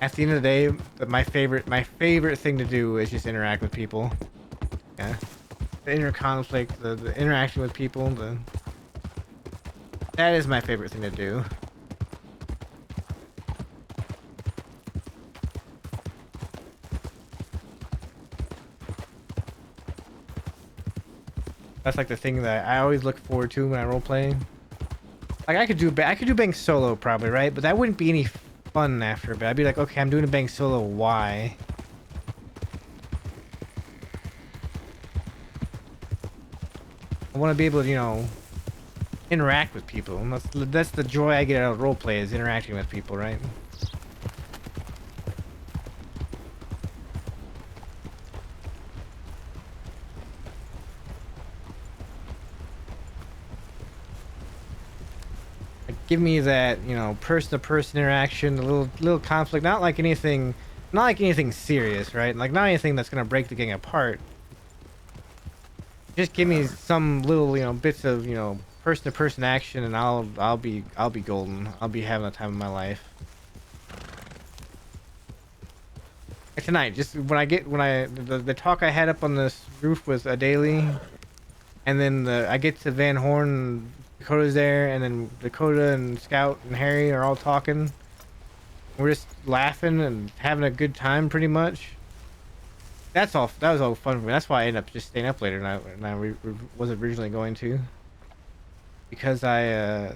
at the end of the day, my favorite thing to do is just interact with people. Yeah. The inner conflict, the interaction with people, that is my favorite thing to do. That's like the thing that I always look forward to when I roleplay. Like I could do bank solo probably, right? But that wouldn't be any fun after a bit. I'd be like, okay, I'm doing a bank solo. Why? I want to be able to, you know, interact with people. And that's the joy I get out of roleplay is interacting with people, right? Give me that, you know, person-to-person interaction, a little conflict, not like anything serious, right? Like not anything that's gonna break the gang apart. Just give me some little, you know, bits of, you know, person-to-person action, and I'll be golden. I'll be having the time of my life. Like tonight, just the talk I had up on this roof with Daily, and then I get to Van Horn. Dakota's there, and then Dakota and Scout and Harry are all talking. We're just laughing and having a good time, pretty much. That was all fun for me. That's why I ended up just staying up later than I was originally going to. Because that's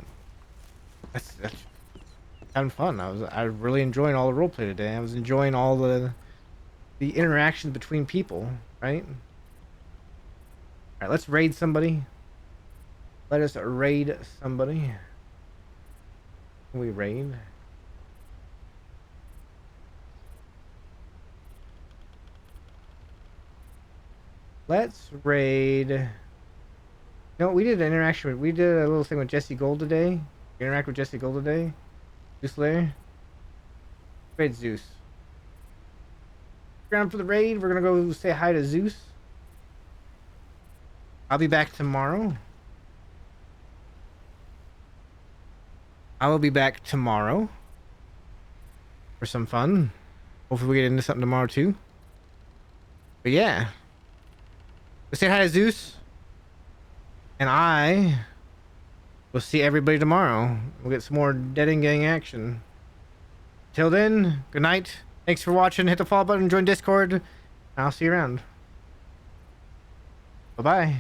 having fun. I was really enjoying all the roleplay today. I was enjoying all the interactions between people, right? All right, let's raid somebody. Let us raid somebody. Can we raid? Let's raid. No, we did an interaction. We did a little thing with Jesse Gold today. Interact with Jesse Gold today. Zeus Lair. Raid Zeus. Ground for the raid. We're gonna go say hi to Zeus. I'll be back tomorrow. I will be back tomorrow for some fun. Hopefully we get into something tomorrow too. But yeah. Let's say hi to Zeus. And I will see everybody tomorrow. We'll get some more Dead End Gang action. Till then, good night. Thanks for watching. Hit the follow button, join Discord. I'll see you around. Bye-bye.